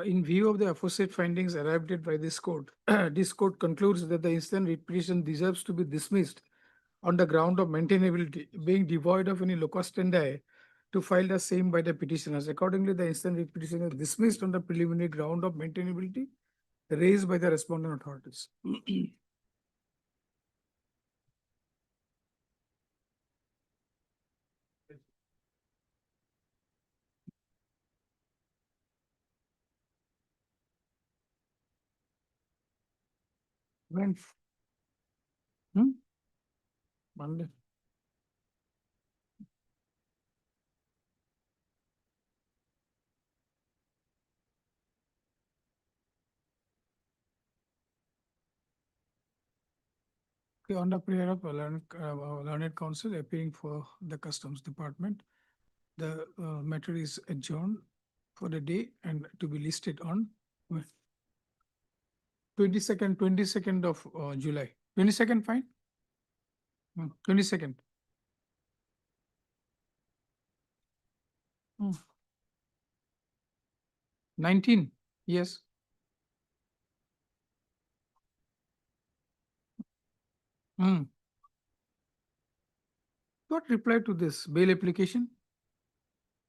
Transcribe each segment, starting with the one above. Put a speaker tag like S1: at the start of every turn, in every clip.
S1: In view of the aforesaid findings arrived at by this court, this court concludes that the instant writ petition deserves to be dismissed on the ground of maintainability, being devoid of any locus standi to file the same by the petitioners. Accordingly, the instant writ petition is dismissed on the preliminary ground of maintainability raised by the respondent authorities. When? Monday. Okay, on the prayer of learned counsel appearing for the customs department, the matter is adjourned for the day and to be listed on 22nd of July. 22nd, fine? 22nd. 19, yes. What reply to this bail application?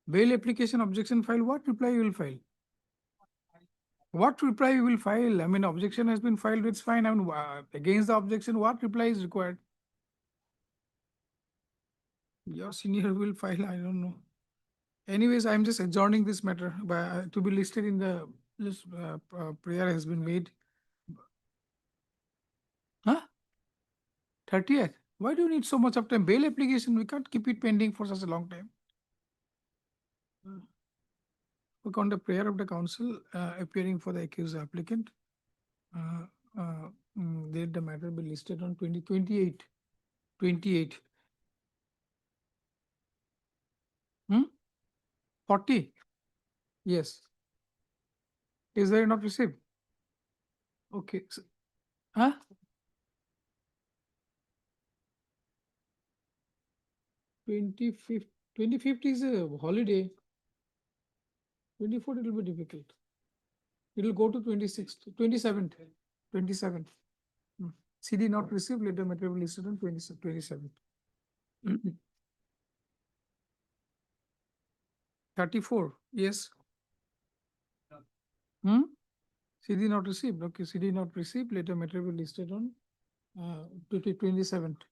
S1: Bail application objection file, what reply you will file? What reply you will file? I mean, objection has been filed, it's fine. I mean, against the objection, what reply is required? Your senior will file, I don't know. Anyways, I'm just adjourning this matter by, to be listed in the prayer has been made. Huh? 30th? Why do you need so much of time? Bail application, we can't keep it pending for such a long time. Look on the prayer of the counsel appearing for the accused applicant. There the matter will be listed on 2028. 28. 40? Yes. Is there not received? Okay. So, huh? 25th is a holiday. 24th it will be difficult. It will go to 26th, 27th. 27th. CD not received, later matter will be listed on 27th. 34, yes. CD not received. Okay, CD not received, later matter will be listed on 27th.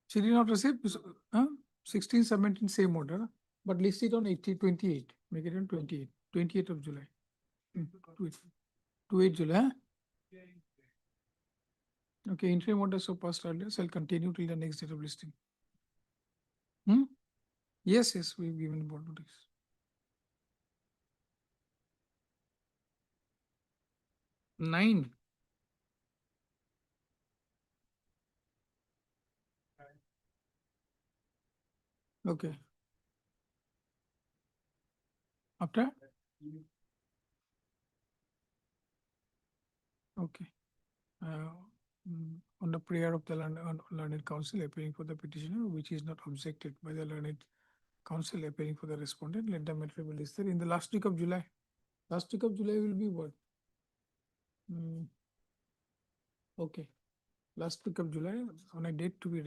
S1: CD not received, 16, 17, same order, but list it on 28. Make it on 28. 28th of July. 28 July. Huh? Okay, interim order so passed earlier, shall continue till the next date of listing. Yes, yes, we've given board notice. Nine. Okay. After? Okay. On the prayer of the learned counsel appearing for the petitioner, which is not objected by the learned counsel appearing for the respondent, let the matter be listed in the last week of July. Last week of July will be what? Okay. Last week of July on a date to be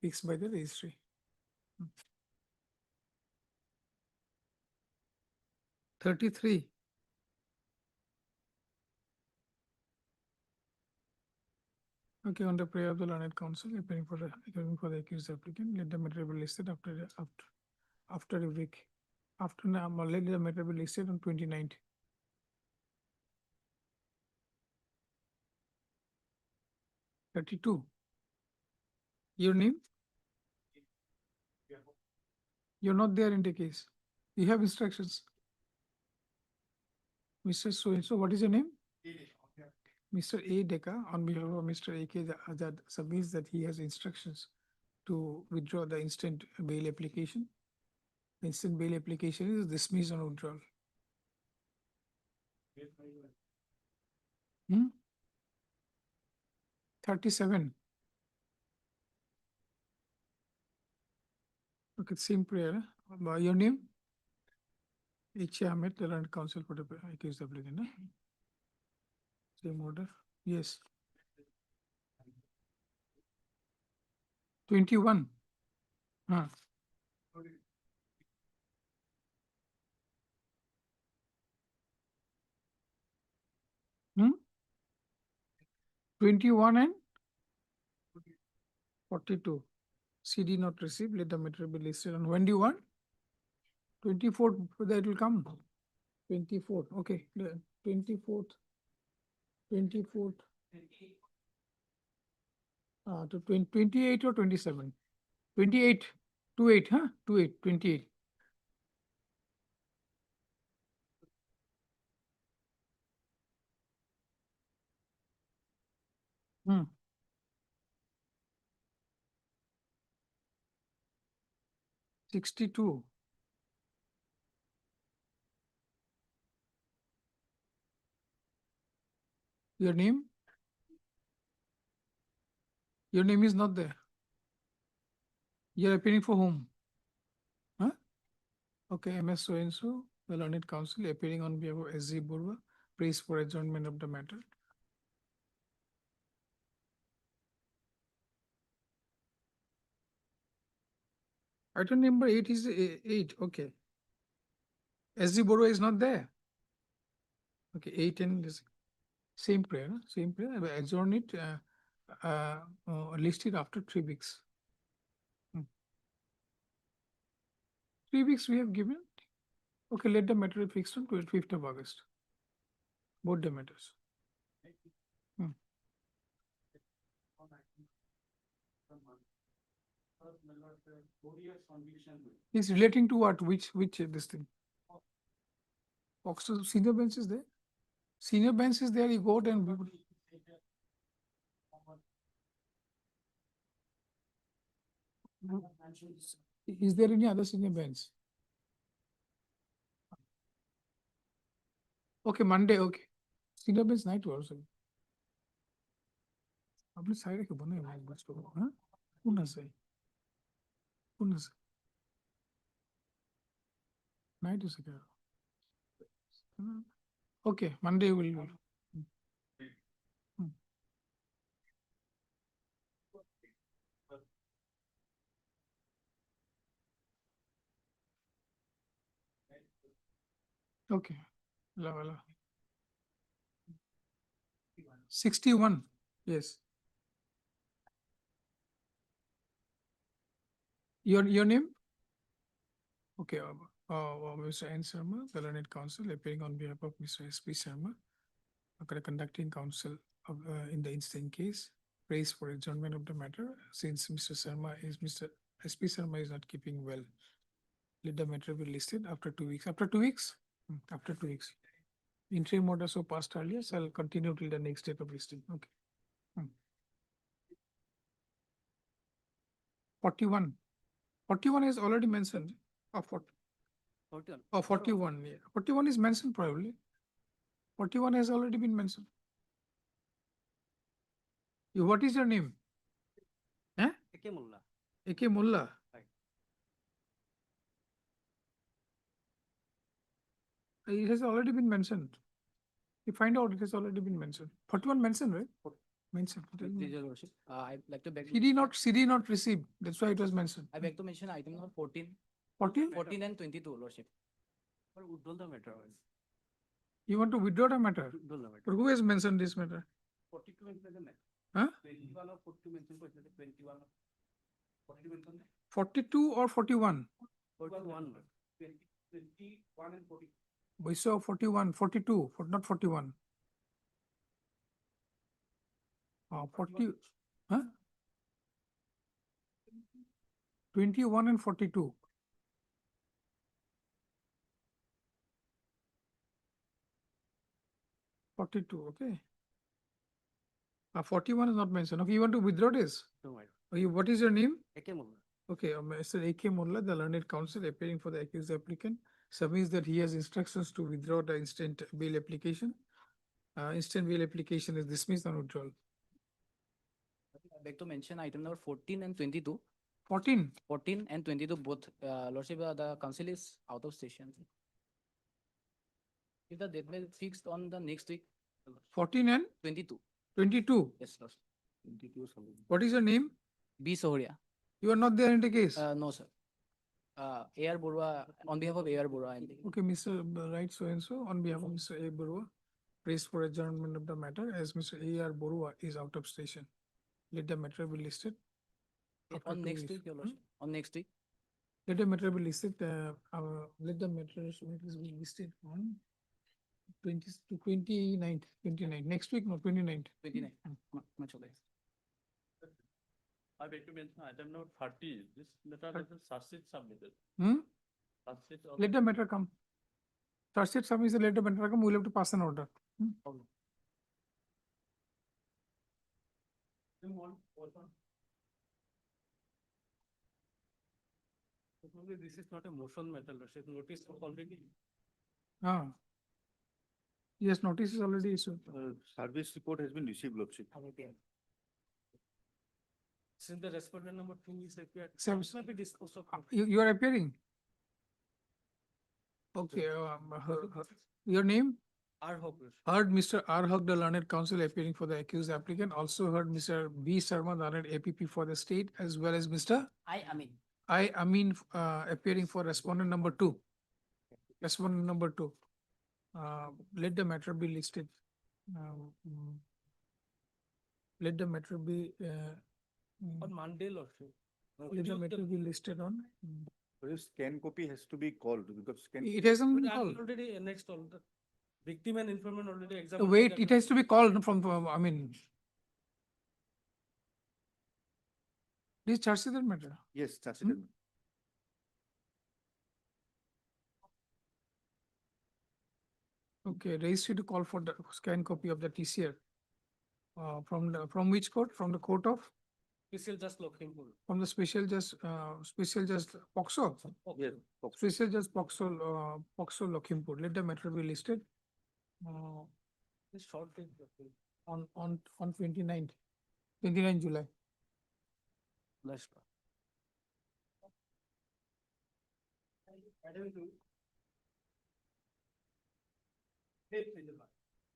S1: fixed by the registry. 33. Okay, on the prayer of the learned counsel appearing for the accused applicant, let the matter be listed after a week. After let the matter be listed on 29th. 32. Your name? You're not there in the case. You have instructions. Mr. So-and-so, what is your name? Mr. A. Deka, on behalf of Mr. A.K. Azad, submits that he has instructions to withdraw the instant bail application. Instant bail application is dismissed on withdrawal. Hmm? 37. Okay, same prayer. Your name? H. Ahmed, the Land Council for the accused applicant. Same order. Yes. 21. Huh. Hmm? 21 and 42. CD not received. Let the matter be listed. And when do you want? 24th, that will come. 24th. Okay. 24th. 24th. To 28 or 27? 28. 28, huh? 28, 28. Hmm. 62. Your name? Your name is not there. You're appearing for whom? Huh? Okay, MS so and so, the Learned Council, appearing on behalf of SG Burwa, prays for adjournment of the matter. Item number 8 is 8. Okay. SG Burwa is not there. Okay, 8 and same prayer, no? Same prayer. I will adjourn it, list it after 3 weeks. 3 weeks we have given. Okay, let the matter be fixed on 5th of August. Both the matters. Is relating to what? Which this thing? Oxford senior bench is there. Senior bench is there. You go out and is there any other senior bench? Okay, Monday. Okay, senior bench night also. अपने side के बने हैं बच्चों को, हाँ? कौन से? कौन से? Night is क्या? Okay, Monday will. Okay. 61. Yes. Your name? Okay. Mr. N. Sharma, the Learned Council, appearing on behalf of Mr. S.P. Sharma, conducting counsel in the instant case, prays for adjournment of the matter since Mr. S.P. Sharma is not keeping well. Let the matter be listed after 2 weeks. After 2 weeks? After 2 weeks. Interim order so passed earlier, so I'll continue till the next date of listing. Okay. 41. 41 is already mentioned. Or 41. Oh, 41. Yeah. 41 is mentioned probably. 41 has already been mentioned. What is your name? Eh?
S2: A.K. Mullah.
S1: A.K. Mullah.
S2: Right.
S1: It has already been mentioned. You find out it has already been mentioned. 41 mentioned, right? Mentioned.
S2: Please, Your Worship. I'd like to beg.
S1: CD not received. That's why it was mentioned.
S2: I beg to mention item number 14.
S1: 14?
S2: 14 and 22, Lordship. Withdraw the matter.
S1: You want to withdraw the matter?
S2: Withdraw the matter.
S1: But who has mentioned this matter?
S2: 42 mentioned the matter.
S1: Huh?
S2: 21 or 42 mentioned 21 or 42 mentioned
S1: 42 or 41?
S2: 41. 21 and 40.
S1: We saw 41, 42, not 41. 40, huh? 21 and 42. 42, okay. 41 is not mentioned. Okay, you want to withdraw this?
S2: No, madam.
S1: What is your name?
S2: AK Mullah.
S1: Okay, Mr. A.K. Mullah, the learned counsel appearing for the accused applicant, submits that he has instructions to withdraw the instant bail application. Instant bail application is dismissed on withdrawal.
S2: I beg to mention item number 14 and 22.
S1: 14,
S2: 14 and 22 both, Lordship, the council is out of session. If the date may be fixed on the next week,
S1: 14 and
S2: 22.
S1: 22.
S2: Yes, Lordship. 22 something.
S1: What is your name?
S2: B. Sohoria.
S1: You are not there in the case.
S2: No, sir. A.R. Burwa, on behalf of A.R. Burwa, I'm taking.
S1: Okay, Mr. Right, so and so, on behalf of Mr. A. Borua, prays for adjournment of the matter as Mr. A.R. Borua is out of station. Let the matter be listed. after
S2: On
S1: 2
S2: next
S1: weeks.
S2: week, Your Lordship. On next week.
S1: Let the matter be listed, let the matters be listed on 20 to 29th, 29th, next week, no, 29th.
S2: 29. Much obliged.
S3: I beg to mention item number 30, this letter is charge submitted.
S1: Hmm?
S3: Charge sheet of-
S1: Let the matter come. Thursday submits the letter, matter come, we'll have to pass an order.
S3: Probably this is not a motion matter, Lordship. Notice of already.
S1: Ah. Yes, notice is already issued.
S4: Service report has been received, Lordship.
S3: Since the respondent number 2 is required.
S1: Service-
S3: It may be disposed of.
S1: You are appearing? Okay, your name?
S3: R. Hope.
S1: Heard Mr. R. Hug, the learned counsel appearing for the accused applicant. Also heard Mr. B. Sharma, the learned APP for the state, as well as Mr.
S2: I mean.
S1: I Amin appearing for respondent number 2. Respondent number 2. Let the matter be listed. Let the matter be,
S3: On Monday, Lordship.
S1: let the matter be listed on.
S4: This scan copy has to be called because scan.
S1: It hasn't been
S3: But I'm
S1: called.
S3: already annexed all the victim and informant already examined. by
S1: Wait,
S3: the
S1: it has to be called from, I mean. This charge sheet matter.
S4: Yes, charge
S1: Hmm?
S4: sheet.
S1: Okay, registry to call for the scan copy of the TCR. From which court? From the court of,
S3: Special just Lakhimpur.
S1: from the special just POXO?
S4: Yes.
S1: Special just POXO, Lakhimpur. Let the matter be listed.
S3: This short date, Lordship.
S1: On 29th, 29 July.
S2: Lordship.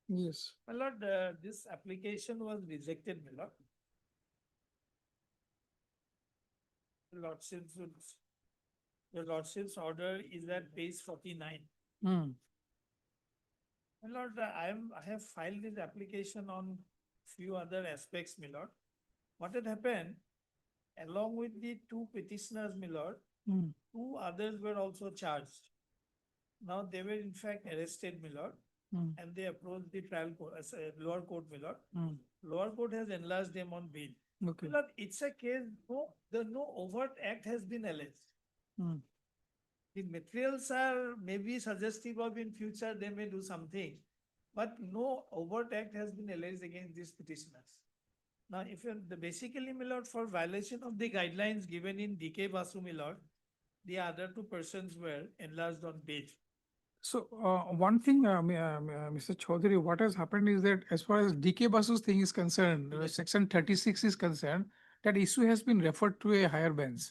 S1: Yes.
S5: My lord, this application was rejected, my lord. Your lordship's order is at page 49.
S1: Hmm.
S5: My lord, I have filed this application on few other aspects, my lord. What had happened, along with the 2 petitioners, my lord,
S1: Hmm.
S5: 2 others were also charged. Now they were in fact arrested, my lord,
S1: Hmm.
S5: and they approached the trial court, lower court, my lord.
S1: Hmm.
S5: Lower court has enlarged them on bail.
S1: Okay.
S5: Lord, it's a case, no overt act has been alleged.
S1: Hmm.
S5: The materials are maybe suggestive of in future they may do something, but no overt act has been alleged against these petitioners. Now, if basically, my lord, for violation of the guidelines given in DK Basu, my lord, the other 2 persons were enlarged on bail.
S1: So, one thing, Mr. Chaudhary, what has happened is that as far as DK Basu's thing is concerned, section 36 is concerned, that issue has been referred to a higher bench.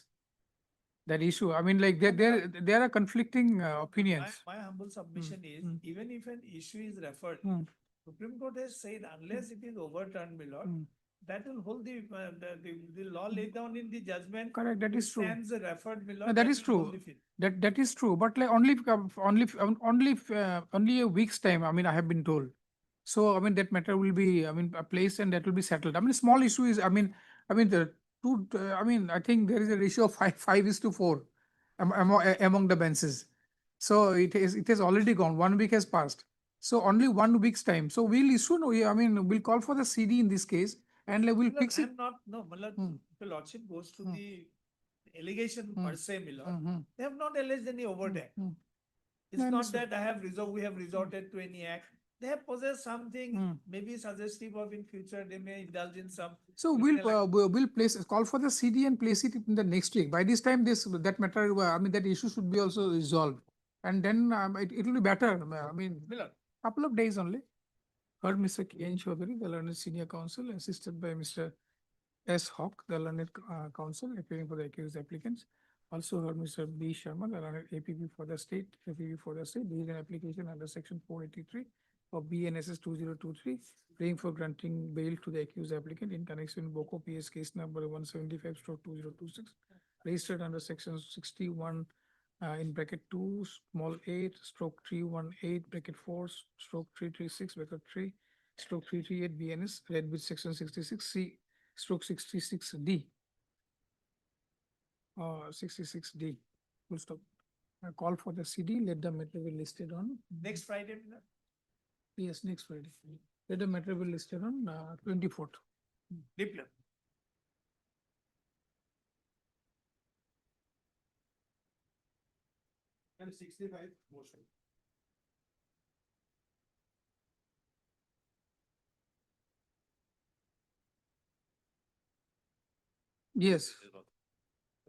S1: That issue, I mean, like, there are conflicting opinions.
S5: My humble submission is,
S1: mm.
S5: even if an issue is referred,
S1: Hmm.
S5: Supreme Court has said unless it is overturned, my lord,
S1: Hmm.
S5: that will hold the law laid down in the judgment.
S1: Correct, that
S5: which
S1: is true.
S5: Stands referred, my lord.
S1: No, that is
S5: will hold
S1: true.
S5: the field.
S1: That is true, but like only a week's time, I mean, I have been told. So, I mean, that matter will be, I mean, placed and that will be settled. I mean, small issue is, I mean, the two, I mean, I think there is a ratio of 5:4 among the benches. So it has already gone. 1 week has passed. So only 1 week's time. So we'll issue, I mean, we'll call for the CD in this case and like, we'll
S5: Lord,
S1: fix it.
S5: I'm not, no, my lord,
S1: Hmm.
S5: if the lordship goes to
S1: Hmm.
S5: the allegation
S1: Hmm.
S5: per se, my lord,
S1: Mhm.
S5: they have not alleged any overt act.
S1: Hmm.
S5: It's
S1: I
S5: not
S1: understand.
S5: that we have resorted to any act. they have possessed something,
S1: Hmm.
S5: maybe suggestive of in future, they may indulge in some.
S1: So we'll place, call for the CD and place it in the next week. By this time, that matter, I mean, that issue should be also resolved. And then it will be better, I mean, couple of days only. Heard Mr. K.N. Chaudhary, the learned senior counsel, assisted by Mr. S. Hawk, the learned counsel, appearing for the accused applicants. Also heard Mr. B. Sharma, the learned APP for the state, APP for the state. This is an application under section 483 of BNSS 2023, praying for granting bail to the accused applicant in connection with BOCO PS case number 175/2026, registered under section 61 in bracket 2 small 8 stroke 318 bracket 4 stroke 336 bracket 3 stroke 338 BNS, read with section 66C stroke 66D. 66D. Full stop. I call for the CD. Let the matter be listed on.
S5: Next Friday, Milord.
S1: Yes, next Friday. Let the matter be listed on 24th.
S5: Diploma.
S3: And 65 motion.
S1: Yes.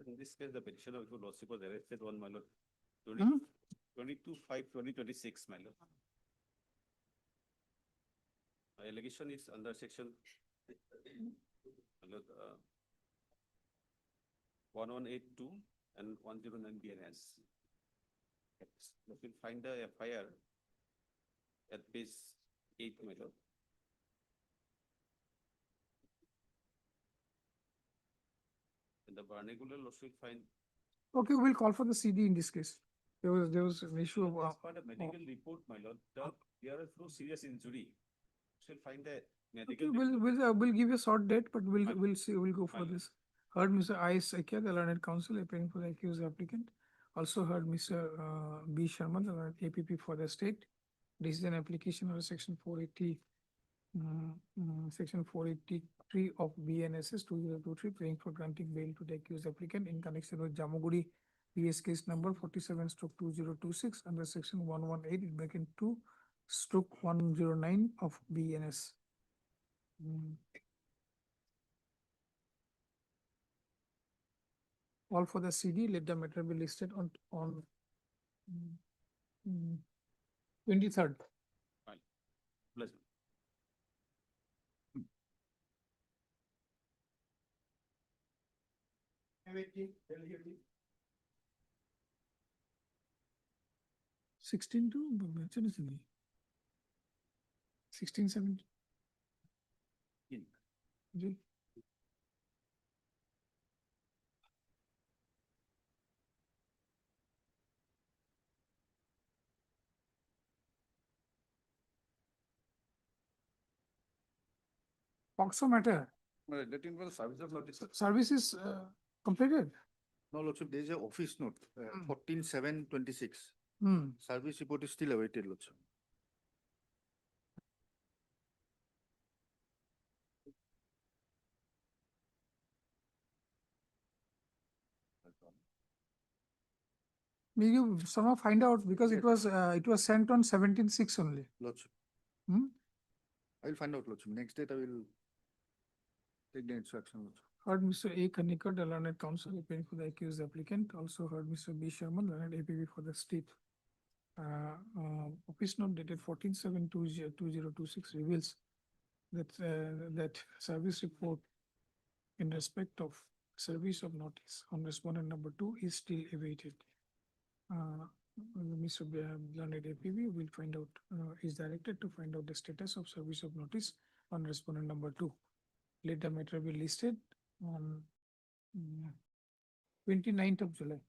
S2: In this case, the petitioner of lordship was arrested on my lord,
S1: Hmm?
S2: 22/5/2026, my lord. My allegation is under section my lord, 1182 and 109 BNS. You will find the FIR at page 8, my lord. And the Barnacular also will find
S1: Okay, we'll call for the CD in this case. There was an issue of.
S2: as per the medical report, my lord, there is no serious injury. So you'll find the
S1: Okay,
S2: medical.
S1: we'll give you a short date, but
S2: Fine.
S1: we'll see, we'll go for
S2: Fine.
S1: this. Heard Mr. I. Sakia, the learned counsel, appearing for the accused applicant. Also heard Mr. B. Sharma, the learned APP for the state. This is an application under section 480, section 483 of BNSS 2023, praying for granting bail to the accused applicant in connection with Jamaguri PS case number 47/2026 under section 118 bracket 2 stroke 109 of BNS. All for the CD, let the matter be listed on 23rd.
S2: Plus,
S1: 16 to mention is in 16, 17.
S2: in.
S1: Ji. POCSO matter,
S4: Let him for the service of notice.
S1: service is completed.
S4: No, Lordship, there is a office note, 14/7/26.
S1: Hmm.
S4: Service report is still awaited, Lordship.
S1: Will you somehow find out because it was sent on 17/6 only.
S4: Lordship,
S1: Hmm?
S4: I will find out, Lordship. Next date I will take the instruction, Lordship.
S1: Heard Mr. A. Kanikar, the learned counsel, appearing for the accused applicant. Also heard Mr. B. Sharma, learned APP for the state. Office note dated 14/7/2026 reveals that service report in respect of service of notice on respondent number 2 is still awaited. Mr. Learned APV will find out, is directed to find out the status of service of notice on respondent number 2. Let the matter be listed on 29th of July.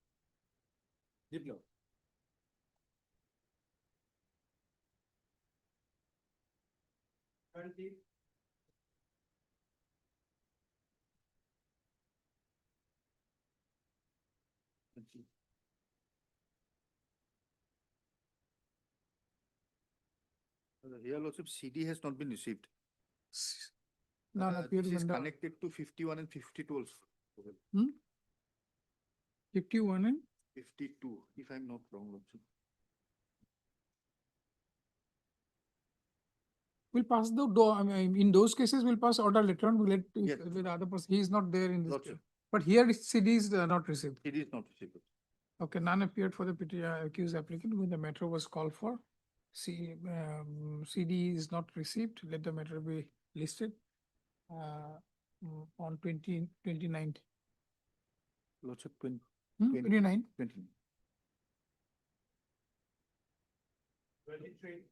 S3: Diploma.
S4: Here, Lordship, CD has not been received.
S1: None appeared
S4: This is
S1: under
S4: connected to 51 and 52 also.
S1: 51 and
S4: 52, if I'm not wrong, Lordship.
S1: We'll pass the door, I mean, in those cases, we'll pass order later on, we'll let,
S4: Yes.
S1: with the other person, he is not there in this.
S4: Lordship.
S1: case. But here CD is not received.
S4: It is not received.
S1: Okay, none appeared for the accused applicant when the matter was called for. CD is not received, let the matter be listed on 29th.
S4: Lordship, 20.
S1: 29.
S4: 20.
S5: 23.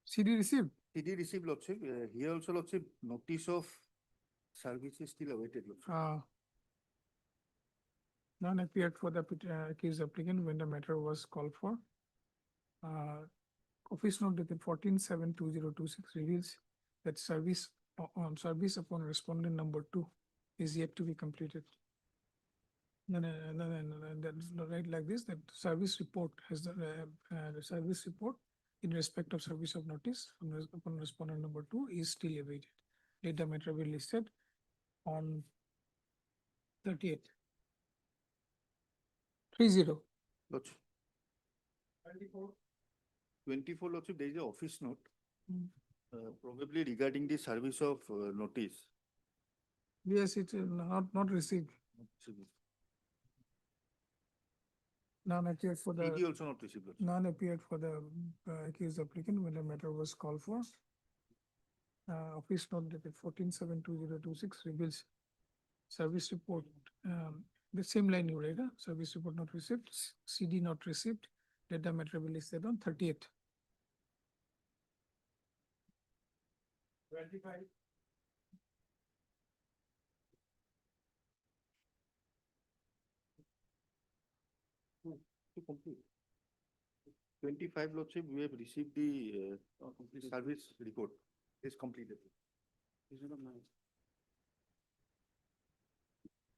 S1: CD received.
S4: CD received, Lordship. Here also, Lordship, notice of service is still awaited, Lordship.
S1: None appeared for the accused applicant when the matter was called for. Office note dated 14/7/2026 reveals that service upon respondent number 2 is yet to be completed. No, that's not right like this, that service report has the service report in respect of service of notice upon respondent number 2 is still awaited. Let the matter be listed on 38. 30.
S4: Lordship.
S5: 24.
S4: 24, Lordship, there is a office note,
S1: Hmm.
S4: probably regarding the service of notice.
S1: Yes, it's not received. None appeared for the.
S4: CD also not received, Lordship.
S1: None appeared for the accused applicant when the matter was called for. Office note dated 14/7/2026 reveals service report, the same line you read, service report not received, CD not received. Let the matter be listed on 38th.
S5: 25.
S4: To complete. 25, Lordship, we have received the service report. It's completed.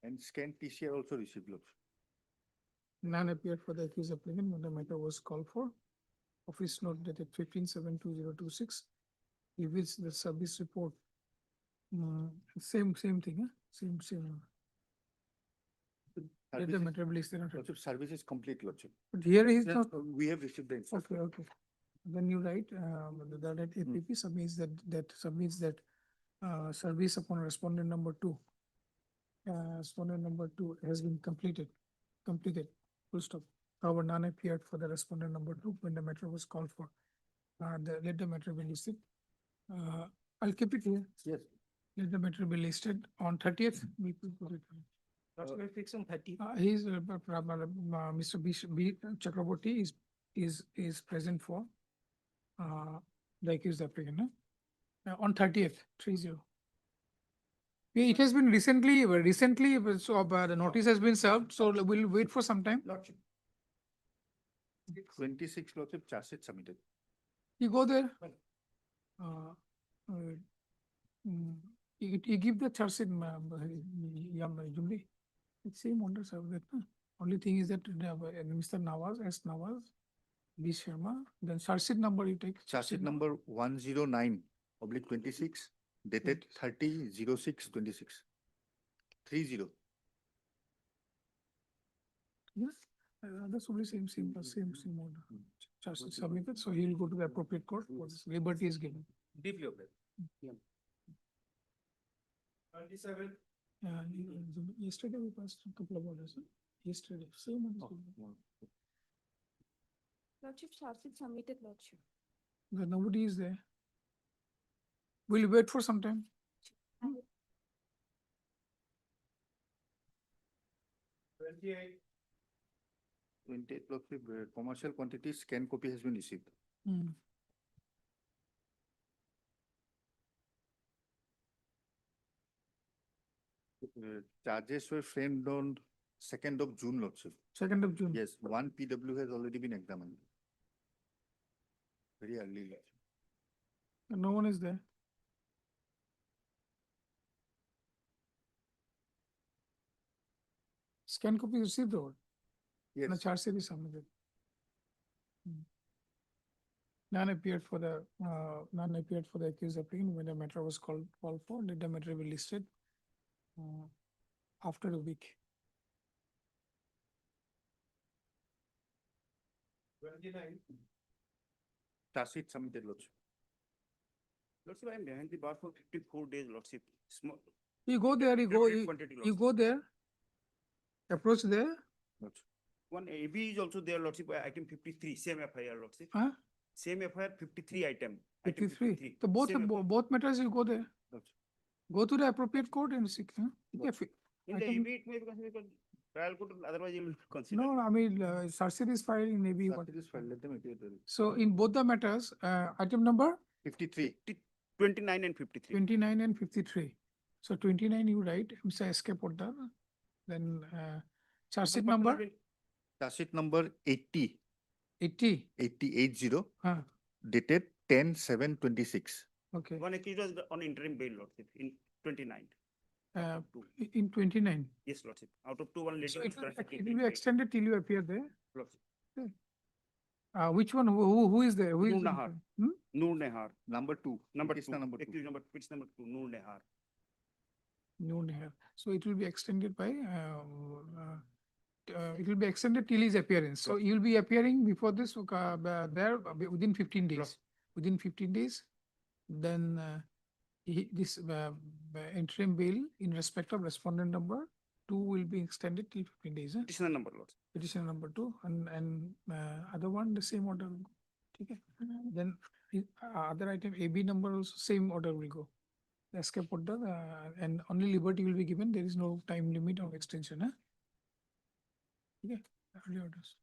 S4: And scan PCR also received, Lordship.
S1: None appeared for the accused applicant when the matter was called for. Office note dated 15/7/2026 reveals the service report. Same thing, huh? Same. Let the
S4: Service is-
S1: matter be listed on.
S4: Lordship, service is complete, Lordship.
S1: But here he is
S4: Yes,
S1: not.
S4: we have received the instruction.
S1: Okay. Then you write, that APP submits that service upon respondent number 2. Respondent number 2 has been completed, full stop. However, none appeared for the respondent number 2 when the matter was called for. Let the matter be listed. I'll keep it here.
S4: Yes.
S1: Let the matter be listed on 30th. We put it.
S3: That's why fix on 30.
S1: He's, Mr. B. Chakraborty is present for the accused applicant, on 30th, 30. It has been recently, so the notice has been served, so we'll wait for some time.
S5: Lordship.
S4: 26, Lordship, charge sheet submitted.
S1: You go there. You give the charge sheet, Jumli. It's same order served that. Only thing is that Mr. Nawaz, B. Sharma, then charge sheet number you take.
S4: Charge sheet number 109/26, dated 30/06/26. 30.
S1: Yes, that's only same order. Charge sheet submitted, so he will go to the appropriate court, liberty is given.
S3: Deeply obeyed.
S5: 27.
S1: Yesterday we passed a couple of orders, huh? Yesterday, same orders.
S6: Lordship, charge sheet submitted, Lordship.
S1: Nobody is there. We'll wait for some time.
S5: 28.
S4: 28, Lordship, commercial quantity scan copy has been received. Charges were framed on 2nd of June, Lordship.
S1: 2nd of June.
S4: Yes, one PW has already been examined. Very early, Lordship.
S1: No one is there. Scan copy received or?
S4: Yes.
S1: And the charge sheet is submitted. None appeared for the accused applicant when the matter was called for. Let the matter be listed after a week.
S4: Charge sheet submitted, Lordship.
S2: Lordship, I am behind the bar for 54 days, Lordship. Small.
S1: You go there,
S2: Limited quantity,
S1: you
S2: Lordship.
S1: go there, approach there,
S4: Lordship.
S2: One AB is also there, Lordship, item 53, same FIR, Lordship.
S1: huh?
S2: Same FIR, 53 item. Item
S1: 53. So both,
S2: Same FIR.
S1: both matters you go there.
S4: Lordship.
S1: Go to the appropriate court and seek. Huh? Yeah,
S2: In the
S1: item-
S2: AB, it may be considered because trial court, otherwise you will consider.
S1: no, I mean, Sarsit is filed in maybe
S4: Charge
S1: what.
S4: sheet is filed, let them appear there.
S1: So in both the matters, item number
S4: 53.
S2: 29 and 53.
S1: 29 and 53. So 29 you write, Mr. S.K. Poddar. Then charge sheet number
S4: Charge sheet number 80,
S1: 80.
S4: 80,
S1: Huh.
S4: dated 10/7/26.
S1: Okay.
S2: One accused was on interim bail, Lordship, in 29. Two.
S1: In 29.
S2: Yes, Lordship. Out of two, one
S1: So
S2: litigant.
S1: it will,
S2: transferred
S1: it
S2: interim
S1: will be
S2: bail.
S1: extended till you appear there.
S2: Lordship.
S1: Which one? Who is there? Who is
S2: Noor
S1: in-
S2: Nahar.
S1: Hmm?
S2: Noor Nehar.
S4: Number 2.
S2: Number
S4: Petitioner
S2: two.
S4: number 2.
S2: Accused number, petition number 2, Noor Nehar.
S1: No, here. So it will be extended by, it will be extended till his appearance. So you will be appearing before this, there within 15 days. Within 15 days, then this interim bail in respect of respondent number 2 will be extended till 15 days.
S2: Petitioner number, Lordship.
S1: Petition number 2 and other one, the same order. will go. Okay. Then other item AB number also same order will go. Escape order and only liberty will be given. There is no time limit of extension. Huh? Okay. Early orders.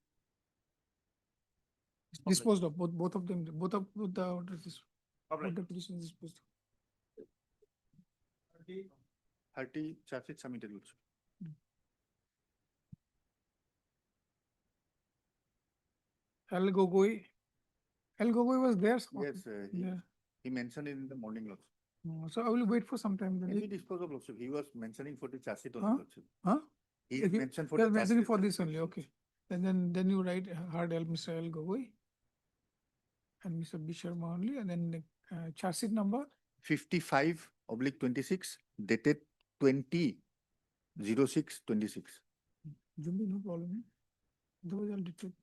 S1: Disposed of both of them. Both of the orders.
S2: All right.
S1: Both the petitions disposed of.
S4: 30 charge sheet submitted, Lordship.
S1: L. Gogoi. L. Gogoi was there. so-
S4: Yes,
S1: Yeah.
S4: he mentioned it in the morning, Lordship.
S1: So I will wait for some time. Then.
S4: Let me dispose of, Lordship. He was mentioning for the charge sheet
S1: Huh?
S4: only, Lordship.
S1: Huh?
S4: He
S1: If you-
S4: mentioned for
S1: You
S4: the
S1: are
S4: charge
S1: mentioning
S4: sheet,
S1: for
S4: Lordship.
S1: this only, okay. And then you write hard L, Mr. L. Gogoi. And Mr. B. Sharma only, and then charge sheet number
S4: 55/26, dated 20/06/26.
S1: Jumbi, no problem. Those are dictated.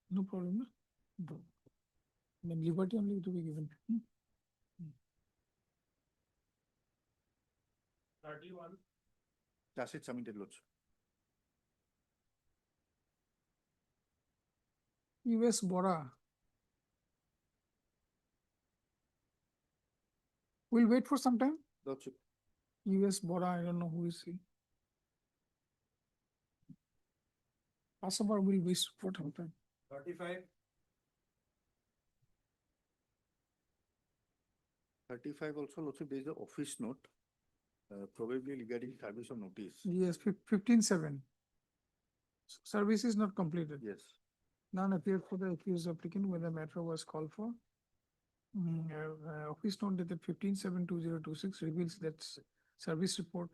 S1: No problem. No? Then liberty only to be given.
S3: 31.
S4: Charge sheet submitted, Lordship.
S1: US Bora. We'll wait for some time.
S4: Lordship.
S1: US Bora, I don't know who is he. Passover will wait for some time.
S3: 35.
S4: 35 also, Lordship, there is an office note, probably regarding service of notice.
S1: Yes, 15/7. Service is not completed.
S4: Yes.
S1: None appeared for the accused applicant when the matter was called for. Office note dated 15/7/2026 reveals that service report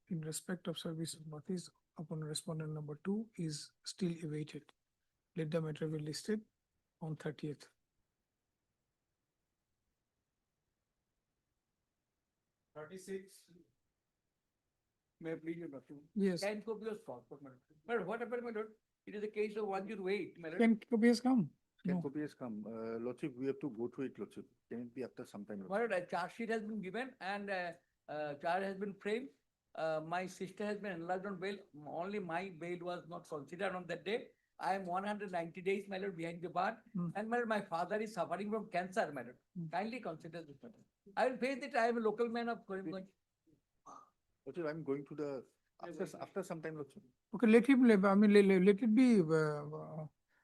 S1: in respect of service notice upon respondent number 2 is still awaited. Let the matter be listed on 30th.
S3: 36. May I please your document?
S1: Yes,
S3: Can copy of passport, madam. But what happened, my lord? It is a case of 108, my lord.
S1: can copy has come?
S4: Can
S1: No.
S4: copy has come. Lordship, we have to go through it, Lordship. Can it be after some time?
S3: My
S4: Lordship?
S3: lord, a charge sheet has been given and charge has been framed. My sister has been enlarged on bail. Only my bail was not considered on that day. I am 190 days, my lord, behind the bar.
S1: Hmm.
S3: And my lord, my father is suffering from cancer, my lord.
S1: Hmm.
S3: Kindly consider this matter. I will face it. I am a local man of Karimganj.
S4: Lordship, I'm going to the, after some time, Lordship.
S1: Okay, let him, I mean, let it be,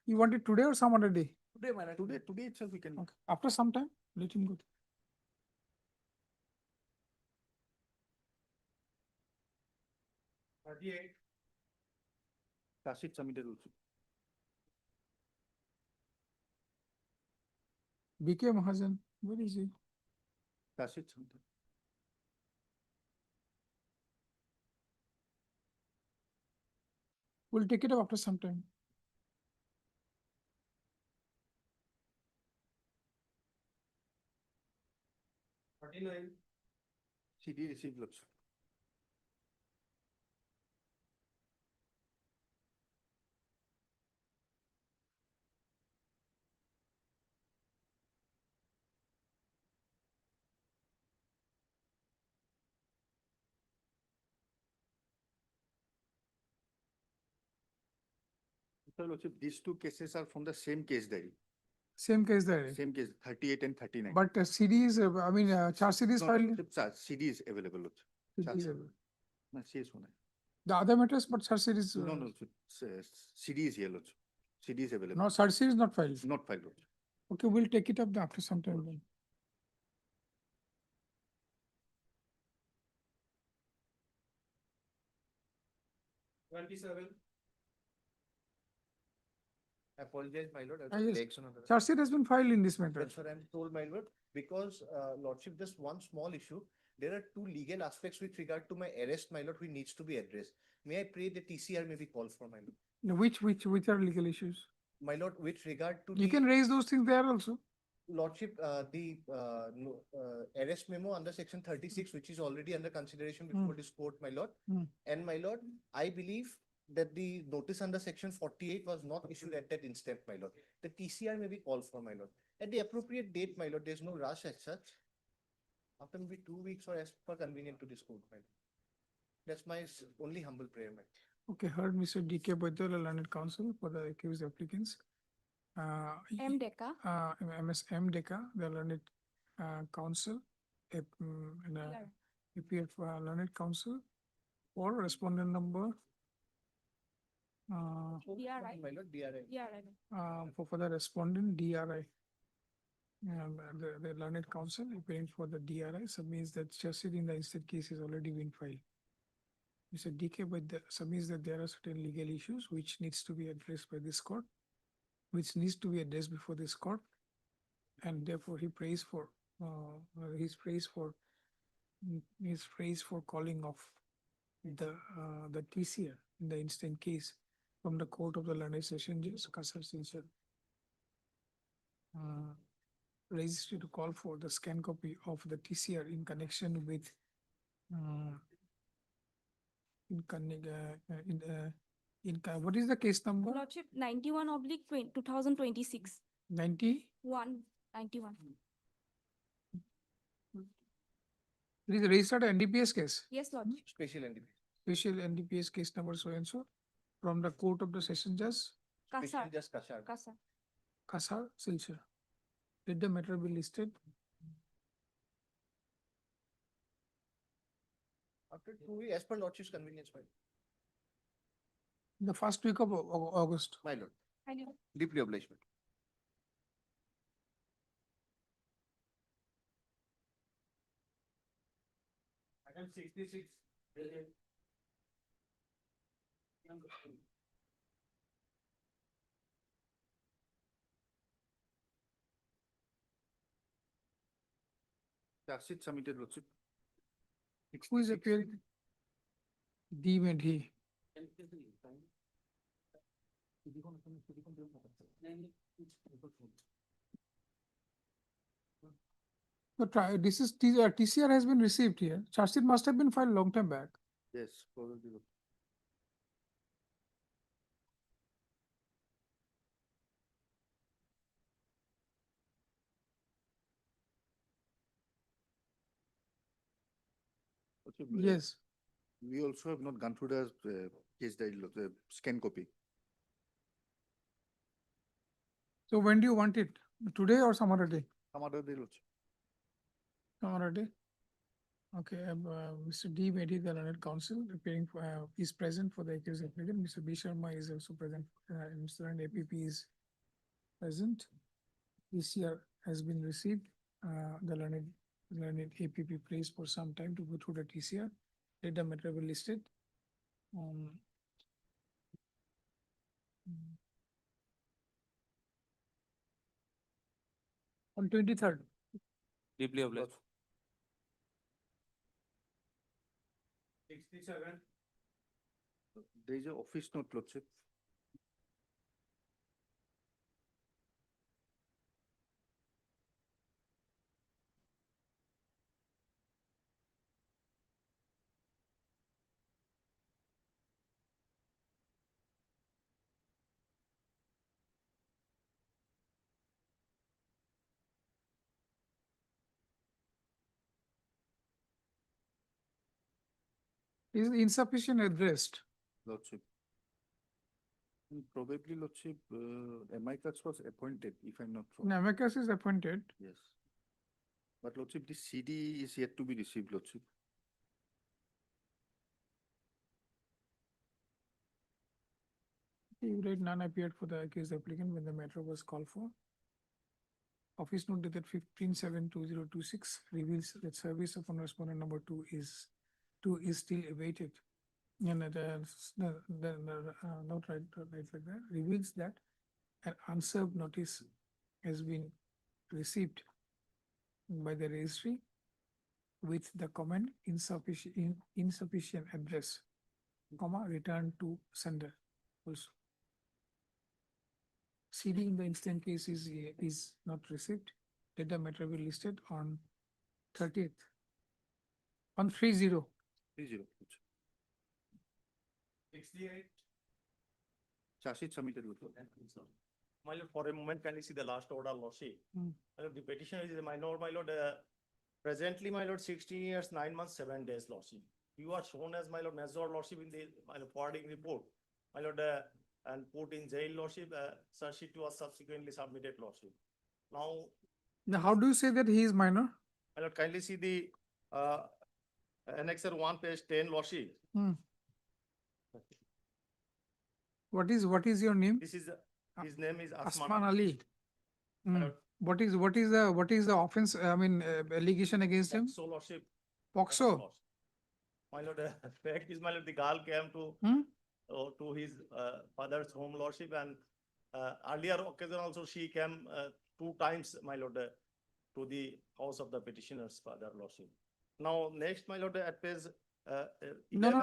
S1: you want it today or some other day?
S3: Today, my lord.
S4: Today itself we can.
S1: Okay, after some time, let him go.
S3: 38.
S4: Charge sheet submitted, Lordship.
S1: BK Mahajan, where is he?
S4: Charge sheet submitted.
S1: We'll take it up after some time.
S4: CD received, Lordship. So Lordship, these two cases are from the same case diary,
S1: Same case there.
S4: same case, 38 and 39.
S1: But CD is, charge sheet is
S4: No,
S1: filed.
S4: Lordship, CD is available, Lordship.
S1: CD
S4: Charge
S1: is
S4: sheet.
S1: available.
S4: No, CS one.
S1: The other matters, but charge sheet is.
S4: No, no, Lordship, CD is here, Lordship. CD is available.
S1: No, charge sheet is not filed.
S4: Not filed, Lordship.
S1: Okay, we'll take it up after some time then.
S7: Apologize, my lord.
S1: Ah, yes.
S7: Legs on the-
S1: Charge sheet has been filed in this matter.
S7: That's what I'm told, my lord, because lordship, just one small issue. There are two legal aspects with regard to my arrest, my lord, which needs to be addressed. May I pray the TCR may be called for, my lord?
S1: No, which are legal issues?
S7: My lord, with regard to
S1: You
S7: the
S1: can raise those things there also.
S7: lordship, arrest memo under section 36, which is already under consideration
S1: Hmm.
S7: before this court, my lord.
S1: Hmm.
S7: And my lord, I believe that the notice under section 48 was not issued at that instant, my lord. The TCR may be called for, my lord. At the appropriate date, my lord, there's no rush as such. After maybe 2 weeks or as per convenient to this court, my lord. That's my only humble prayer, my lord.
S1: Okay, heard Mr. D.K. Baidal, learned counsel for the accused applicants.
S6: M. Deca.
S1: MSM Deca, the learned counsel, and
S6: Yeah.
S1: APF learned counsel for respondent number.
S6: DRI.
S7: My lord, DRI.
S6: Yeah, right.
S1: For the respondent DRI. The learned counsel appearing for the DRI submits that charge sheet in the instant case has already been filed. Mr. DK submits that there are certain legal issues which needs to be addressed by this court, which needs to be addressed before this court. And therefore he prays for, his praise for calling off the TCR in the instant case from the court of the learned session judge, Kasar Silchar. Registry to call for the scan copy of the TCR in connection with what is the case number?
S6: Lordship 91/2026.
S1: 90?
S6: 191.
S1: It is registered NDPS case,
S6: Yes, Lordship.
S7: Special NDP.
S1: special NDPS case number so and so from the court of the session judge,
S6: Kasar.
S7: Special just Kashar.
S6: Kasar.
S1: Kasar Silchar. Did the matter be listed?
S7: After 2 weeks, as per lordship's convenience, my lord.
S1: The first week of August.
S7: My lord,
S6: I know.
S7: deeply obliged. my lord.
S2: Item 66.
S4: Charge sheet submitted, Lordship.
S1: Who is appearing? D and he. This is TCR has been received here. Charge sheet must have been filed long time back.
S4: Yes, probably. Lordship,
S1: Yes.
S4: We also have not gone through the case diary, the scan copy.
S1: So when do you want it? Today or some other day?
S4: Some other day, Lordship.
S1: Some other day? Okay, Mr. D. Mehdi, the learned counsel, appearing for, is present for the accused applicant. Mr. B. Sharma is also present, and Mr. and APP is present. TCR has been received. The learned APP plays for some time to go through the TCR. Let the matter be listed. On 23rd.
S2: Deeply obliged. 67.
S4: There is a office note, Lordship.
S1: Is insufficient addressed.
S4: Lordship. Probably Lordship, amicus was appointed, if I'm not
S1: And
S4: wrong.
S1: amicus is appointed.
S4: Yes. But Lordship, this CD is yet to be received, Lordship.
S1: You write none appeared for the accused applicant when the matter was called for. Office note dated 15/7/2026 reveals that service of respondent number two is still awaited. And the note right like that reveals that an unserved notice has been received by the registry with the comment insufficient address, comma, return to sender also. CD in the instant case is not received. Data matter will be listed on 30th. On 30.
S4: 30, Lordship.
S8: 68.
S4: Charge sheet submitted with.
S8: My lord, for a moment, can you see the last order, lordship?
S1: Hmm.
S8: My lord, the petitioner is my lord, presently, my lord, 16 years, 9 months, 7 days, lordship. You are shown as my lord, major lordship in the, my lord, forwarding report. My lord, and put in jail, lordship, search sheet was subsequently submitted, lordship. Now,
S1: How do you say that he is minor?
S8: my lord, kindly see the, annexer 1, page 10, lordship.
S1: Hmm. What is your name?
S8: This is, his name is
S1: Asman Ali. Hmm.
S8: lord.
S1: What is the offense? I mean, allegation against him?
S8: So, lordship.
S1: POXO.
S8: My lord, fact is, my lord, the girl came to
S1: Hmm?
S8: to his father's home, lordship, and earlier occasion also she came 2 times, my lord, to the house of the petitioner's father, lordship. Now, next, my lord, at page.
S1: No.
S8: 11,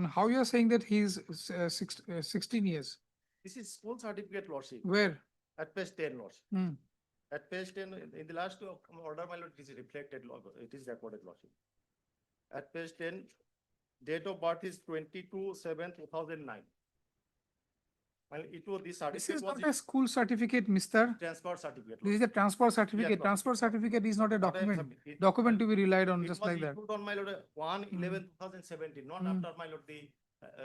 S1: How you are saying that he is 16 years?
S8: This is school certificate, lordship,
S1: Where?
S8: at page 10, lordship.
S1: Hmm.
S8: At page 10, in the last order, my lord, it is reflected, it is recorded, lordship. At page 10, date of birth is 22/7/2009. Well, it was, this
S1: This
S8: certificate
S1: is
S8: was
S1: not a school certificate, mister.
S8: transfer certificate.
S1: This is a
S8: lordship.
S1: transfer certificate.
S8: Lord.
S1: Transfer certificate is not a
S8: What I have
S1: document.
S8: submitted.
S1: Document to
S8: Well,
S1: be relied on
S8: It
S1: just
S8: was
S1: like that.
S8: issued on, my lord, 1/11/2017, not
S1: Mm.
S8: after, my lord, the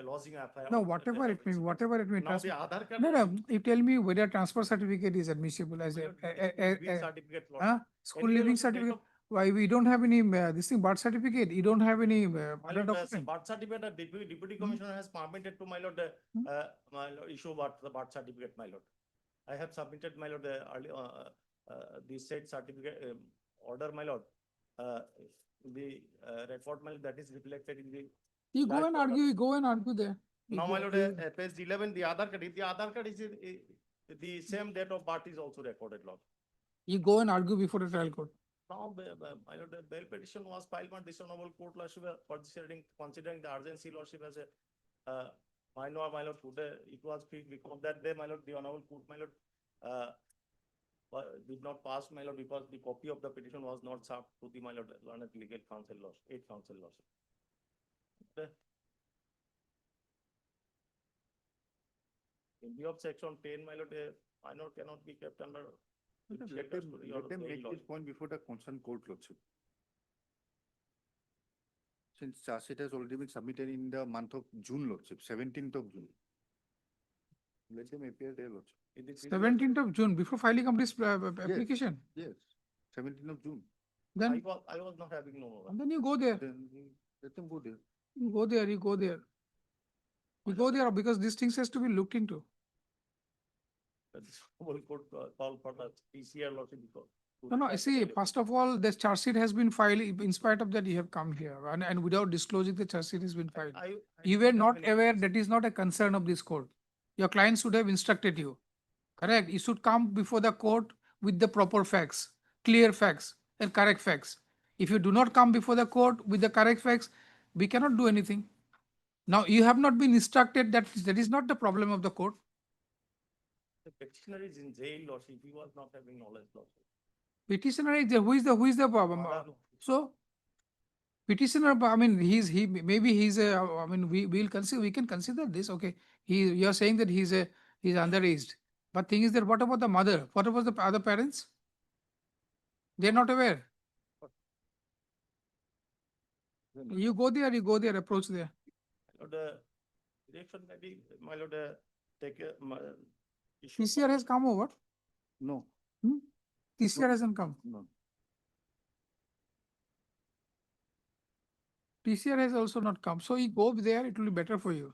S8: lodging FIR.
S1: No, whatever it may, whatever it may.
S8: Now the
S1: transfer-
S8: Aadhaar card.
S1: No, you tell me whether transfer certificate is admissible as
S8: my
S1: a,
S8: lord, living certificate, lord.
S1: school
S8: Anyway,
S1: living
S8: lord, the date
S1: certificate.
S8: of-
S1: Why we don't have any, this thing, birth certificate? You don't have any
S8: My
S1: other
S8: lord,
S1: document?
S8: birth certificate, deputy commissioner has permitted to, my lord, issue the birth certificate, my lord. I have submitted, my lord, the early, the said certificate, order, my lord. The record, my lord, that is reflected in the.
S1: You go
S8: last
S1: and
S8: order.
S1: argue, go and argue there. You
S8: Now,
S1: go-
S8: my lord,
S1: you-
S8: page 11, the Aadhaar card, if the Aadhaar card is, the same date of birth is also recorded, lord.
S1: You go and argue before a trial court.
S8: Now, my lord, the bail petition was filed by this honorable court, lordship, for considering the urgency, lordship, as a, minor, my lord, today, it was fixed because that day, my lord, the honorable court, my lord, did not pass, my lord, because the copy of the petition was not served to the, my lord, learned legal counsel, lordship, 8 counsel, lordship. In view of section 10, my lord, minor cannot be kept under.
S4: Let them make this point before the concerned court, Lordship. Since charge sheet has already been submitted in the month of June, Lordship, 17th of June. Let them appear there, Lordship.
S1: 17th of June, before filing of this application.
S4: Yes, 17th of June.
S1: Then,
S8: I was not having no.
S1: and then you go there.
S4: Then let them go there.
S1: You go there. You go there because these things has to be looked into.
S8: Will court call for the PCR, lordship, because.
S1: No, see, first of all, the charge sheet has been filed. In spite of that, you have come here and without disclosing the charge sheet has been filed. You were not aware that is not a concern of this court. Your client should have instructed you. Correct? You should come before the court with the proper facts, clear facts and correct facts. If you do not come before the court with the correct facts, we cannot do anything. Now, you have not been instructed that is not the problem of the court.
S8: The petitioner is in jail, lordship, he was not having knowledge, lordship.
S1: Petitioner is there. Who is the problem?
S8: Madam,
S1: So, petitioner, I mean, maybe he's a, I mean, we can consider this, okay. You're saying that he's underaged. But thing is that what about the mother? What about the other parents? They're not aware. You go there, approach there.
S8: My lord, direction maybe, my lord, take a, issue.
S1: TCR has come over.
S4: No,
S1: TCR hasn't come.
S4: no.
S1: TCR has also not come. So you go there, it will be better for you.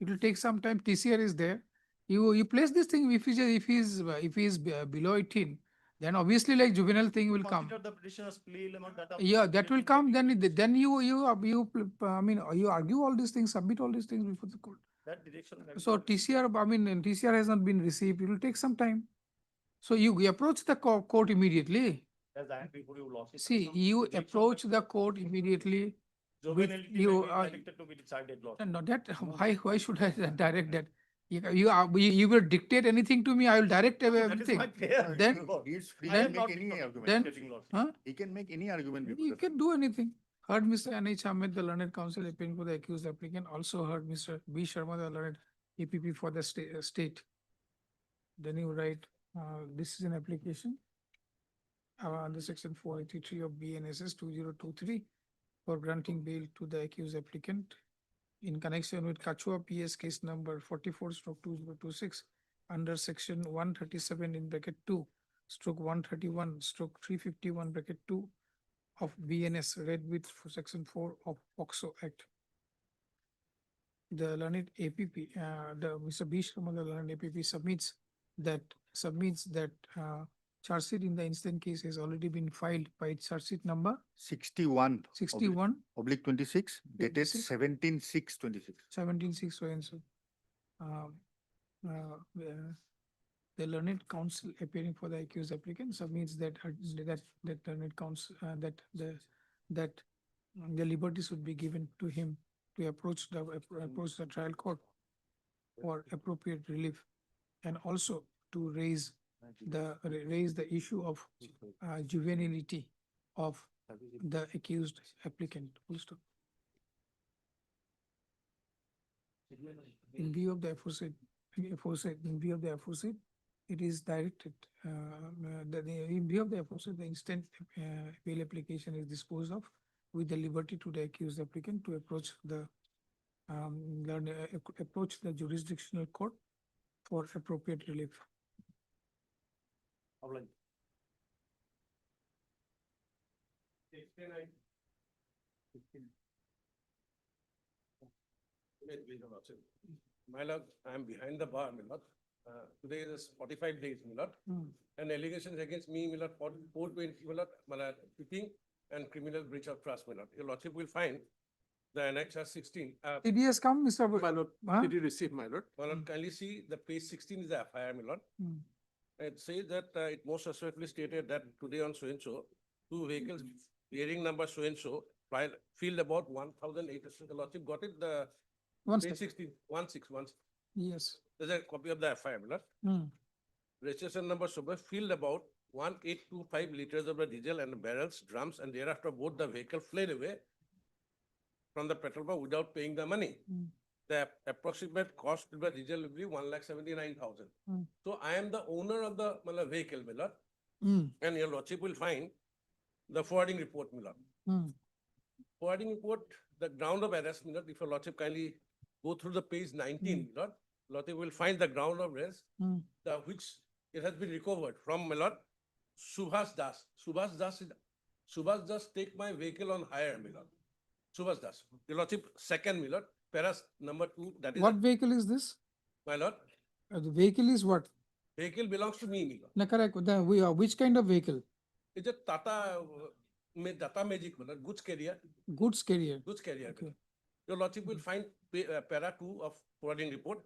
S1: It will take some time. TCR is there. You place this thing if he's below 18, then obviously like juvenile thing will come.
S8: Consider the petitioner's plea amount that.
S1: Yeah, that will come. Then you argue all these things, submit all these things before the court.
S8: That direction.
S1: So TCR, TCR has not been received. It will take some time. So you approach the court immediately.
S8: As I before you lost. it,
S1: See,
S8: some
S1: you
S8: direction
S1: approach
S8: that
S1: the court immediately.
S8: Juvenility may
S1: you
S8: be
S1: are-
S8: directed to be decided law.
S1: No, that why should I direct that? You will dictate anything to me. I will direct
S8: That is
S1: everything.
S8: my prayer.
S1: Then-
S4: He's free
S8: I
S4: to
S8: am not
S4: make any argument.
S1: then-
S8: getting lost.
S1: Huh?
S4: He can make any argument. before
S1: You
S4: the
S1: can do anything. Heard Mr. N.H. Ahmed, the learned counsel appearing for the accused applicant. Also heard Mr. B. Sharma, the learned APP for the state. Then you write, this is an application under section 483 of BNSS 2023 for granting bail to the accused applicant in connection with Kachua PS case number 44/2026 under section 137 in bracket 2 stroke 131 stroke 351 bracket 2 of BNS read with section 4 of POCSO Act. The learned APP, the Mr. B. Sharma, the learned APP submits that charge sheet in the instant case has already been filed by charge sheet number
S4: 61.
S1: 61
S4: Oblique 26, dated
S1: 26.
S4: 17/6/26.
S1: 17/6 so and so. The learned counsel appearing for the accused applicant submits that learned counsel that the liberty should be given to him to approach the trial court for appropriate relief, and also to raise the issue of juvenility of the accused applicant. Full stop. In view of the aforesaid, it is directed, in view of the aforesaid, the instant bail application is disposed of with the liberty to the accused applicant to approach the jurisdictional court for appropriate relief.
S8: Outline.
S9: My lord, I am behind the bar, my lord. Today is 45 days, my lord. And allegations against me, my lord, 420, my lord, cheating and criminal breach of trust, my lord. Your lordship will find the annexure 16.
S1: TDS come, Mr.
S9: My lord,
S1: Huh?
S9: did you receive, my lord? My lord, kindly see the page 16 is the FIR, my lord. It says that it most assuredly stated that today on so-and-so, two vehicles bearing number so-and-so, filled about 1,800. The lordship got it, the
S1: One
S9: page
S1: sec.
S9: 16, 161.
S1: Yes.
S9: There's a copy of the FIR, my lord. Registration number super filled about 1,825 liters of the diesel and barrels, drums, and thereafter both the vehicle fled away from the petrol pump without paying the money. The approximate cost of the diesel will be 1,79,000. So I am the owner of the vehicle, my lord, and your lordship will find the forwarding report, my lord. Forwarding report, the ground of arrest, my lord, if your lordship kindly go through the page 19, my lord, lordship will find the ground of arrest, which it has been recovered from, my lord, Subhas Das. Subhas Das take my vehicle on hire, my lord. Subhas Das. Your lordship, second, my lord, paras number 2, that is.
S1: What vehicle is this?
S9: My lord,
S1: The vehicle is what?
S9: vehicle belongs to me, my lord.
S1: No, correct. Which kind of vehicle?
S9: It's a Tata Magic, my lord, goods carrier.
S1: Goods carrier.
S9: Goods carrier.
S1: Okay.
S9: Your lordship will find para 2 of forwarding report.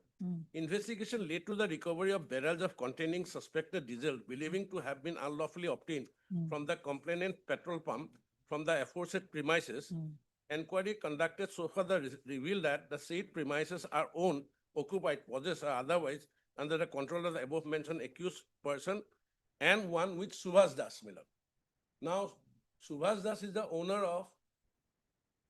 S9: Investigation led to the recovery of barrels of containing suspected diesel, believing to have been unlawfully obtained from the complainant petrol pump from the aforesaid premises. Inquiry conducted so far revealed that the said premises are owned, occupied, possessed, or otherwise under the control of the above mentioned accused person and one with Subhas Das, my lord. Now, Subhas Das is the owner of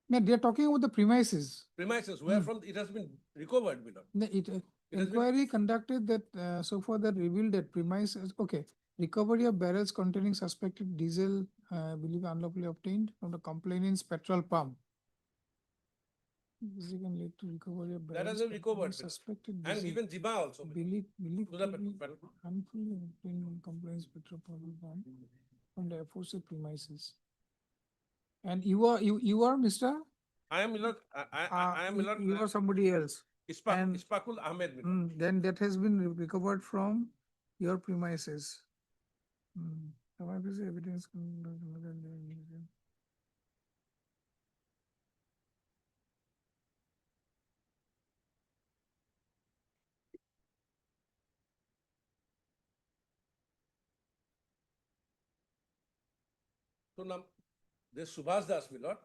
S1: No, they are talking about the premises.
S9: premises where from it has been recovered, my lord.
S1: No,
S9: It has been-
S1: inquiry conducted that so far that revealed that premises, okay, recovery of barrels containing suspected diesel, believe unlawfully obtained from the complainant's petrol pump. This can lead to recovery of
S9: That has
S1: balance
S9: been
S1: from
S9: recovered,
S1: any suspected
S9: and
S1: disease.
S9: given Jima also.
S1: Believe
S9: To the
S1: to be
S9: petrol pump.
S1: harmfully in compliance with petrol pump from the aforesaid premises. And you are Mr.
S9: I am Milord, I am Milord.
S1: You are somebody else. and-
S9: Ispakul Ahmed. Milord.
S1: Then that has been recovered from your premises. Some of this evidence.
S9: So now, this Subhas Das, Milord,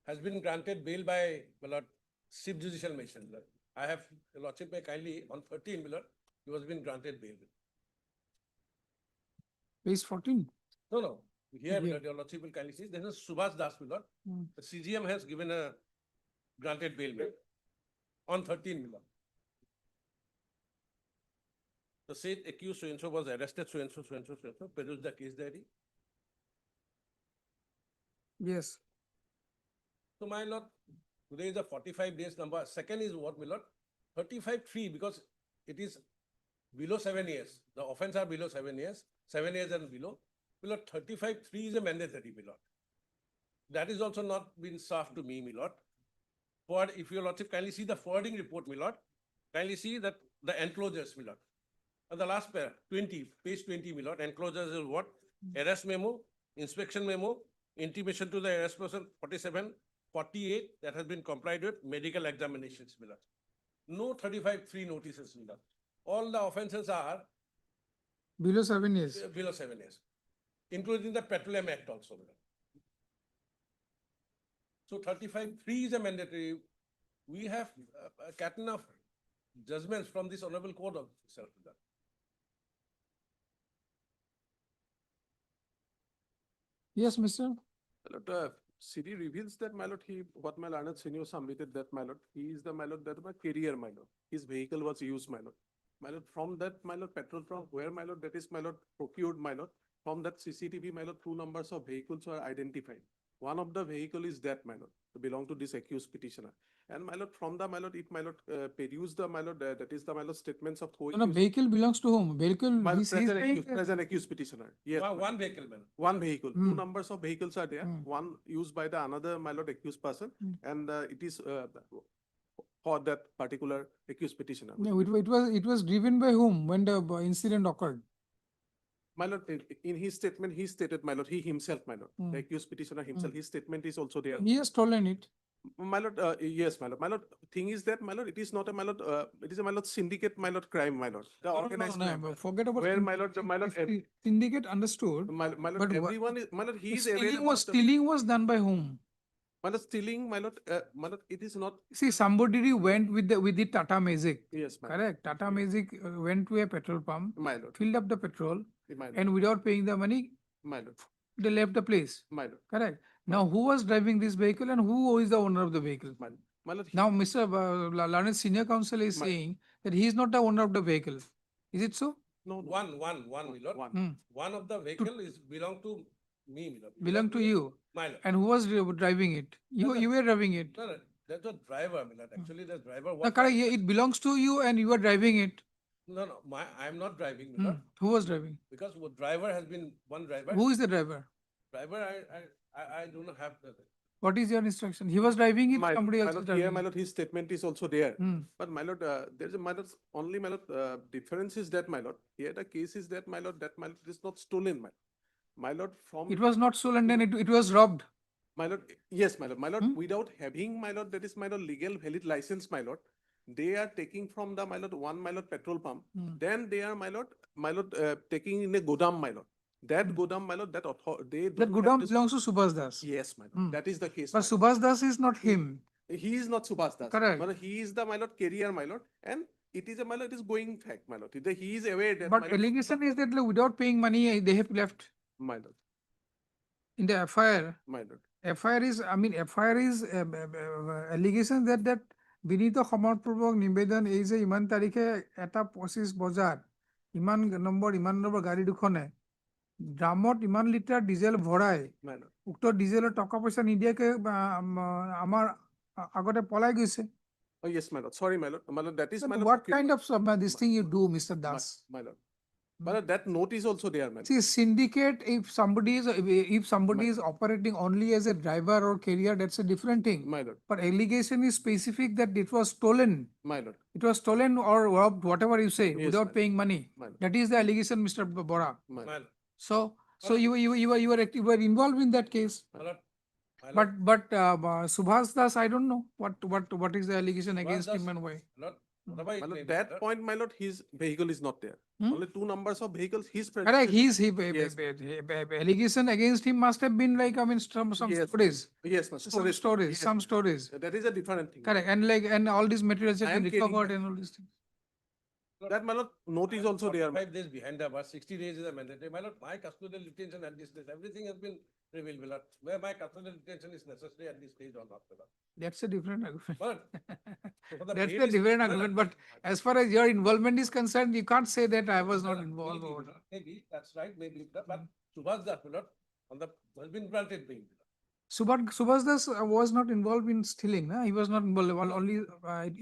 S9: has been granted bail by, Milord, Chief Judicial Magistrate, Milord. I have, Your Lordship may kindly, on 13, Milord, he was been granted bail.
S1: Page 14.
S9: No. Here,
S1: Here.
S9: Milord, Your Lordship will kindly see, there is Subhas Das, Milord. The CGM has given a granted bail, Milord, on 13, Milord. The said accused so-and-so was arrested, so-and-so, produce the case diary.
S1: Yes.
S9: So, my lord, today is the 45 days number. Second is what, my lord? 35(3), because it is below 7 years. The offence are below 7 years, 7 years and below. My lord, 35(3) is a mandatory, my lord. That is also not been served to me, my lord. For if your lordship kindly see the forwarding report, my lord, kindly see that the enclosures, my lord. And the last pair, 20, page 20, my lord, enclosures is what? Arrest memo, inspection memo, intimation to the arrest person, 47, 48, that has been complied with, medical examinations, my lord. No 35(3) notices, my lord. All the offences are
S1: Below 7 years.
S9: below 7 years, including the Petroleum Act also, my lord. So 35(3) is a mandatory. We have a caton of judgments from this honorable court of itself, my lord.
S1: Yes, Mr.
S10: My lord, CD reveals that, my lord, what my learned senior submitted that, my lord, he is the, my lord, that my carrier, my lord. His vehicle was used, my lord. My lord, from that, my lord, petrol from where, my lord, that is, my lord, procured, my lord. From that CCTV, my lord, 2 numbers of vehicles were identified. One of the vehicle is that, my lord, belong to this accused petitioner. And my lord, from the, my lord, if my lord, peruse the, my lord, that is the, my lord, statements of
S1: No, vehicle belongs to whom? Vehicle,
S10: my lord,
S1: he's
S10: present accused petitioner. Yes. my lord.
S9: One vehicle, man.
S10: One vehicle,
S1: Hmm.
S10: 2 numbers of vehicles are there, one used by the another, my lord, accused person, and it is for that particular accused petitioner.
S1: No, it was driven by whom when the incident occurred?
S10: My lord, in his statement, he stated, my lord, he himself, my lord,
S1: Hmm.
S10: the accused petitioner himself, his statement is also there.
S1: He has stolen it.
S10: My lord, yes, my lord. My lord, thing is that, my lord, it is not a, my lord, it is a, my lord, syndicate, my lord, crime, my lord. The organized crime.
S1: but forget about
S10: Where, my lord,
S1: syndicate understood.
S10: my lord,
S1: But
S10: everyone is, my lord, he is aware
S1: stealing was done by whom?
S10: my lord, stealing, my lord, it is not,
S1: See, somebody went with the Tata Magic.
S10: yes, my lord.
S1: Correct. Tata Magic went to a petrol pump,
S10: My lord,
S1: filled up the petrol,
S10: my lord,
S1: and without paying the money,
S10: my lord,
S1: they left the place.
S10: my lord,
S1: Correct. Now, who was driving this vehicle and who is the owner of the vehicle?
S10: my lord. My lord,
S1: Now, Mr. Learned Senior Counsel is saying that he is not the owner of the vehicle. Is it so?
S10: no,
S9: One, my lord.
S10: one.
S9: One of the vehicle is belong to me, my lord.
S1: Belong to you.
S9: My lord.
S1: And who was driving it? You were driving it.
S9: No, that's a driver, my lord. Actually, the driver
S1: No,
S9: was.
S1: correct. It belongs to you and you are driving it.
S9: No, I'm not driving, my lord.
S1: Who was driving?
S9: Because driver has been one driver.
S1: Who is the driver?
S9: Driver, I do not have the.
S1: What is your instruction? He was driving it, somebody else is
S10: lord,
S1: driving
S10: here, my
S1: it.
S10: lord, his statement is also there.
S1: Hmm.
S10: But my lord, there's a, my lord, only, my lord, difference is that, my lord, here the case is that, my lord, it is not stolen, my lord. My lord, from.
S1: It was not stolen, then it was robbed.
S10: My lord, yes, my lord, without having, my lord, that is, my lord, legal valid license, my lord, they are taking from the, my lord, one, my lord, petrol pump, then they are, my lord, taking in a godam, my lord. That godam, my lord, that they
S1: That
S10: don't have
S1: Gudam
S10: this-
S1: belongs to Subhas Das.
S10: Yes, my lord, that is the case.
S1: But
S10: my lord.
S1: Subhas Das is not him.
S10: He is not Subhas Das.
S1: Correct.
S10: My lord, he is the, my lord, carrier, my lord, and it is a, my lord, it is going fact, my lord. He is aware that,
S1: But
S10: my lord,
S1: allegation is that without paying money, they have left.
S10: my lord,
S1: In the FIR,
S10: my lord.
S1: FIR is allegation that বিনীত সমৰপূৰ্বক নিবেদন এই যে ইমান তাৰিখে এটা 25 বজাত ইমান number গাড়ী দুখনে ড্ৰামত ইমান litre diesel ভৰাই
S10: My lord.
S1: উক্ত ডিজেলৰ টকা পইচা নিদিয়াকে আমাৰ আগতে পলাই গৈছে।
S10: Oh, yes, my lord. Sorry, my lord. My lord, that is
S1: But
S10: my lord.
S1: what kind of this thing you do, Mr.
S10: My,
S1: Das?
S10: my lord. My lord, that note is also there, my lord.
S1: See, syndicate, if somebody is operating only as a driver or carrier, that's a different thing.
S10: My lord.
S1: But allegation is specific that it was stolen.
S10: My lord.
S1: It was stolen or robbed, whatever you say,
S10: Yes,
S1: without
S10: madam.
S1: paying money.
S10: Madam.
S1: That is the allegation, Mr. Bora.
S10: My lord.
S9: My lord.
S1: So you were involved in that case.
S9: My lord. My lord.
S1: But Subhas Das, I don't know what is the allegation
S9: Subhas
S1: against
S9: Das,
S1: him and why.
S9: Lord, whatever it
S10: My
S9: may
S10: lord,
S9: be,
S10: that
S9: lord.
S10: point, my lord, his vehicle is not there.
S1: Hmm?
S10: Only 2 numbers of vehicles, his.
S1: Correct.
S10: Yes.
S1: Allegation against him must have been like, I mean, some
S10: Yes.
S1: stories.
S10: Yes, my
S1: Some stories,
S10: Yes,
S1: some
S10: my lord.
S1: stories.
S10: That is a different thing.
S1: Correct. And all these materials have
S10: I
S1: been
S10: am carrying
S1: recovered
S10: that.
S1: and all these things.
S10: That, my lord, note is also there.
S9: 5 days behind the bus, 60 days is a mandatory. My lord, my custodial detention at this stage, everything has been revealed, my lord. Where my custodial detention is necessary at this stage or not, my lord.
S1: That's a different argument.
S9: But for the
S1: That's
S9: bail
S1: a
S9: is-
S1: different
S9: my lord,
S1: argument. But as far as your involvement is concerned, you can't say that I was not
S9: Maybe,
S1: involved.
S9: my
S1: Or
S9: lord, maybe, that's right, maybe, but Subhas Das, my lord, on the, has been granted bail.
S1: Subhas Das was not involved in stealing. He was not involved. Only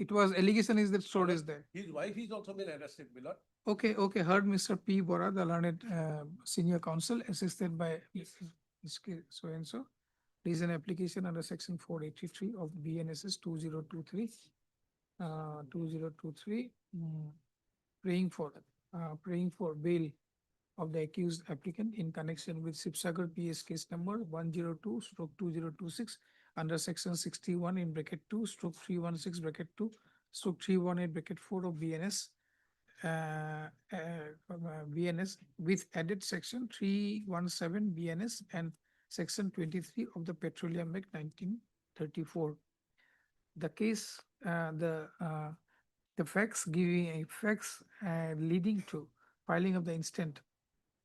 S1: it was allegation is that stored is there.
S9: His wife is also been arrested, my lord.
S1: Okay. Heard Mr. P. Bora, the learned senior counsel, assisted by so and so. There is an application under section 483 of BNSS 2023. 2023, praying for bail of the accused applicant in connection with Sibsagar PS case number 102/2026 under section 61 in bracket 2/316 bracket 2/318 bracket 4 of BNS. BNS with added section 317 BNS and section 23 of the Petroleum Act 1934. The case, the facts leading to filing of the instant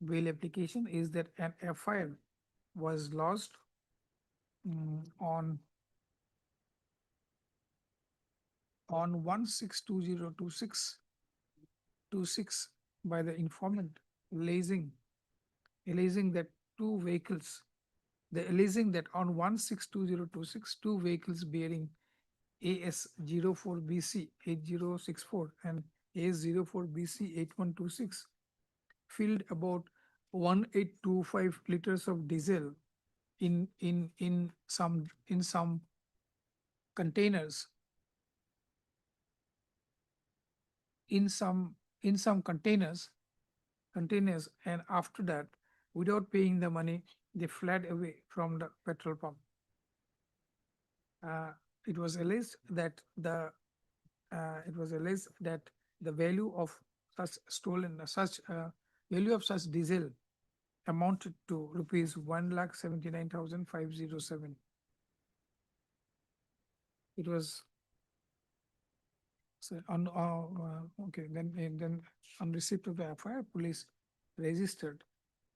S1: bail application is that an FIR was lodged on 1/6/2026 by the informant alleging that alleging that on 1/6/2026 two vehicles bearing AS 04BC 8064 and AS 04BC 8126 filled about 1825 liters of diesel in some containers containers, and after that, without paying the money, they fled away from the petrol pump. It was alleged that the value of such diesel amounted to rupees 1,79,507. It was so okay. Then on receipt of the FIR, police registered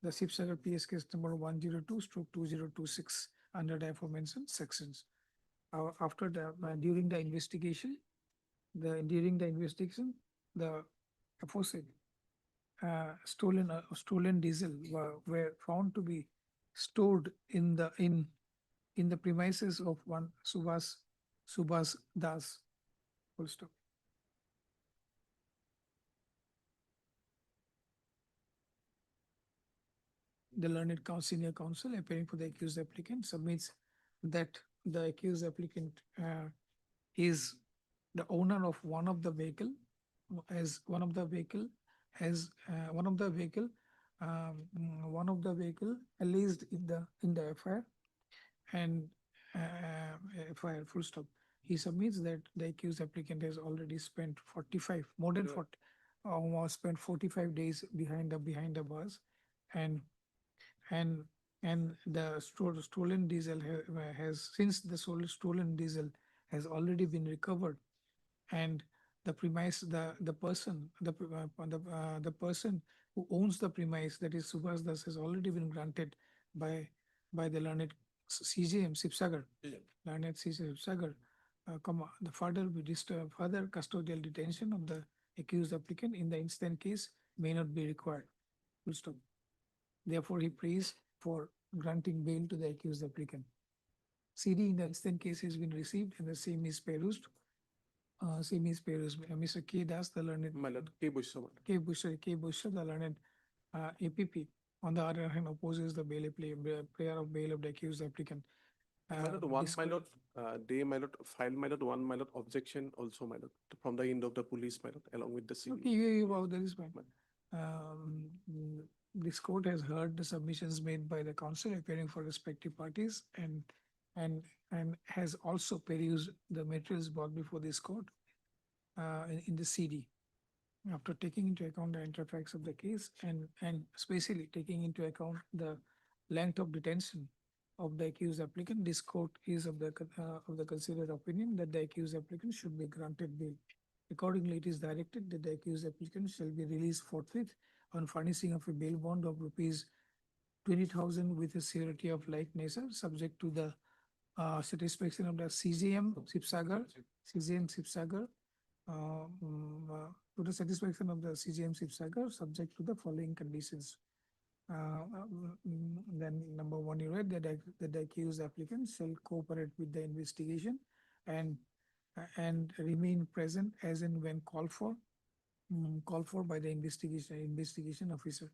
S1: the Sibsagar PS case number 102/2026 under the aforementioned sections. After during the investigation, the aforesaid stolen diesel were found to be stored in the premises of one Subhas Das. Full stop. The learned senior counsel appearing for the accused applicant submits that the accused applicant is the owner of one of the vehicle alleged in the FIR and FIR full stop. He submits that the accused applicant has already spent 45 more than 40 almost spent 45 days behind the bars and the stolen diesel has since the stolen diesel has already been recovered and the premise the person who owns the premise, that is Subhas Das, has already been granted by the learned CJM Sibsagar, learned CJM Sibsagar, the further custodial detention of the accused applicant in the instant case may not be required. Full stop. Therefore, he prays for granting bail to the accused applicant. CD in the instant case has been received and the same is perused. Mr. K. Das, the learned,
S10: My lord, K. Bush, my lord.
S1: K. Busher, the learned APP, on the other hand, opposes the prayer of bail of the accused applicant.
S10: My lord, one, my
S1: Discord-
S10: lord, they, my lord, file, my lord, one, my lord, objection also, my lord, from the end of the police, my lord, along with the CD.
S1: Okay, well, that is fine. This court has heard the submissions made by the counsel appearing for respective parties and has also perused the materials brought before this court in the CD. After taking into account the interfacts of the case and especially taking into account the length of detention of the accused applicant, this court is of the considered opinion that the accused applicant should be granted bail. Accordingly, it is directed that the accused applicant shall be released forthwith on furnishing of a bail bond of rupees 20,000 with a surety of like nature, subject to the satisfaction of the CJM Sipsagar, to the satisfaction of the CJM Sipsagar, subject to the following conditions. Then number one, you read that the accused applicant shall cooperate with the investigation and remain present as and when called for by the investigation officer.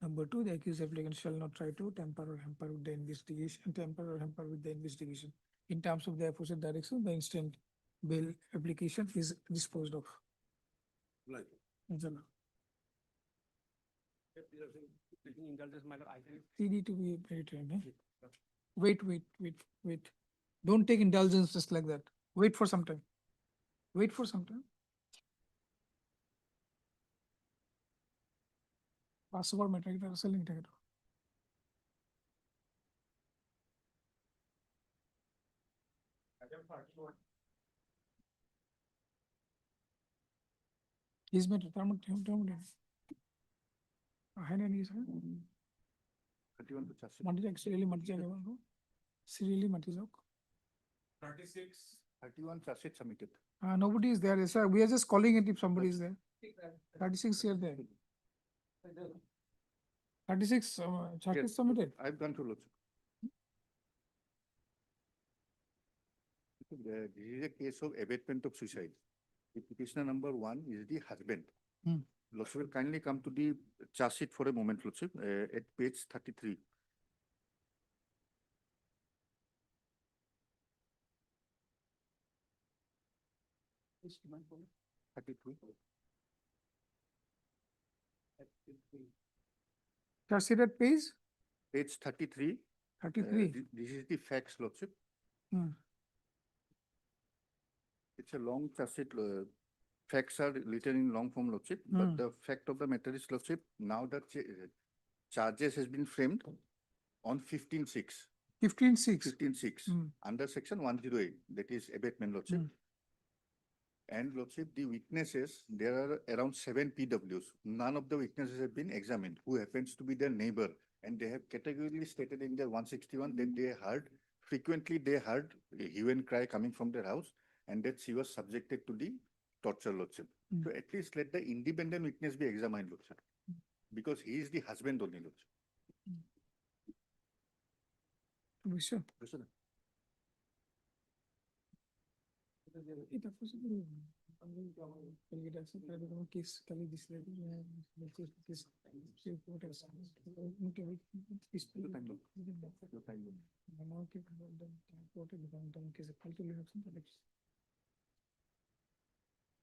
S1: Number two, the accused applicant shall not try to tamper or hamper with the investigation. In terms of the aforesaid direction, the instant bail application is disposed of.
S9: Right.
S1: Inshallah.
S3: Taking indulgence, my lord, I can.
S1: CD to be very trained. Wait. Don't take indulgence just like that. Wait for some time. Passport matter kita asal kita kata. Is matter. Term. I नहीं sir.
S4: 31 to charge sheet.
S1: Mati actually mati जाएगा वो. Serially mati जाओ.
S4: 31 charge sheet submitted.
S1: Nobody is there. Sir, we are just calling it if somebody is there. 36 here there. 36 charges
S4: Yes.
S1: submitted.
S4: I've gone through lots. This is a case of abatement of suicide. The petitioner number one is the husband.
S1: Hmm.
S4: Lordship will kindly come to the charge sheet for a moment, Lordship, at page 33.
S1: Charge sheet at page
S4: Page 33.
S1: 33.
S4: This is the facts, Lordship.
S1: Hmm.
S4: It's a long charge sheet. Facts are written in long form, Lordship, but the fact of the matter is, Lordship, now that charges has been framed on 15/6.
S1: 15/6.
S4: 15/6 under section 108, that is abatement, Lordship. And Lordship, the witnesses, there are around 7 PWs. None of the witnesses have been examined, who happens to be their neighbor. And they have categorically stated in their 161 that frequently they heard a hue and cry coming from their house, and that she was subjected to the torture, Lordship. So at least let the independent witness be examined, Lordship, because he is the husband only, Lordship.
S1: Sure.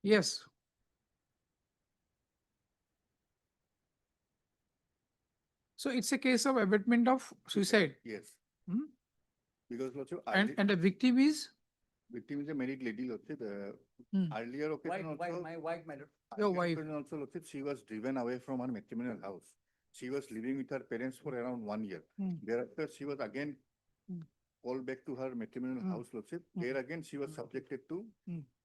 S1: Yes. So it's a case of abatement of suicide.
S4: Yes.
S1: Hmm?
S4: Because, Lordship,
S1: And the victim is?
S4: victim is a married lady, Lordship. Earlier occasion also.
S3: My wife, my lord.
S1: Your
S4: earlier
S1: wife.
S4: occasion also, Lordship, she was driven away from her matrimonial house. She was living with her parents for around 1 year. Thereafter, she was again called back to her matrimonial house, Lordship. There again, she was subjected to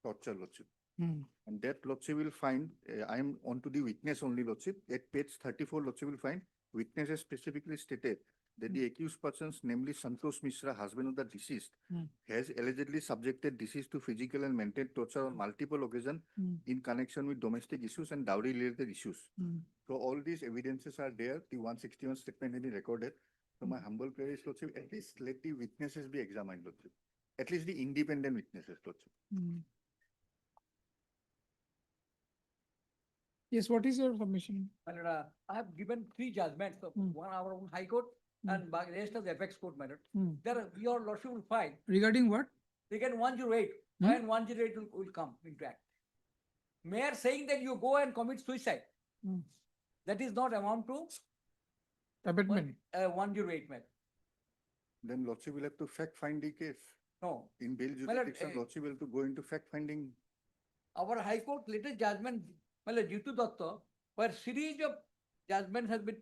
S4: torture, Lordship. And that, Lordship, will find, I am on to the witness only, Lordship. At page 34, Lordship will find witnesses specifically stated that the accused persons, namely Santosh Mishra, husband of the deceased, has allegedly subjected deceased to physical and mental torture on multiple occasions in connection with domestic issues and dowry related issues. So all these evidences are there. The 161 statement has been recorded. So my humble prayer is, Lordship, at least let the witnesses be examined, Lordship. At least the independent witnesses, Lordship.
S1: Yes, what is your submission?
S3: My lord, I have given 3 judgments, of one our own High Court and rest of the apex court, my lord. There, your lordship will find,
S1: Regarding what?
S3: again 108, when 108 will come into act. Mayor saying that you go and commit suicide, that is not amount to
S1: Abatement.
S3: 108, my lord.
S4: Then Lordship will have to fact find the case.
S3: No,
S4: In bail
S3: My lord,
S4: jurisdiction, Lordship will have to go into fact finding.
S3: our High Court latest judgment, my lord, Jitu Datta, where series of judgments has been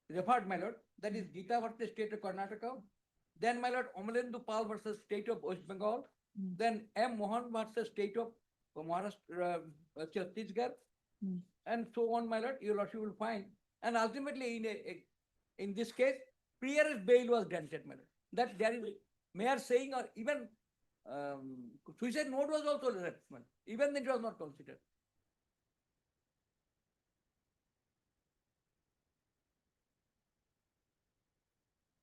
S3: referred, my lord, that is Gita versus State of Karnataka, then my lord, Amalendu Pal versus State of West Bengal, then M. Mohan versus State of Maharashtra, Chhattisgarh, and so on, my lord, your lordship will find. And ultimately, in this case, prior bail was granted, my lord. That there is mayor saying, or even suicide note was also read, my lord. Even then it was not considered.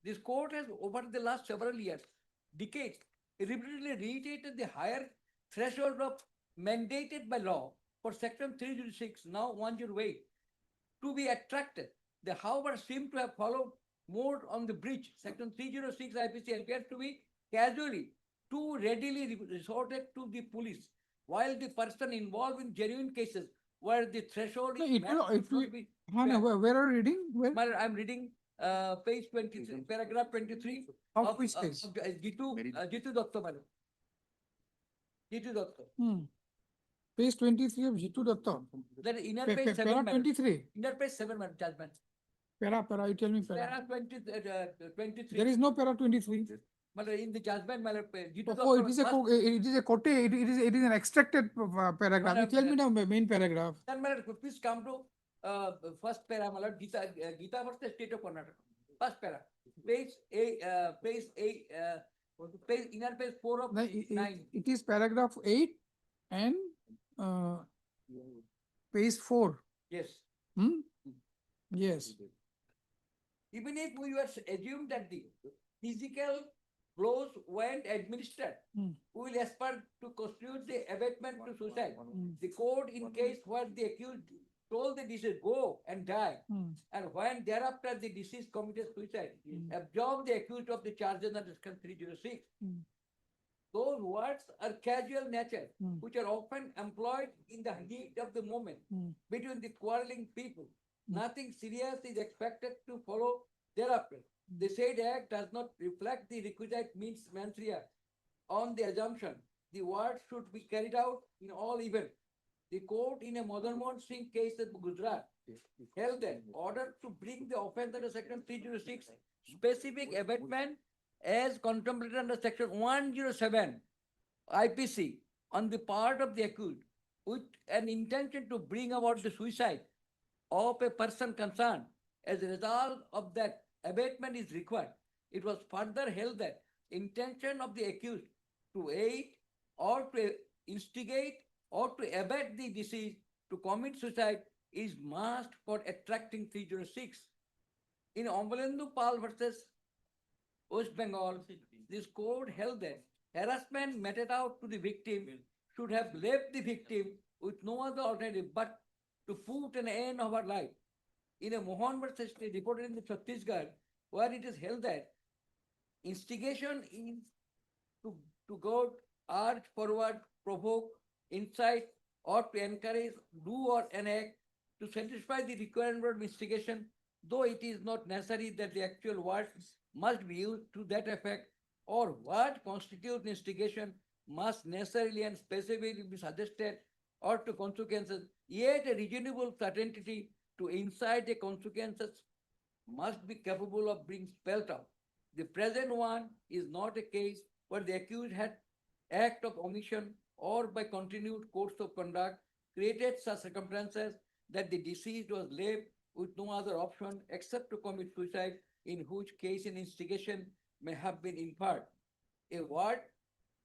S3: This court has, over the last several years, decades, repeatedly reiterated the higher threshold of mandated by law for section 306, now 108, to be attracted. They, however, seem to have followed more on the breach. Section 306 IPC appears to be casually too readily resorted to the police, while the person involved in genuine cases where the threshold
S1: No,
S3: is
S1: it
S3: met
S1: will, it will,
S3: should be
S1: Hana,
S3: met.
S1: where are you reading? Where?
S3: Well, I'm reading page 23, paragraph 23
S1: Of which case?
S3: Jitu Datta, madam. Jitu Datta.
S1: Page 23 of Jitu Datta.
S3: That is inner
S1: Pa-
S3: page
S1: pa-
S3: 7,
S1: Para
S3: madam.
S1: 23.
S3: Inner page 7, madam, judgment.
S1: Para, you tell me para.
S3: Para 23.
S1: There is no para 23.
S3: Madam, in the judgment, madam, Jitu Datta.
S1: Oh, it is a, it is a quote, it is an extracted paragraph. You tell me
S3: Madam,
S1: the main paragraph.
S3: Then, madam, please come to first para, madam, Gita versus State of Karnataka. First para. Page 8, page, inner page 4 of
S1: No,
S3: 9.
S1: it is paragraph 8 and page 4.
S3: Yes.
S1: Yes.
S3: Even if we were assumed that the physical blows weren't administered, we will aspire to constitute the abatement to suicide. The court, in case where the accused told the deceased go and die, and when thereafter the deceased committed suicide, absolve the accused of the charges under section 306. Those words are casual nature, which are often employed in the heat of the moment between the quarreling people. Nothing serious is expected to follow thereafter. The said act does not reflect the requisite means mens rea on the assumption the words should be carried out in all events. The court in a Madan Singh case at Gujarat held that order to bring the offence under section 306 specific abatement as contemplated under section 107 IPC on the part of the accused with an intention to bring about the suicide of a person concerned. As a result of that, abatement is required. It was further held that intention of the accused to aid or to instigate or to abet the deceased to commit suicide is must for attracting 306. In Amalendu Pal versus West Bengal, this court held that harassment meted out to the victim should have left the victim with no other alternative but to put an end of her life. In a Mohan versus State reported in the Chhattisgarh, where it is held that instigation is to go, urge, forward, provoke, incite, or to encourage, do or enact to satisfy the requirement of instigation, though it is not necessary that the actual words must be used to that effect, or what constitutes instigation must necessarily and specifically be suggested or to consequences, yet a reasonable certainty to incite the consequences must be capable of being spelled out. The present one is not a case where the accused had act of omission or by continued course of conduct created such circumstances that the deceased was left with no other option except to commit suicide, in which case an instigation may have been inferred. A word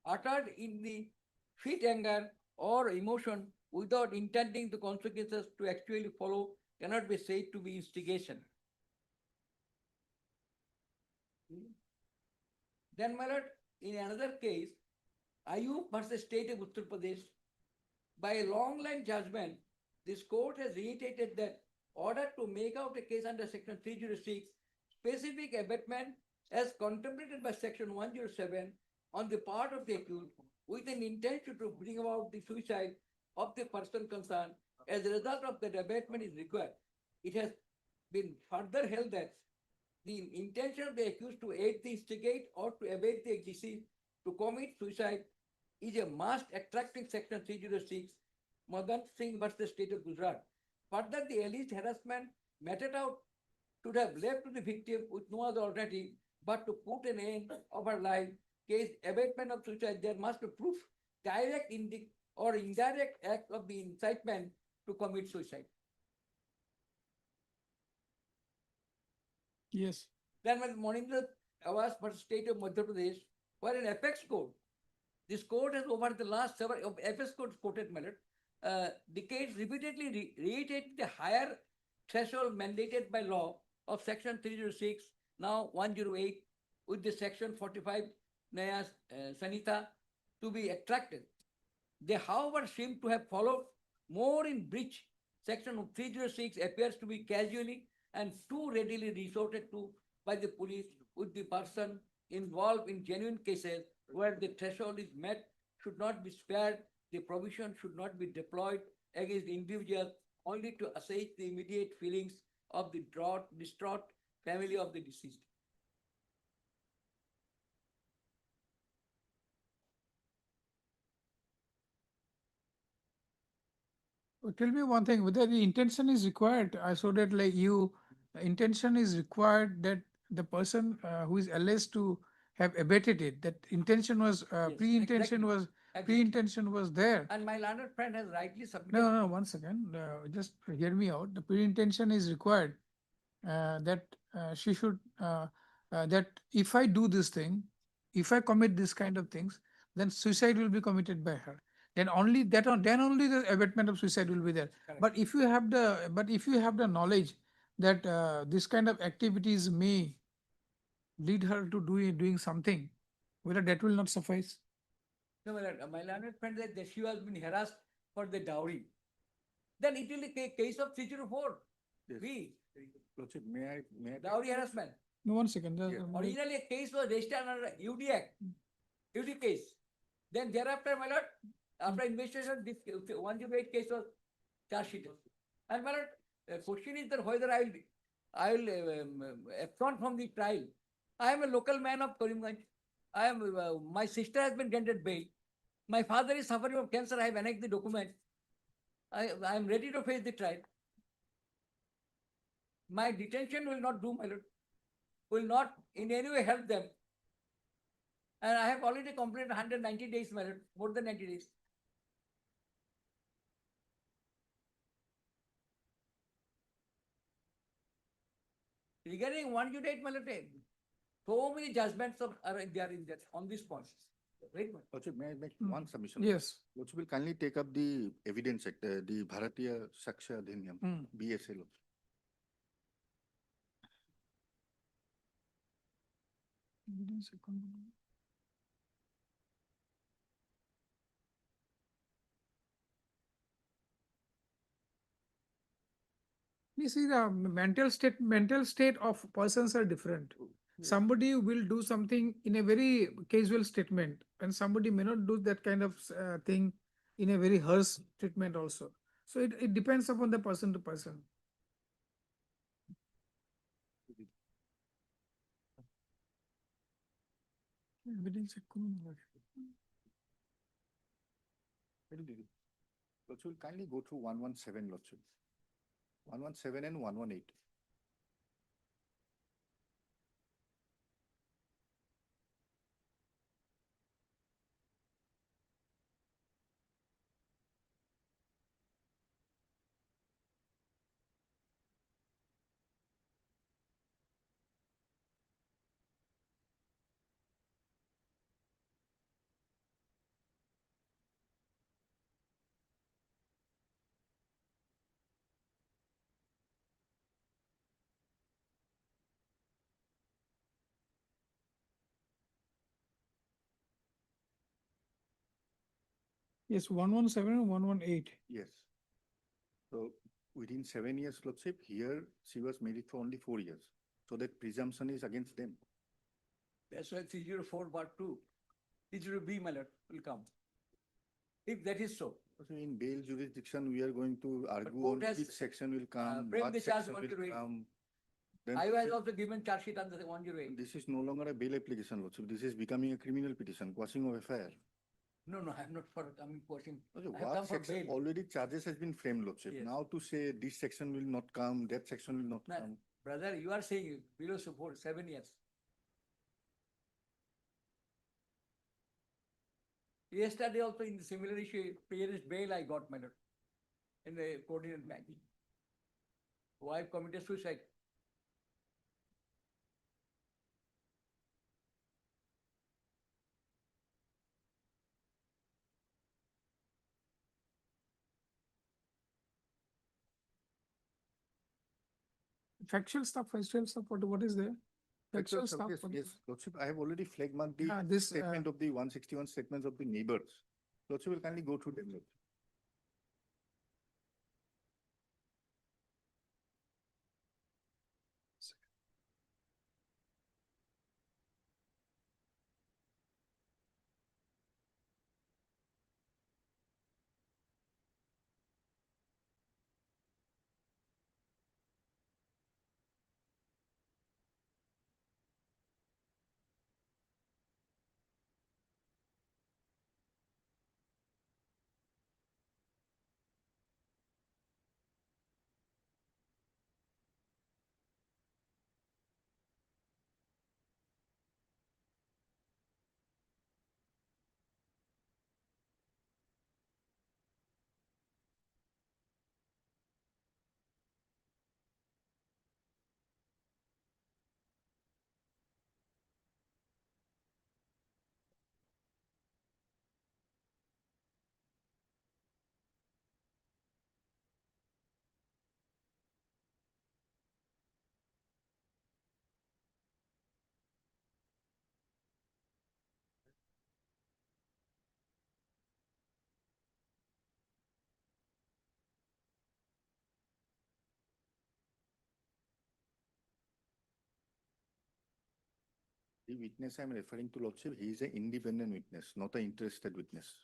S3: uttered in the fit anger or emotion without intending the consequences to actually follow cannot be said to be instigation. Then, my lord, in another case, Ayub versus State of Uttar Pradesh, by a long line judgment, this court has reiterated that order to make out a case under section 306, specific abatement as contemplated by section 107 on the part of the accused with an intention to bring about the suicide of the person concerned as a result of that abatement is required. It has been further held that the intention of the accused to aid the instigate or to abate the deceased to commit suicide is a must attracting section 306, Madan Singh versus State of Gujarat. Further, the alleged harassment meted out should have left to the victim with no other alternative but to put an end of her life. Case abatement of suicide, there must be proof, direct or indirect act of the incitement to commit suicide.
S1: Yes.
S3: Then when Moninder Awas versus State of Madhya Pradesh, where an apex court, this court has over the last several apex courts quoted decades repeatedly reiterated the higher threshold mandated by law of section 306, now 108, with the section 45 Naya Sanita to be attracted. They, however, seem to have followed more in breach. Section 306 appears to be casually and too readily resorted to by the police with the person involved in genuine cases where the threshold is met should not be spared. The provision should not be deployed against individuals only to assuage the immediate feelings of the distraught family of the deceased.
S1: Tell me one thing, whether the intention is required, so that like intention is required that the person who is alleged to have abated it, that intention was,
S3: Yes,
S1: pre-intention
S3: exactly.
S1: was,
S3: Exactly.
S1: pre-intention was there.
S3: And my learned friend has rightly submitted.
S1: No, 1 second, just hear me out. The pre-intention is required, that she should, that if I do this thing, if I commit this kind of things, then suicide will be committed by her. Then only then only the abatement of suicide will be there.
S3: Correct.
S1: But if you have the knowledge that this kind of activities may lead her to doing something, whether that will not suffice.
S3: No, my learned friend said that she has been harassed for the dowry. Then it will be a case of 304.
S4: Yes.
S3: B,
S4: Lordship, may I?
S3: dowry harassment.
S1: No, 1 second.
S4: Yeah.
S3: Originally, a case was registered under UD Act, UD case. Then thereafter, my lord, after investigation, this 108 case was charge sheeted. And my lord, the question is that whether I will abscond from the trial. I am a local man of Karimganj. My sister has been granted bail. My father is suffering from cancer. I have annexed the document. I am ready to face the trial. My detention will not do, my lord. Will not in any way help them. And I have already completed 190 days, my lord, more than 90 days. Regarding 108, my lord, so many judgments are there in that on this point. Right, my lord?
S4: Lordship, may I make
S1: Hmm.
S4: one submission?
S1: Yes.
S4: Lordship will kindly take up the Evidence Act, the Bharatiya Saksha Adhiniyam,
S1: Hmm.
S4: BSA. Lordship.
S1: You see, the mental state of persons are different. Somebody will do something in a very casual statement, and somebody may not do that kind of thing in a very harsh treatment also. So it depends upon the person to person.
S4: Lordship will kindly go through 117, Lordship. 117 and 118.
S1: Yes, 117 and 118.
S4: Yes. So within 7 years, Lordship, here she was married for only 4 years. So that presumption is against them.
S3: That's why 304(2), 304B, my lord, will come. If that is so.
S4: So in bail jurisdiction, we are going to argue
S3: court
S4: on
S3: has,
S4: which section will come,
S3: framed
S4: what
S3: the charge
S4: section will
S3: 108.
S4: come. Then
S3: I
S4: this
S3: was
S4: is-
S3: also given charge sheet under the 108.
S4: This is no longer a bail application, Lordship. This is becoming a criminal petition, quashing of FIR.
S3: No, I am not for coming question.
S4: Okay,
S3: I have
S4: what
S3: come for
S4: section,
S3: bail.
S4: already charges has been framed, Lordship.
S3: Yes.
S4: Now to say this section will not come, that section will not
S3: No,
S4: come.
S3: brother, you are saying below support 7 years. Yesterday also in the similar issue, parents bail I got, my lord, in the coordinate bank. Wife committed suicide.
S1: Factual stuff, what is there? Factual
S4: Yes,
S1: stuff.
S4: yes,
S1: what-
S4: yes, Lordship, I have already flagged marked the
S1: Yeah, this,
S4: statement of the 161 statements of the neighbors. Lordship will kindly go through them. Lordship. The witness I am referring to, Lordship, he is an independent witness, not an interested witness.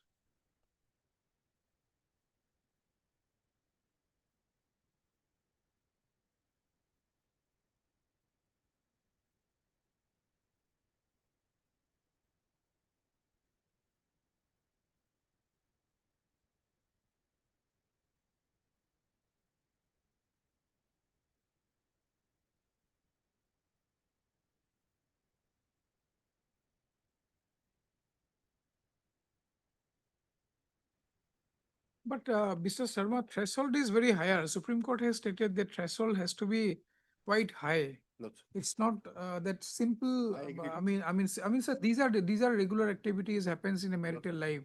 S1: But Mr. Sharma, threshold is very higher. Supreme Court has stated that threshold has to be quite high.
S4: Lordship.
S1: It's not that simple.
S4: I agree.
S1: Sir, these are regular activities happens in a marital life.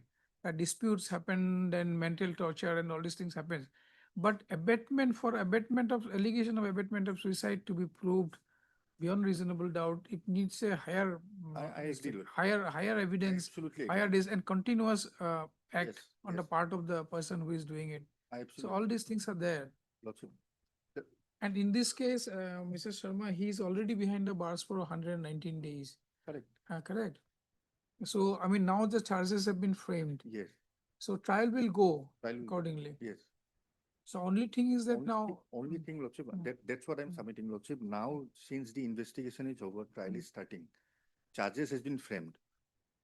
S1: Disputes happen, then mental torture and all these things happen. But abatement of allegation of abatement of suicide to be proved beyond reasonable doubt, it needs a higher,
S4: I agree with-
S1: higher evidence,
S4: Absolutely. agree.
S1: higher days and continuous act
S4: Yes,
S1: on the
S4: yes.
S1: part of the person who is doing it.
S4: I
S1: So
S4: absolutely,
S1: all these things are there.
S4: Lordship.
S1: And in this case, Mr. Sharma, he is already behind the bars for 119 days.
S4: Correct.
S1: Correct. So, now the charges have been framed.
S4: Yes.
S1: So trial will go
S4: Trial will go.
S1: accordingly.
S4: Yes.
S1: So only thing is that
S4: Only
S1: now.
S4: thing- Only thing, Lordship, that's what I'm submitting, Lordship. Now, since the investigation is over, trial is starting, charges has been framed.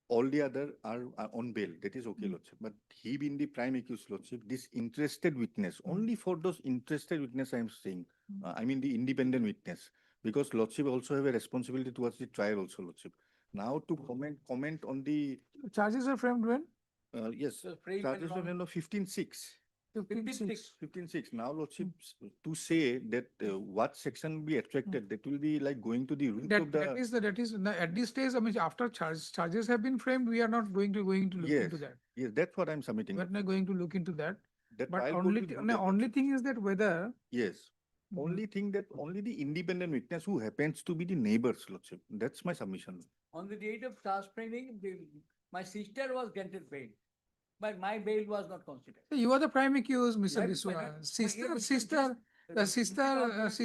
S4: All the other are on bail. That is okay, Lordship. But he being the prime accused, Lordship, this interested witness, only for those interested witness I am saying, I mean the independent witness, because Lordship also have a responsibility towards the trial also, Lordship. Now to comment on the,
S1: Charges are framed when?
S4: yes,
S3: So framed
S4: charges
S3: when
S4: of
S3: wrong?
S4: 15-6.
S1: 15-6.
S4: 15-6. Now, Lordship, to say that what section will be attracted, that will be like going to the root of the.
S1: That is, at this stage, after charges have been framed, we are not going to look
S4: Yes,
S1: into that.
S4: yes, that's what I'm submitting.
S1: We're not going to look into that.
S4: That
S1: But
S4: trial court
S1: only,
S4: will do
S1: the
S4: that.
S1: only thing is that whether.
S4: Yes, only thing that only the independent witness who happens to be the neighbors, Lordship. That's my submission.
S3: On the date of charge framing, my sister was granted bail. but my bail was not considered.
S1: You are the prime accused, Mr.
S3: Right,
S1: Biswa.
S3: but- but
S1: Sister,
S3: here, Mr.
S1: sister, the
S3: This-
S1: sister,
S3: this-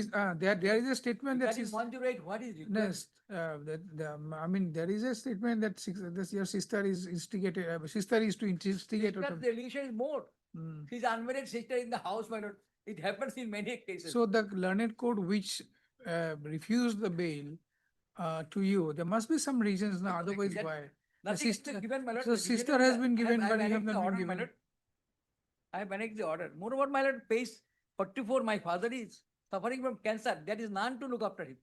S1: there is a statement that
S3: That is
S1: she's.
S3: 108, what is it?
S1: Next, I mean, there is a statement that your sister is instigated, sister is to instigate. or
S3: Sister,
S1: to-
S3: the allegation is more.
S1: Hmm.
S3: His unmarried sister in the house, my lord. It happens in many cases.
S1: So the learned court which refused the bail to you, there must be some reasons now, otherwise
S3: That-
S1: why? The
S3: Nothing has
S1: sister,
S3: been given, my lord.
S1: so
S3: The reason
S1: sister
S3: is
S1: has
S3: that
S1: been given,
S3: I
S1: but you have
S3: annexed the
S1: not been
S3: order, my
S1: given.
S3: lord. I have annexed the order. Moreover, my lord, page 44, my father is suffering from cancer. There is none to look after him.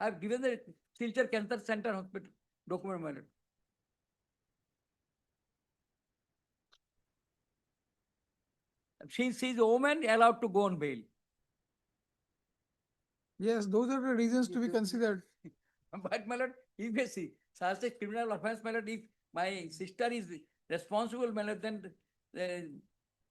S3: I have given the Silchar Cancer Center Hospital document, my lord. Since she is a woman, allowed to go on bail.
S1: Yes, those are the reasons to be considered.
S3: But my lord, if you see, such a criminal offense, my lord, if my sister is responsible, my lord, then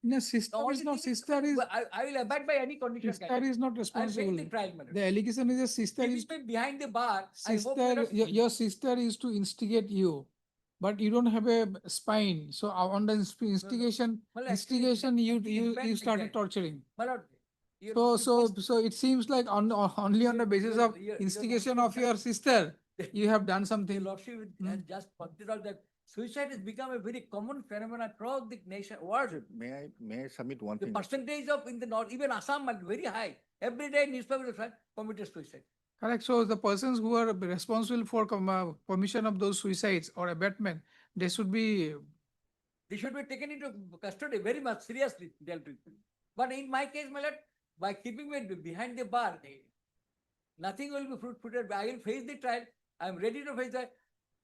S1: No, sister
S3: the only
S1: is not,
S3: thing is,
S1: sister is,
S3: I will abide by any condition.
S1: sister is not
S3: I'll face
S1: responsible.
S3: the trial, my lord.
S1: The allegation is a sister is,
S3: Keeping me behind the bar, I hope, my
S1: sister,
S3: lord,
S1: your sister is to instigate you. But you don't have a spine, so on the instigation,
S3: Well, actually,
S1: instigation, you
S3: actually depends
S1: you
S3: like
S1: started
S3: that.
S1: torturing.
S3: my lord, you-
S1: So,
S3: you
S1: so,
S3: first-
S1: so it seems like only on the basis of instigation of your sister, you have done
S3: Your
S1: something.
S3: lordship
S1: Hmm.
S3: has just pointed out that suicide has become a very common phenomenon across the nation, world.
S4: May I submit one
S3: The
S4: thing?
S3: percentage of in the north, even Assam, are very high. Every day newspapers are committed suicide.
S1: Correct. So the persons who are responsible for commission of those suicides or abatement, they should be.
S3: They should be taken into custody very much seriously dealt with. But in my case, my lord, by keeping me behind the bar, nothing will be fruited. I will face the trial. I am ready to face that.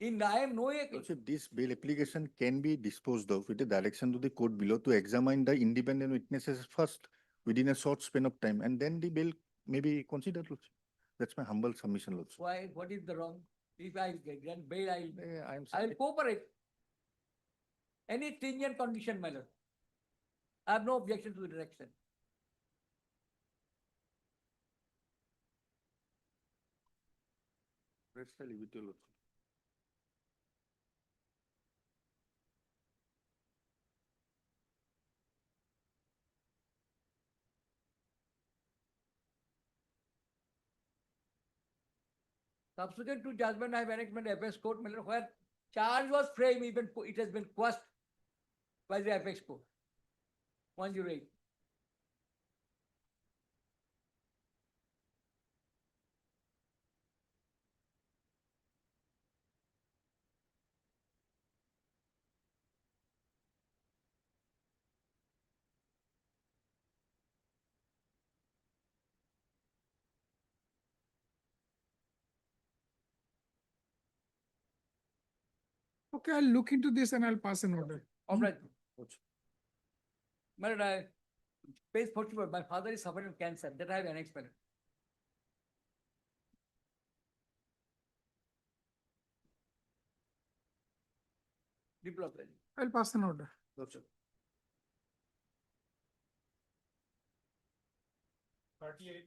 S3: I am no way.
S4: Also, this bail application can be disposed of with a direction to the court below to examine the independent witnesses first within a short span of time, and then the bail may be considered. Also. That's my humble submission. Also.
S3: Why? What is the wrong? If I grant bail, I
S4: I'm
S3: will cooperate. Any stringent condition, my lord. I have no objection to the direction.
S4: Rest I leave it to you, also.
S3: Subsequent to judgment, I have annexed the apex court, my lord, where charge was framed, even it has been quashed by the apex court. 108.
S1: Okay, I'll look into this and I'll pass an order.
S3: All right.
S4: Also.
S3: My lord, page 44, my father is suffering from cancer. That I have annexed, my lord. Develop that.
S1: I'll pass an order.
S4: Also.
S10: 38.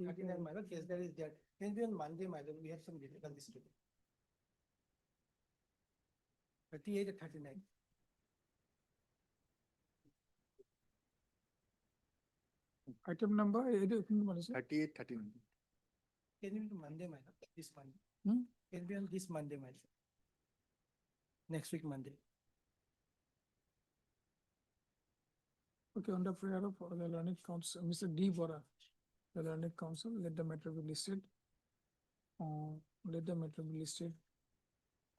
S5: 39, my lord, case that is there. Can be on Monday, my lord, we have some difficulties today. 38 and 39.
S1: Item number, what is it?
S4: 38, 39.
S5: Can be on Monday, my lord, this Monday.
S1: Hmm?
S5: Can be on this Monday, my lord. Next week, Monday.
S1: Okay, under prayer of the learned counsel, Mr. D. Bora, the learned counsel, let the matter be listed. Let the matter be listed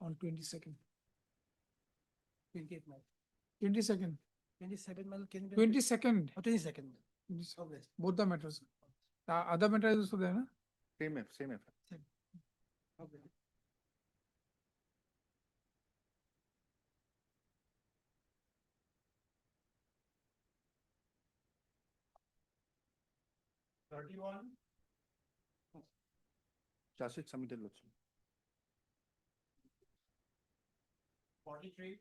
S1: on 22nd.
S5: 28, my lord.
S1: 22nd,
S5: 27, my lord, can be.
S1: 22nd,
S5: Oh, 22nd. Okay.
S1: both the matters. The other matter is also there, na?
S4: Same F.
S5: Okay.
S4: Charge sheet submitted. Also.
S10: 43.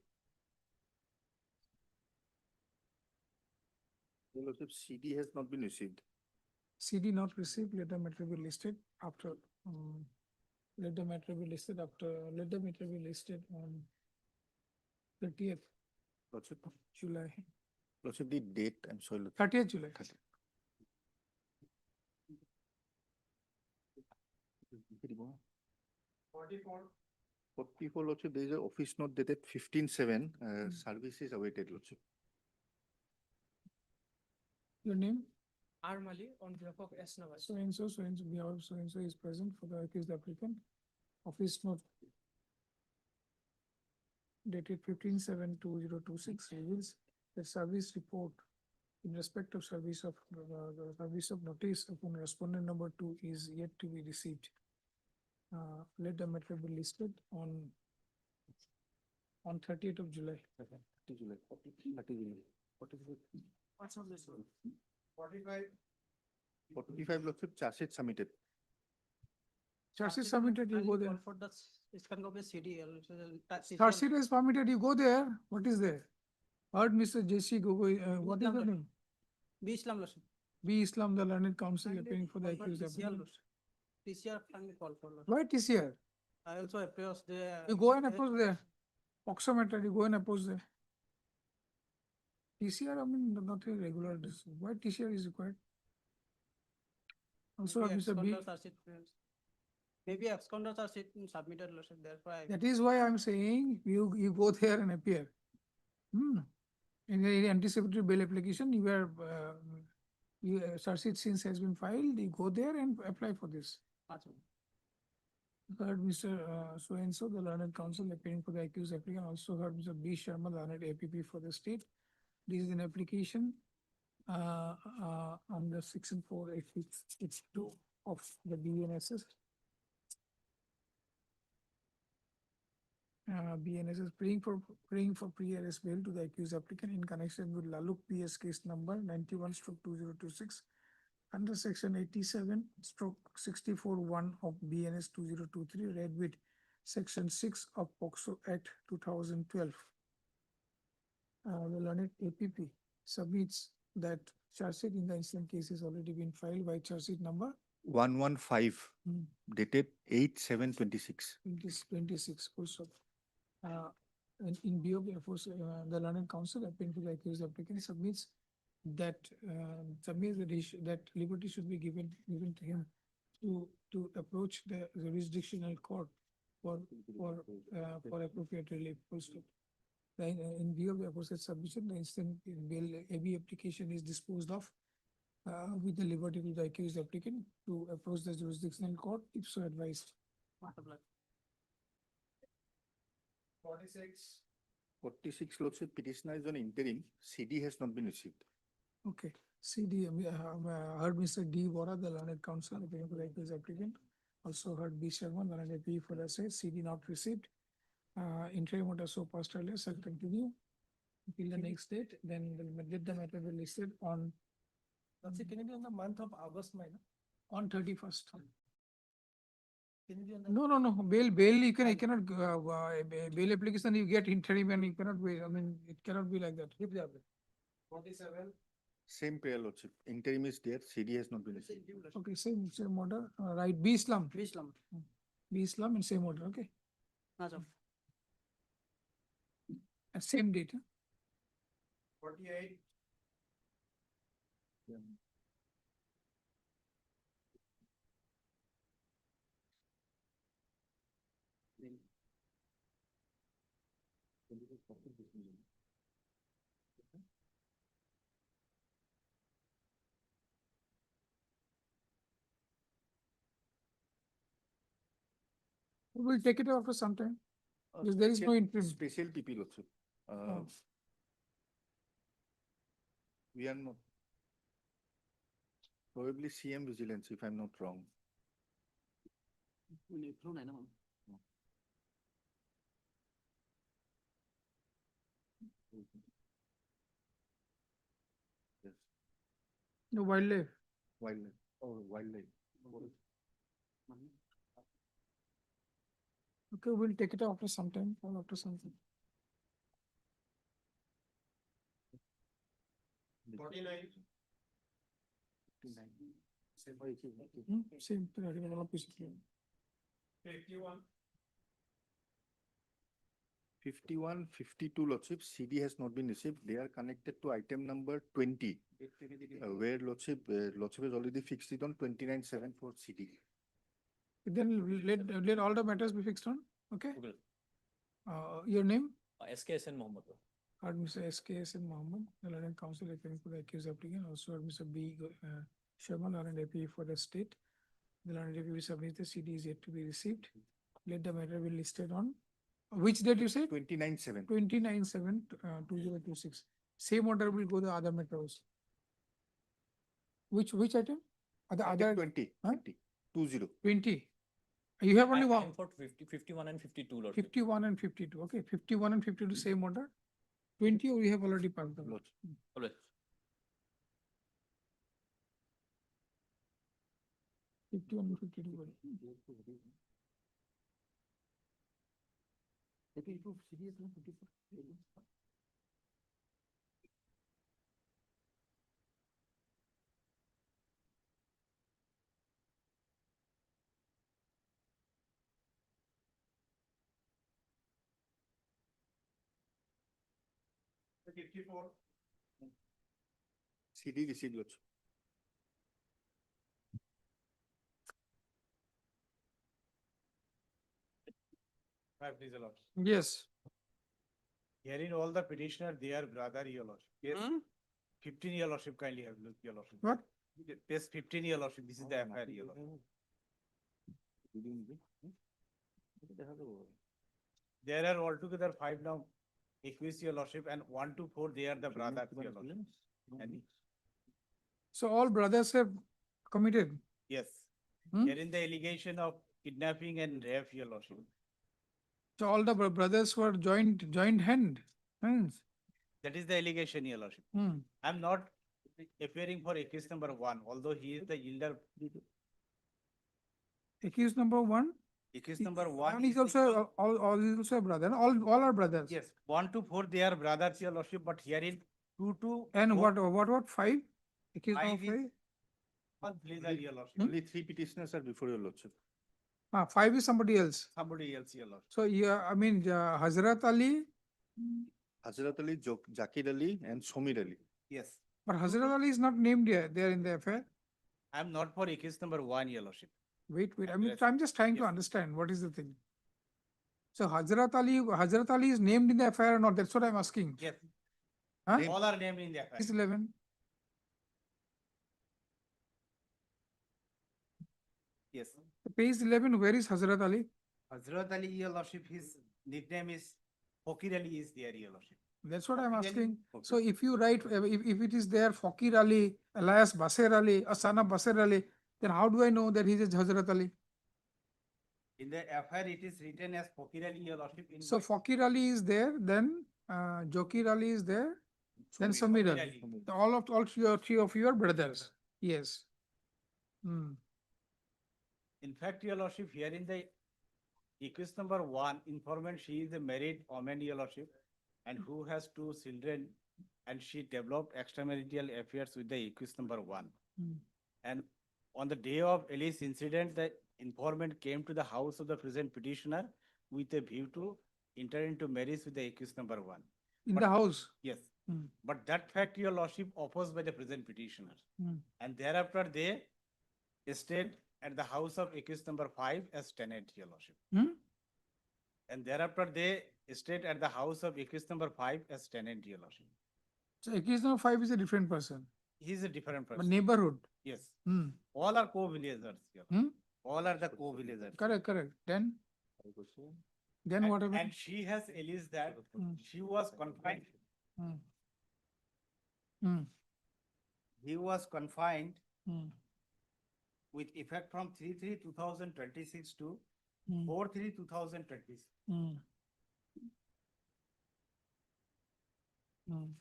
S4: Well, also, CD has not been received.
S1: CD not received, let the matter be listed after let the matter be listed let the matter be listed on 30th
S4: Lordship,
S1: July,
S4: Lordship, the date, I'm sorry. Lordship.
S1: 30th July.
S4: 44, Lordship, there is a office note dated 15/7, service is awaited, Lordship.
S1: Your name?
S11: Armali on behalf of S. Nawaz.
S1: So and so, behalf so and so is present for the accused applicant. Office note dated 15/7/2026 reveals that service report in respect of service of the service of notice upon respondent number 2 is yet to be received. Let the matter be listed on 30th of July.
S4: 30 July, 30 July.
S11: What's on this one?
S4: 45, Lordship, charge sheet submitted.
S1: Charge sheet submitted, you go there.
S11: For the, it's going to be CDL.
S1: Charge sheet is permitted, you go there. What is there? Heard Mr. J.C. Gogoi, what is the name?
S11: B. Islam Lordship.
S1: B. Islam, the learned counsel appearing for the accused
S11: TCR
S1: applicant.
S11: Lordship. TCR can be called for. Lordship.
S1: Why TCR?
S11: I also appears there.
S1: You go and oppose there. POCSO matter, you go and oppose there. TCR, I mean, not a regular, why TCR is required? Also,
S11: Maybe
S1: Mr. B,
S11: ex-conducts are maybe ex-conducts are submitted, Lordship, therefore I.
S1: that is why I'm saying you go there and appear. In the anticipatory bail application, you are, charge sheet since has been filed, you go there and apply for this. Heard Mr. So and so, the learned counsel appearing for the accused applicant, also heard Mr. B. Sharma, the learned APP for the state. This is an application under section 482 of the BNSS. BNSS praying for pre-arrest bail to the accused applicant in connection with Laluk PS case number 91/2026 under section 87/64(1) of BNS 2023 read with section 6 of POCSO Act 2012. The learned APP submits that charge sheet in the incident case has already been filed by charge sheet number
S4: 115, dated 8/7/26.
S1: 26 also. In view of the efforts, the learned counsel appearing to the accused applicant submits that that liberty should be given to him to approach the jurisdictional court for appropriate relief. Also. In view of the aforesaid submission, the instant bail AB application is disposed of with the liberty to the accused applicant to approach the jurisdictional court if so advised.
S4: 46, Lordship, petitioner is on interim, CD has not been received.
S1: Okay, CD, heard Mr. D. Vora, the learned counsel appearing for the accused applicant. Also heard B. Sharma, the learned AP for the say CD not received. Interim order so passed earlier shall continue until the next date. Then let the matter be listed on.
S5: Can it be on the month of August,
S1: On 31st.
S5: Can it be on the?
S1: No. Bail, you cannot, bail application, you get interim and you cannot wait. I mean, it cannot be like that.
S5: 47.
S4: Same prayer, Lordship. Interim is there, CD has not been received.
S1: Okay, same order, right, B. Islam.
S11: B. Islam.
S1: B. Islam and same order, okay.
S11: Nazam.
S1: At same date.
S5: 48.
S1: We'll take it after some time. Because there is no interim.
S4: Special PP, Lordship.
S1: Oh.
S4: We are not. Probably CM vigilance, if I'm not wrong. Yes,
S1: No wildlife.
S4: wildlife, wildlife.
S1: Okay, we'll take it after some time or after something.
S5: 49.
S1: Same,
S10: 51.
S4: 51, 52 Lordship, CD has not been received. They are connected to item number 20, where Lordship has already fixed it on 29/7 for CD.
S1: Then let all the matters be fixed on, okay? Your name?
S12: SKSN Mohammed.
S1: Heard Mr. SKSN Mohammed, the London Council appearing for the accused applicant, also heard Mr. B. Sharma, London AP for the state. The London AP will submit the CD is yet to be received. Let the matter be listed on, which date you said?
S4: 29/7.
S1: 29/7, 2026. Same order will go the other matters. Which item? The
S4: Item
S1: other
S4: 20,
S1: Huh?
S4: 20.
S1: 20. You have only
S12: I'm
S1: one,
S12: for 51 and 52, Lord.
S1: 51 and 52, okay, 51 and 52 same order. 20 we have already passed them.
S4: Lordship.
S12: Always.
S1: 51 and 52.
S4: CD received, Lordship.
S8: Please, your lordship.
S1: Yes.
S8: Hearing all the petitioner, their brother, your lordship. Yes. 15 your lordship, kindly have look, your lordship.
S1: What?
S8: Page 15 your lordship, this is the FIR, your lordship. There are altogether 5 now, accused, your lordship, and 1 to 4, they are the brothers, your lordship. And
S1: So all brothers have committed.
S8: yes,
S1: Hmm?
S8: there in the allegation of kidnapping and rape, your lordship.
S1: So all the brothers were joined hand. Hands.
S8: That is the allegation, your lordship.
S1: Hmm.
S8: I'm not appearing for accused number 1, although he is the elder.
S1: Accused number 1.
S8: Accused number 1.
S1: And he's also all is also a brother. All are brothers.
S8: Yes, 1 to 4, they are brothers, your lordship, but here in 2 to.
S1: And
S8: 4,
S1: what 5? Accused number 5.
S8: Please, your lordship.
S4: Only 3 petitioners are before your Lordship.
S1: 5 is somebody else.
S8: Somebody else, your lordship.
S1: So yeah, I mean Hazrat Ali,
S4: Hazrat Ali, Zakir Ali, and Somir Ali.
S8: Yes,
S1: but Hazrat Ali is not named here. They are in the affair.
S8: I'm not for accused number 1, your lordship.
S1: Wait. I
S8: And
S1: mean,
S8: rest-
S1: I'm just trying to
S8: yes.
S1: understand what is the thing. So Hazrat Ali is named in the affair or not? That's what I'm asking.
S8: Yes,
S1: Huh?
S8: all are named in the FIR.
S1: Is 11.
S8: Yes.
S1: Page 11, where is Hazrat Ali?
S8: Hazrat Ali, your lordship, his nickname is Fakir Ali is there, your lordship.
S1: That's what I'm
S8: Fakir Ali.
S1: asking. So if you write, if it is there, Fakir Ali, alias Basir Ali, a son of Basir Ali, then how do I know that he is Hazrat Ali?
S8: In the FIR, it is written as Fakir Ali, your lordship. In
S1: So
S8: my-
S1: Fakir Ali is there, then Jokir Ali is there, then Samir
S8: Fakir
S1: Ali.
S8: Ali.
S1: All three of your brothers. Yes. Hmm.
S8: In fact, your lordship, here in the accused number 1, informant, she is a married woman, your lordship, and who has 2 children, and she developed extramarital affairs with the accused number 1.
S1: Hmm.
S8: And on the day of Alice incident, the informant came to the house of the present petitioner with a view to enter into marriage with the accused number 1.
S1: In
S8: But-
S1: the house.
S8: Yes,
S1: Hmm.
S8: but that fact, your lordship, opposed by the present petitioner.
S1: Hmm.
S8: And thereafter, they stayed at the house of accused number 5 as tenant, your lordship.
S1: Hmm?
S8: And thereafter, they stayed at the house of accused number 5 as tenant, your lordship.
S1: So accused number 5 is a different person,
S8: He is a different
S1: but
S8: person.
S1: neighborhood.
S8: Yes,
S1: Hmm.
S8: all are co-villagers, your lordship.
S1: Hmm?
S8: All are the co-villagers.
S1: Correct. Then
S8: And-
S1: what
S8: And
S1: happened?
S8: she has alleged that
S1: Hmm.
S8: she was confined,
S1: Hmm. Hmm.
S8: he was confined
S1: Hmm.
S8: with effect from 3/3/2026 to
S1: Hmm.
S8: 4/3/2026.
S1: Hmm. Hmm.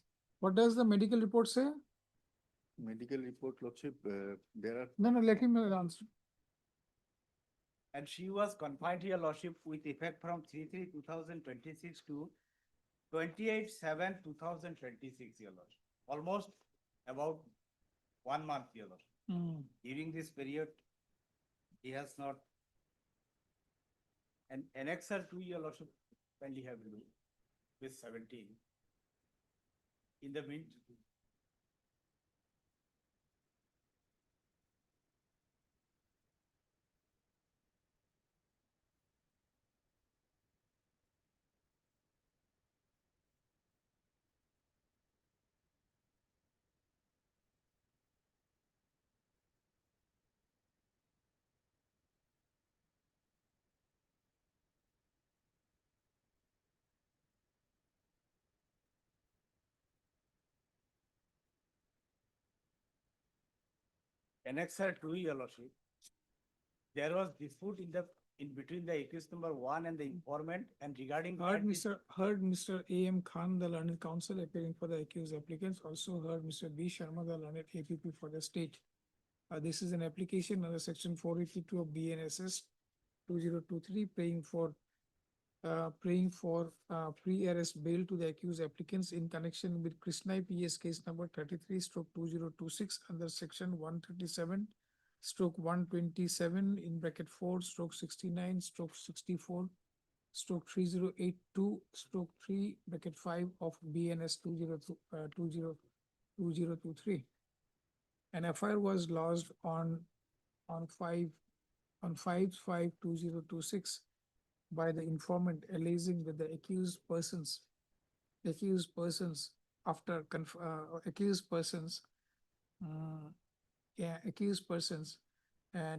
S1: What does the medical report say?
S4: Medical report, Lordship, there are.
S1: No, let him answer.
S8: And she was confined, your lordship, with effect from 3/3/2026 to 28/7/2026, your lordship. Almost about 1 month, your lordship.
S1: Hmm.
S8: During this period, he has not
S11: And annexer 2, your lordship, kindly have removed with 17. In the mean, annexer 2, your lordship, there was dispute in between the accused number 1 and the informant, and regarding
S1: Heard
S11: that,
S1: Mr. A.M. Khan, the learned counsel appearing for the accused applicants, also heard Mr. B. Sharma, the learned APP for the state. This is an application under section 482 of BNSS 2023, praying for pre-arrest bail to the accused applicants in connection with Krishna PS case number 33 stroke 2026 under section 137 stroke 127 in bracket 4 stroke 69 stroke 64 stroke 3082 stroke 3 bracket 5 of BNS 2023. An FIR was lodged on 5/5/2026 by the informant alleging that the accused persons after accused persons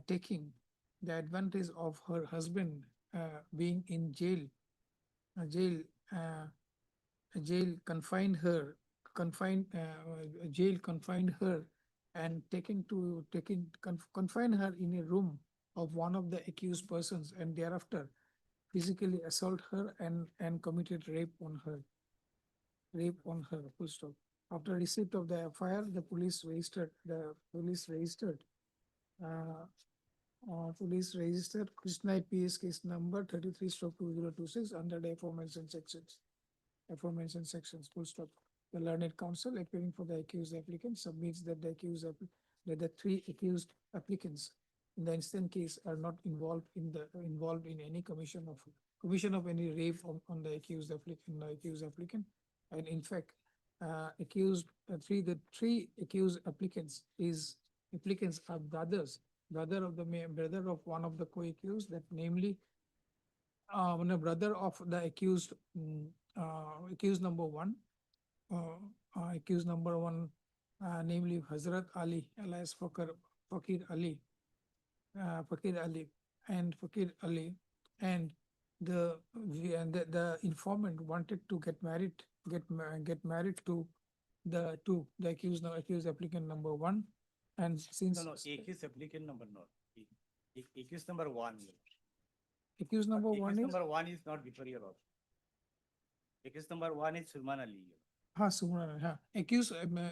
S1: taking the advantage of her husband being in jail uh, jail confined her and confined her in a room of one of the accused persons, and thereafter physically assault her and committed rape on her. Full stop. After receipt of the FIR, the police registered Krishna PS case number 33 stroke 2026 under the aforementioned sections. Full stop. The learned counsel appearing for the accused applicant submits that the three accused applicants in the instant case are not involved in any commission of any rape on the accused applicant. And in fact, the three accused applicants are brother of one of the co-accused, that namely when a brother of the accused number one, namely Hazrat Ali alias Fakir Ali, and the informant wanted to get married to the accused applicant number one, and since
S11: no, accused applicant number not. Accused number 1.
S1: accused number one
S11: Accused
S1: is
S11: number 1 is not before your lordship. Accused number 1 is Sulman Ali.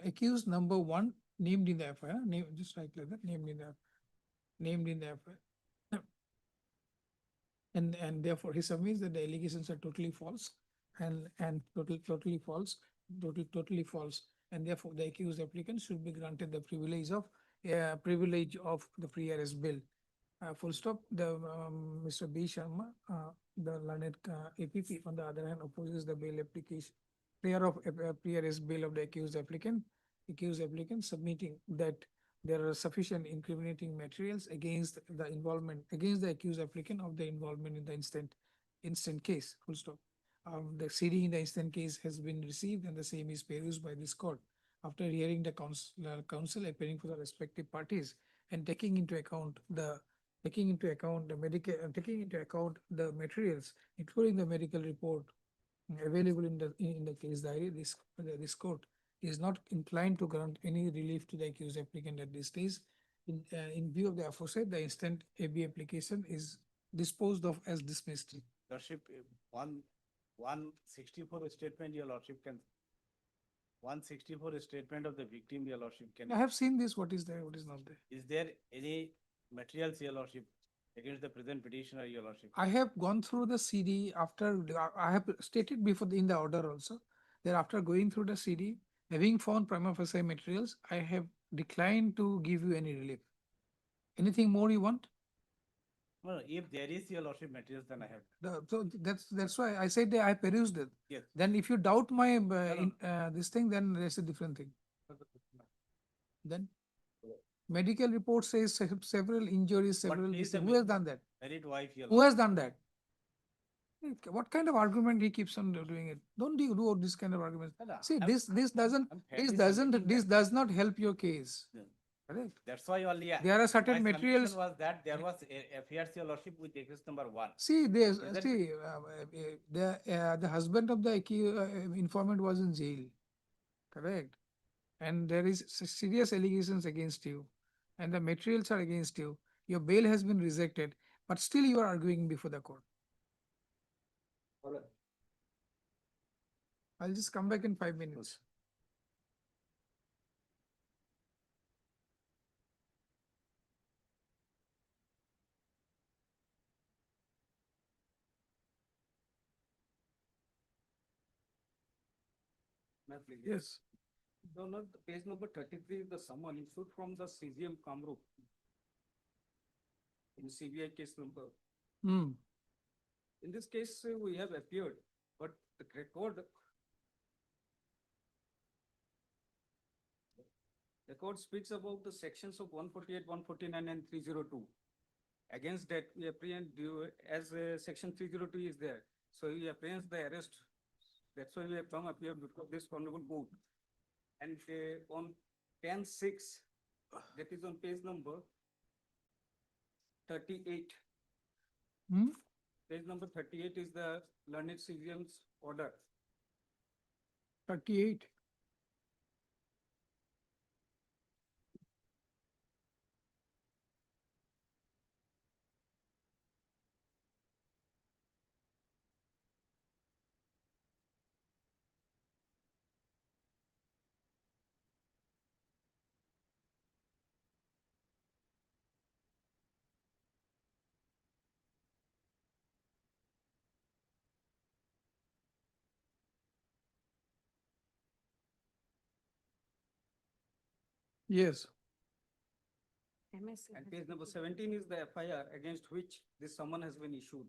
S1: accused number one named in the FIR, just like that, named in the FIR. And therefore he submits that the allegations are totally false and totally false, and therefore the accused applicant should be granted the privilege of the pre-arrest bail. Full stop. Mr. B. Sharma, the learned APP, on the other hand, opposes the bail application, pre-arrest bail of the accused applicant, submitting that there are sufficient incriminating materials against the accused applicant of the involvement in the instant case. Full stop. The CD in the instant case has been received and the same is perused by this court. After hearing the counsel appearing for the respective parties and taking into account the materials, including the medical report available in the case diary, this court is not inclined to grant any relief to the accused applicant at this stage. In view of the aforesaid, the instant AB application is disposed of as dismissed.
S11: Lordship, 164 statement, your lordship can. 164 statement of the victim, your lordship can.
S1: I have seen this. What is there? What is not there?
S11: Is there any materials, your lordship, against the present petitioner, your lordship?
S1: I have gone through the CD after, I have stated before in the order also, that after going through the CD, having found prima facie materials, I have declined to give you any relief. Anything more you want?
S11: Well, if there is your lordship materials, then I have.
S1: So that's why I said that I perused it.
S11: Yes.
S1: Then if you doubt my
S11: no.
S1: this thing, then there's a different thing. Then medical report says several injuries,
S11: What
S1: several
S11: is
S1: this
S11: the
S1: thing. Who has done that?
S11: Married wife, your
S1: Who has done that? What kind of argument he keeps on doing it? Don't do this kind of argument.
S11: No, no,
S1: See,
S11: I'm-
S1: this doesn't
S11: I'm
S1: this
S11: fairly
S1: doesn't
S11: submitting
S1: this
S11: that.
S1: does not help your case.
S11: Yeah.
S1: Correct.
S11: That's why only.
S1: There are certain
S11: my
S1: materials.
S11: submission was that there was affairs, your lordship, with accused number 1.
S1: See, there's
S11: Is that-
S1: see the husband of the informant was in jail. Correct. And there is serious allegations against you, and the materials are against you. Your bail has been rejected, but still you are arguing before the court. I'll just come back in 5 minutes. Yes.
S13: The page number 33 is the summon issued from the CGM Kamrup in CBI case number.
S1: Hmm.
S13: In this case, we have appeared, but the record speaks about the sections of 148, 149, and 302. Against that, we apprehend as section 302 is there. So we apprehend the arrest. That's why we have come up here before this honorable court. And on 10/6, that is on page number 38.
S1: Hmm?
S13: Page number 38 is the learned CGM's order.
S1: 38. Yes.
S13: And page number 17 is the FIR against which this summon has been issued.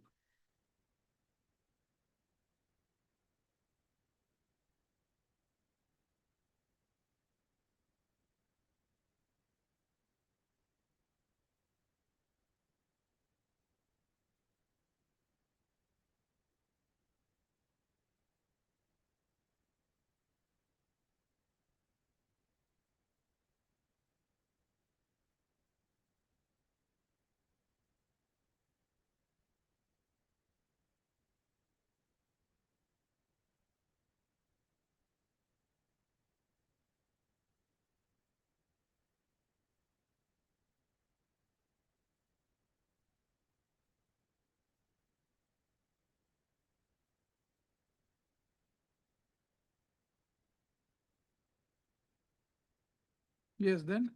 S1: Yes, then?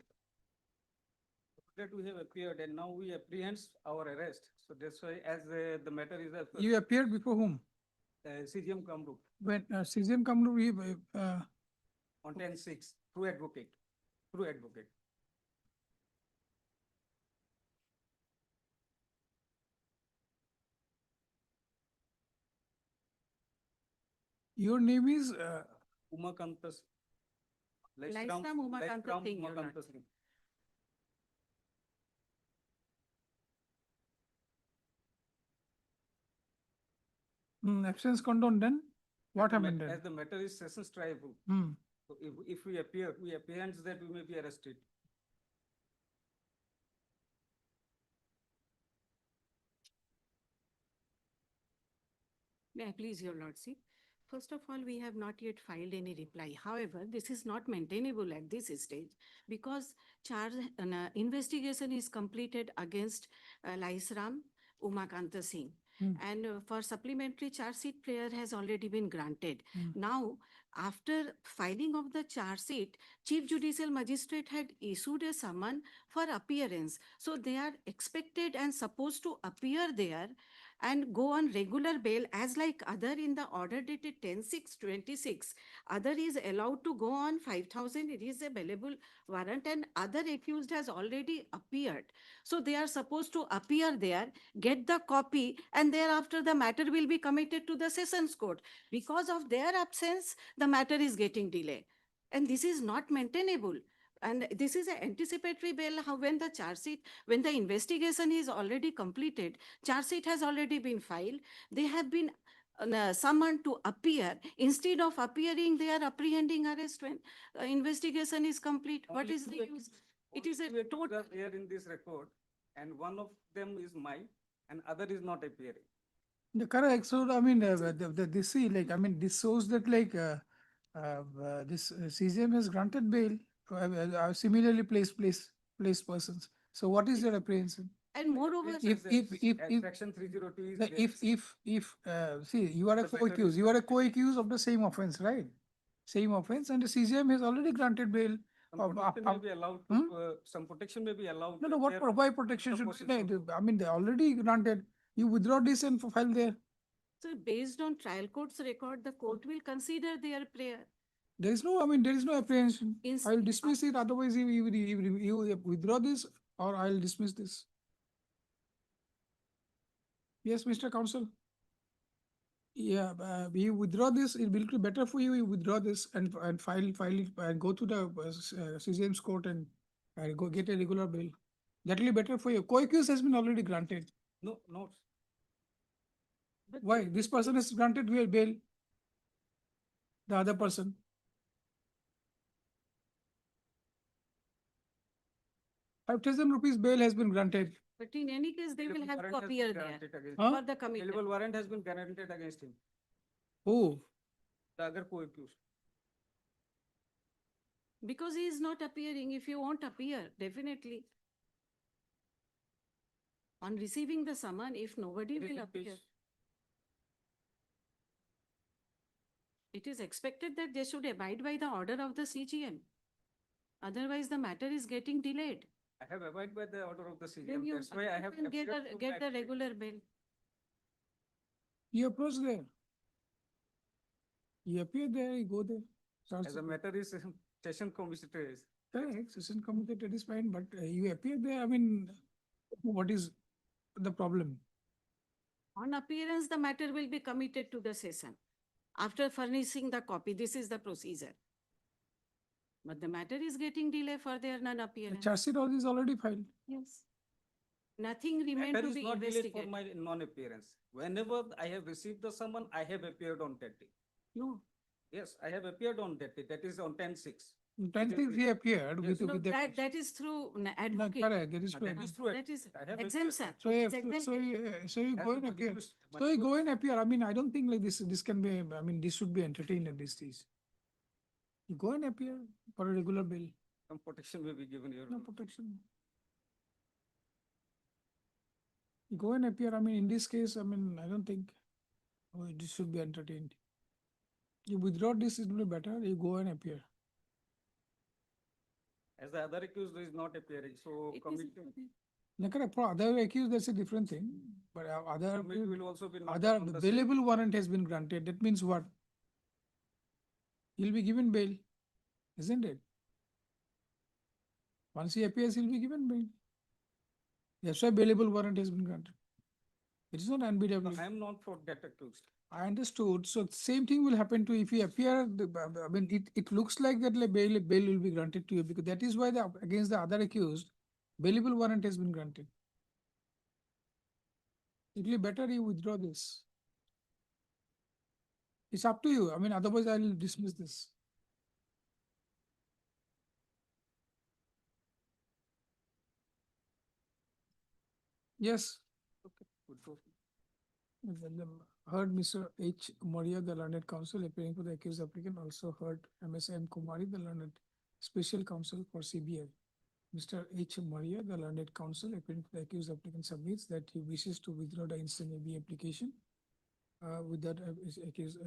S13: That we have appeared and now we apprehend our arrest. So that's why as the matter is
S1: You appeared before whom?
S13: CGM Kamrup
S1: When CGM Kamru,
S13: on 10/6 through advocate.
S1: your name is
S13: Umakantas.
S6: Laisram Umakanta Singh, Your Lordship.
S13: Singh.
S1: absence condone, then? What happened then?
S13: As the matter is sessions tribal.
S1: Hmm.
S13: So if we appear, we apprehend that we may be arrested.
S14: May I please, Your Lordship? First of all, we have not yet filed any reply. However, this is not maintainable at this stage because investigation is completed against Laisram Umakanta Singh. And for supplementary charge sheet, prayer has already been granted. Now, after filing of the charge sheet, Chief Judicial Magistrate had issued a summon for appearance. So they are expected and supposed to appear there. and go on regular bail as like other in the order dated 10/6/26, other is allowed to go on 5,000, it is a bailable warrant, and other accused has already appeared. So they are supposed to appear there, get the copy, and thereafter the matter will be committed to the sessions court. Because of their absence, the matter is getting delayed. And this is not maintainable. And this is an anticipatory bail, how when the charge sheet, when the investigation is already completed, charge sheet has already been filed, they have been summoned to appear. Instead of appearing, they are apprehending arrest when investigation is complete. What
S13: Only
S14: is the
S13: two
S14: use? It is a
S13: Only two
S14: total.
S13: accused are here in this record, and one of them is mine, and other is not appearing.
S1: The correct, so I mean, this see, like, I mean, this shows that like, this CGM has granted bail, similarly placed persons. So what is your apprehension?
S14: And moreover,
S1: If
S13: Section 302 is
S1: like,
S13: there.
S1: see, you are a
S13: The matter
S1: co-accused,
S13: is
S1: you are a
S13: granted.
S1: co-accused of the same offense, right? Same offense, and the CGM has already granted bail.
S13: Some protection may be allowed to, some protection may be allowed.
S1: No, no,
S13: there
S1: why protection
S13: the
S1: should be
S13: process
S1: denied?
S13: of-
S1: I mean, they already granted, you withdraw this and file there.
S14: so based on trial court's record, the court will consider their prayer.
S1: There is no, I mean, there is no apprehension.
S14: Ins-
S1: I'll dismiss it, otherwise you withdraw this or I'll dismiss this. Yes, Mr. Counsel. Yeah, you withdraw this, it will be better for you, you withdraw this and file it and go to the CJM's court and go get a regular bail. That will be better for you. Co-accuse has been already granted.
S13: No, no,
S14: But
S1: Why? This person is granted bail. The other person. ₹5,000 bail has been granted.
S14: But in any case, they will
S13: bailable
S14: have
S13: warrant
S14: to
S13: has been
S14: appear there
S13: granted against
S1: Huh?
S13: him.
S14: for the commitment.
S13: Bailable warrant has been granted against him,
S1: Oh,
S13: the other co-accused.
S14: Because he is not appearing. If you won't appear, definitely. On receiving the summon, if nobody
S13: It is
S14: will
S13: in
S14: appear,
S13: page-
S14: it is expected that they should abide by the order of the CGM. Otherwise, the matter is getting delayed.
S13: I have abided by the order of the
S14: Then
S13: CGM,
S14: you
S13: that's why I have.
S14: can get
S13: appeared to
S14: get the
S13: my-
S14: regular bail.
S1: you approach there. You appear there, you go there.
S13: As a matter is session commissioner.
S1: Correct, session committed is fine, but you appear there, I mean, what is the problem?
S14: On appearance, the matter will be committed to the session. After furnishing the copy, this is the procedure. But the matter is getting delayed for their
S1: The
S14: non-appearance.
S1: charge sheet is already filed.
S14: Yes. Nothing remained
S13: Matter
S14: to
S13: is
S14: be
S13: not delayed for
S14: investigated.
S13: my non-appearance. Whenever I have received the summon, I have appeared on that day.
S14: No,
S13: Yes, I have appeared on that day, that is on 10/6.
S1: 10th he appeared
S13: Yes.
S1: with
S14: no,
S1: the.
S14: that is through
S1: No,
S14: advocate.
S1: correct, that is
S13: That
S1: correct.
S13: is true.
S14: That is
S13: I have
S14: exemption.
S1: So,
S14: It's
S1: so you
S13: As
S1: go
S13: a
S1: and appear.
S13: accused,
S1: So you go and appear. I mean, I don't think like this can be, I mean, this should be entertained at this stage. You go and appear for a regular bail.
S13: Some protection will be given here.
S1: No protection. You go and appear. I mean, in this case, I mean, I don't think this should be entertained. You withdraw this, it will be better. You go and appear.
S13: As the other accused is not appearing, so
S14: It is-
S13: committee
S1: No, correct. For other accused, that's a different thing. But other
S13: committee will also be. not
S1: other
S13: on the same-
S1: bailable warrant has been granted. That means what? He'll be given bail, isn't it? Once he appears, he'll be given bail. That's why bailable warrant has been granted. It is not
S13: No,
S1: NBW.
S13: I am not for that accused.
S1: I understood. So same thing will happen to if he appear, I mean, it looks like that like bail will be granted to you because that is why against the other accused, bailable warrant has been granted. It will be better you withdraw this. It's up to you. I mean, otherwise I will dismiss this. Yes. Heard Mr. H. Moria, the learned counsel appearing for the accused applicant, also heard M.S.M. Kumari, the learned special counsel for CBI. Mr. H. Moria, the learned counsel appearing for the accused applicant submits that he wishes to withdraw the instant AB application with that accused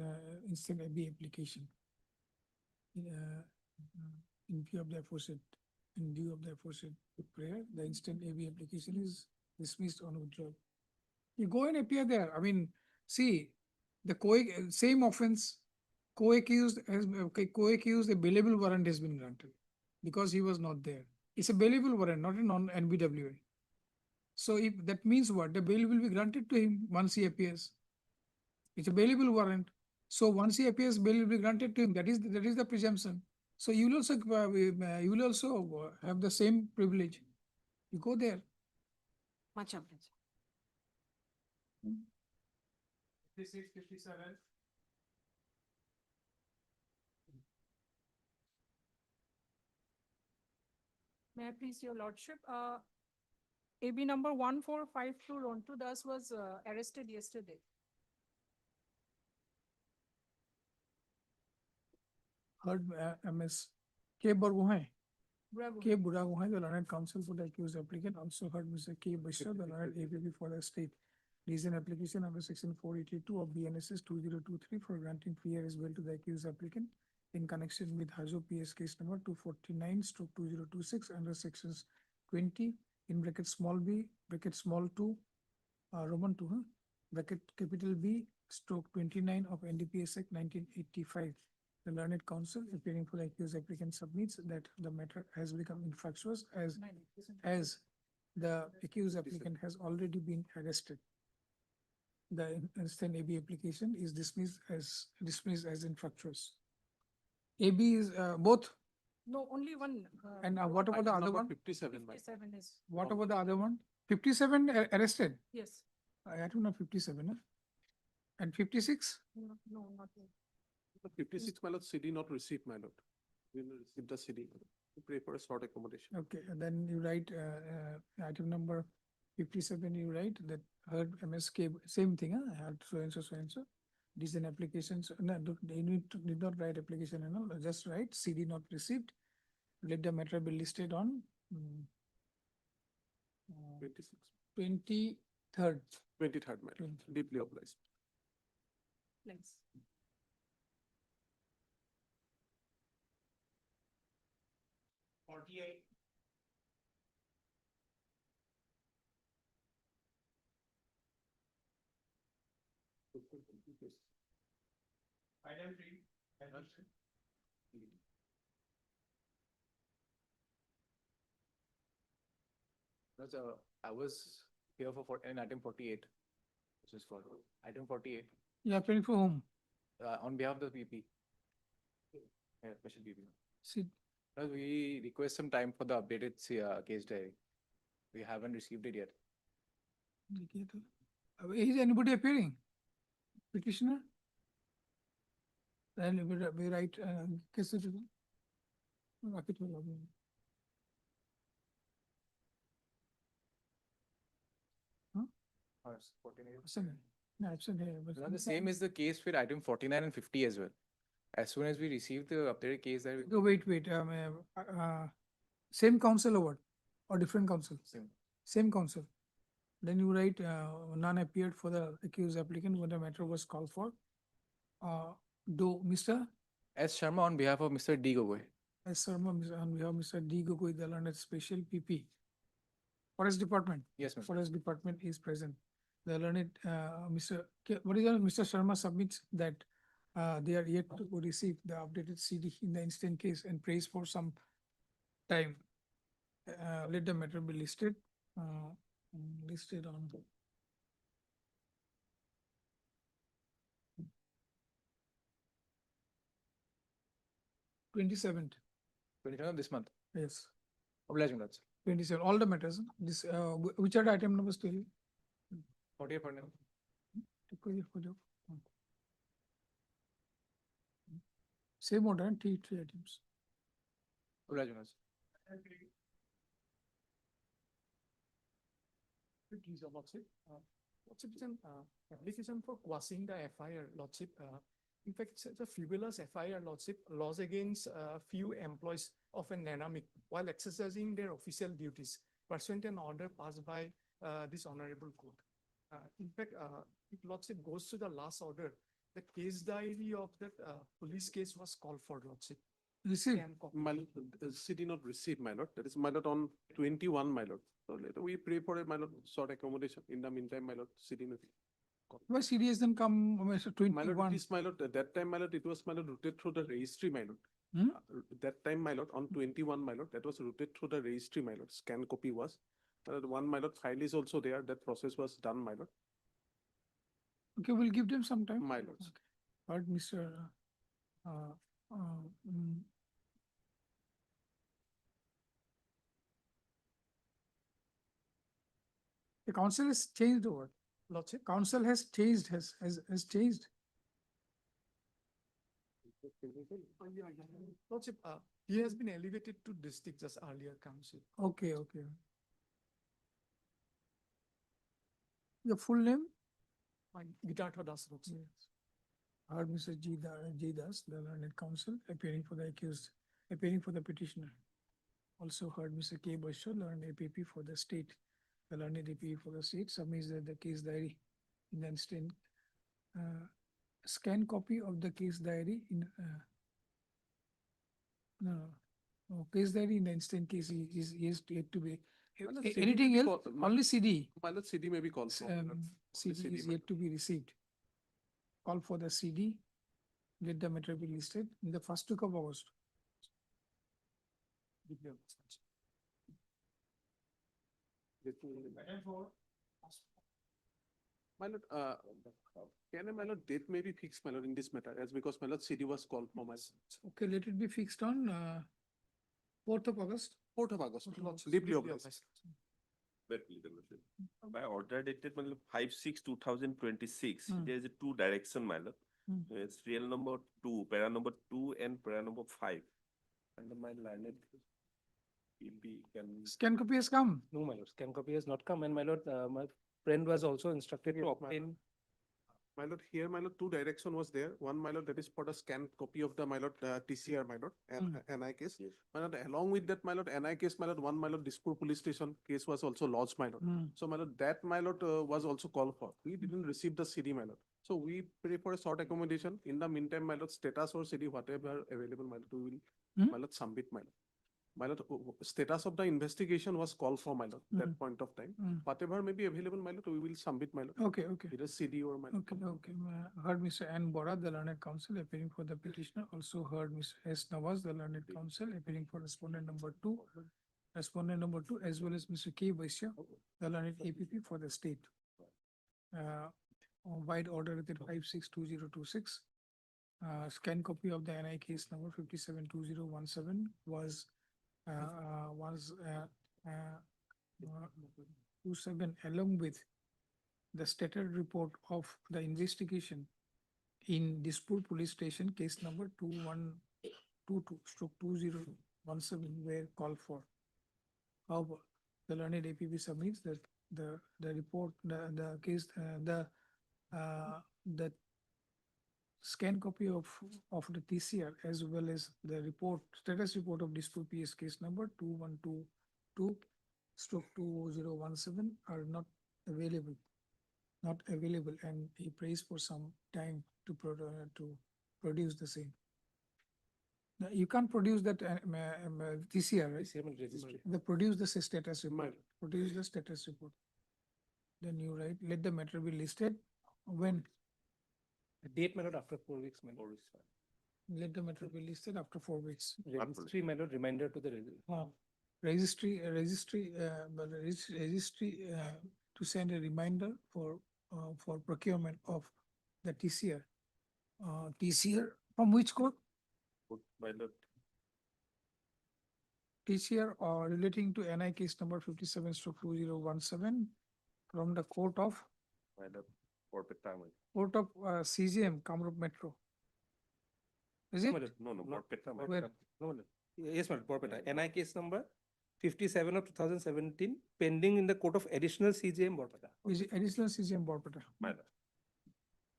S1: instant AB application. In view of the aforesaid, prayer, the instant AB application is dismissed on withdrawal. You go and appear there. I mean, see, same offense, co-accused co-accused, a bailable warrant has been granted because he was not there. It's a bailable warrant, not a non-NBWA. So if that means what? The bail will be granted to him once he appears. It's a bailable warrant. So once he appears, bail will be granted to him. That is the presumption. So you will also have the same privilege. You go there.
S14: Much obliged.
S10: 56, 57.
S6: May I please, your lordship, AB number 1452 Rontu Das was arrested yesterday.
S1: Heard MS K. Burgohain.
S6: Bravo.
S1: K. Buragohain, the learned counsel for the accused applicant, also heard Mr. K. Bishra, the learned APP for the state. This is an application under section 482 of BNSS 2023 for granting free as well to the accused applicant in connection with Hajo PS case number 249/2026 under sections 20 in bracket small b, bracket small 2, Roman 2, bracket capital B, stroke 29 of NDPS Act 1985. The learned counsel appearing for the accused applicant submits that the matter has become infructuous as the accused applicant has already been arrested. The instant AB application is dismissed as infructuous. AB is both.
S6: No, only one.
S1: And what about the
S10: Item
S1: other
S10: number
S1: one?
S10: 57, my.
S6: 57 is,
S1: What about the other one? 57 arrested.
S6: yes.
S1: I don't know 57. Huh? And 56?
S6: No, no, not yet.
S10: 56, my lord, CD not received, my lord. We will receive the CD to pray for a short accommodation.
S1: Okay, and then you write item number 57, you write that heard MSK, same thing, huh? Heard so and so, so and so. This is an application, so no, you need not write application and all, just write CD not received. Let the matter be listed on
S10: 26,
S1: 23rd.
S10: 23rd, my lord, deeply obliged.
S6: Thanks.
S10: Item 3.
S12: I was here in item 48, which is for item 48,
S1: You are paying for whom?
S12: on behalf of the PP. Yeah, special PP.
S1: See,
S12: We request some time for the updated case diary. We haven't received it yet.
S1: is anybody appearing? Petitioner? Then we write case. No, absent here.
S12: Now, the same is the case with item 49 and 50 as well. As soon as we receive the updated case diary,
S1: No, wait. Same council or what? Or different council?
S12: same.
S1: Same council. Then you write none appeared for the accused applicant when the matter was called for. Do Mr.
S12: S. Sharma on behalf of Mr. D. Gogoi.
S1: S. Sharma, we have Mr. D. Gogoi, the learned special PP. Forest Department.
S12: Yes, ma'am.
S1: Forest Department is present. The learned Mr. Sharma submits that they are yet to receive the updated CD in the instant case and prays for some time. Let the matter be listed. Listed on 27th.
S12: 27th of this month.
S1: Yes,
S12: Obliging, that's
S1: 27. All the matters. This which are the item numbers to you?
S12: 48 for now.
S1: Same order, three items.
S12: Obliging, that's.
S15: Please, Lordship. Lordship, it's an application for quashing the FIR, Lordship. In fact, it's a frivolous FIR, Lordship, laws against few employees of an dynamic while exercising their official duties pursuant an order passed by this honorable court. In fact, if Lordship goes to the last order, the case diary of that police case was called for, Lordship.
S1: Receive.
S15: Scan copy.
S10: My lord, city not received, my lord. That is, my lord, on 21, my lord. So later we pray for a, my lord, short accommodation. In the meantime, my lord, city not.
S1: Why CDS then come,
S10: My lord, it
S1: 21?
S10: is, my lord, at that time, my lord, it was, my lord, routed through the registry, my lord.
S1: Hmm?
S10: That time, my lord, on 21, my lord, that was routed through the registry, my lord. Scan copy was. My lord, one, my lord, file is also there. That process was done, my lord.
S1: Okay, we'll give them some time.
S10: My lords.
S1: Okay. Heard Mr. uh, uh, mm, The council has changed the word.
S15: Lordship,
S1: Council has changed, has changed.
S15: Lordship, he has been elevated to district just earlier council.
S1: Okay, okay. Your full name?
S15: Gitartha Das Lordship.
S1: Yes. Heard Mr. G. Das, the learned counsel, appearing for the accused, appearing for the petitioner. Also heard Mr. K. Basho, learned APP for the state, the learned APP for the state, submits the case diary in the instant. Scan copy of the case diary in, no, case diary in the instant case is yet to be.
S10: Well, CD
S1: Anything
S10: may be
S1: else?
S10: called-
S1: Only CD.
S10: My lord, CD may be called for. my lord.
S1: CD
S10: CD,
S1: is
S10: my
S1: yet to be received. Call for the CD, let the matter be listed in the first week of August.
S10: My lord, can I, my lord, date may be fixed, my lord, in this matter, as because my lord, CD was called for my
S1: Okay, let it be fixed on 4th of August.
S10: 4th of August.
S15: Lordship,
S10: Deeply
S15: deeply
S10: obliged.
S2: By order dated 5/6/2026,
S1: Hmm.
S2: there is a two direction, my lord.
S1: Hmm.
S2: It's real number 2, para number 2 and para number 5. And my learned EP can.
S1: Scan copy has come.
S12: No, my lord, scan copy has not come, and my lord, my friend was also instructed to
S10: Yes, my
S12: obtain.
S10: My lord, here, my lord, two direction was there. One, my lord, that is for the scanned copy of the, my lord, TCR, my lord, and NI case.
S2: Yes.
S10: My lord, along with that, my lord, NI case, my lord, one, my lord, Dispur police station case was also lodged, my lord. So, my lord, that, my lord, was also called for. We didn't receive the CD, my lord. So we pray for a short accommodation. In the meantime, my lord, status or CD, whatever available, my lord, we will, my lord, submit, my lord. My lord, status of the investigation was called for, my lord, that point of time. Whatever may be available, my lord, we will submit, my lord.
S1: Okay, okay.
S10: Either CD or my lord.
S1: Okay, okay. Heard Mr. N. Bora, the learned counsel, appearing for the petitioner. Also heard Mr. S. Nawaz, the learned counsel, appearing for respondent number 2. Respondent number 2, as well as Mr. K. Vaishya, the learned APP for the state. Wide order within 5/6/2026. Scan copy of the NI case number 572017 was 27 along with the stated report of the investigation in Dispur police station case number 2122/2017 were called for. However, the learned APP submits that the report, the case, the scan copy of the TCR as well as the report, status report of Dispur PS case number 2122/2017 are not available. And he prays for some time to produce the same. Now, you can't produce that TCR, right?
S12: Registry.
S1: They produce the status report. Produce the status report. Then you write, let the matter be listed. When?
S12: The date, my lord, after 4 weeks, my lord.
S1: Let the matter be listed after 4 weeks.
S12: Registry, my lord, reminder to the
S1: Registry to send a reminder for procurement of the TCR. TCR from which court?
S2: By the
S1: TCR or relating to NI case number 57/2017 from the court of
S2: Porpeta.
S1: CGM, Kamrup Metro. Is it?
S2: No, Porpeta.
S1: Where?
S12: No, no. Yes, madam, Porpeta. NI case number 57 of 2017, pending in the court of additional CJM Porpeta.
S1: Is it additional CGM Borpeta?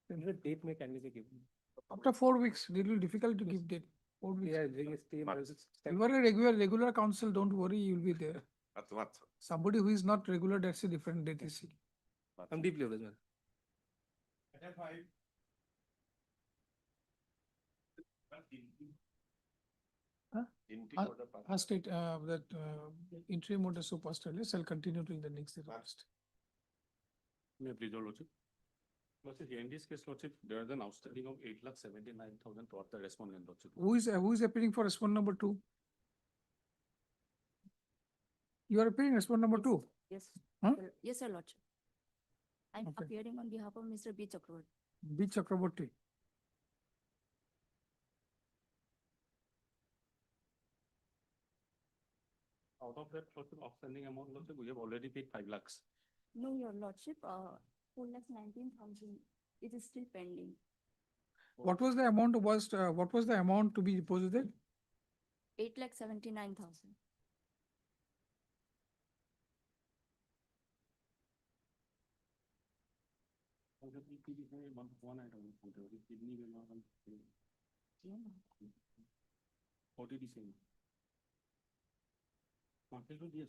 S12: Then the date may kindly be given.
S1: After 4 weeks, little difficult to give date. 4 weeks.
S12: Yeah, during a stay.
S1: You are a regular counsel, don't worry, you'll be there. Somebody who is not regular, that's a different date. You see.
S12: I'm deeply obliged, madam.
S1: State, that interim order so postally shall continue till the next request.
S10: May I please, your lordship? Lordship, here in this case, lordship, there is an outstanding of 8,79,000 toward the respondent, lordship.
S1: Who is appearing for respondent number 2? You are appearing respondent number 2?
S16: Yes.
S1: Huh?
S16: Yes, Sir Lordship. I'm
S1: Okay.
S16: appearing on behalf of Mr. B. Chakravarti.
S1: B. Chakraborty.
S10: Out of that, lordship, outstanding amount, lordship, we have already paid 5 lakhs.
S16: No, Your Lordship, 4,19,000, it is still pending.
S1: What was the amount what was the amount to be deposited?
S16: 8,79,000.
S10: OTD same. Monthly to DS.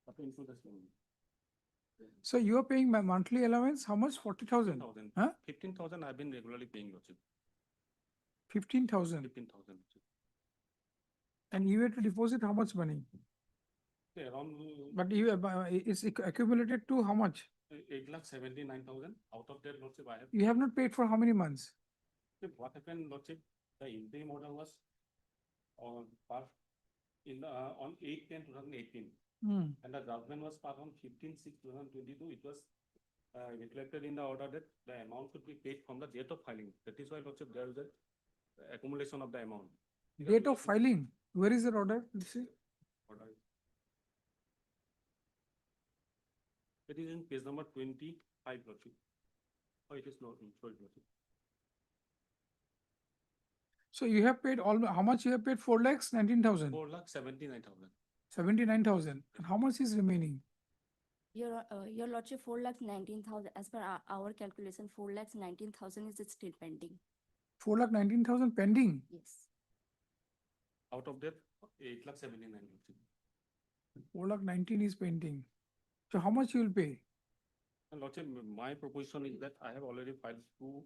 S10: Up into the same.
S1: So you are paying my monthly allowance, how much? 40,000?
S10: 15,000.
S1: Huh?
S10: 15,000 I've been regularly paying, lordship.
S1: 15,000.
S10: 15,000.
S1: And you have to deposit how much money?
S10: Yeah, around
S1: But you have, it's accumulated to how much?
S10: 8,79,000. Out of that, lordship, I have.
S1: You have not paid for how many months?
S10: What happened, lordship, the interim order was on passed on 8/10/2018.
S1: Hmm.
S10: And the judgment was passed on 15/6/2022. It was reflected in the order that the amount should be paid from the date of filing. That is why, lordship, there is a accumulation of the amount.
S1: Date of filing, where is the order? Let's see.
S10: Order. It is in page number 25, lordship. Oh, it is not, sorry, lordship.
S1: So you have paid how much you have paid? 4,19,000,
S10: 4,79,000.
S1: 79,000. And how much is remaining?
S16: Your Lordship, 4,19,000, as per our calculation, 4,19,000 is still pending.
S1: 4,19,000 pending.
S16: Yes.
S10: Out of that, 8,79,000.
S1: 4,19,000 is pending. So how much you will pay?
S10: And lordship, my proposition is that I have already filed 2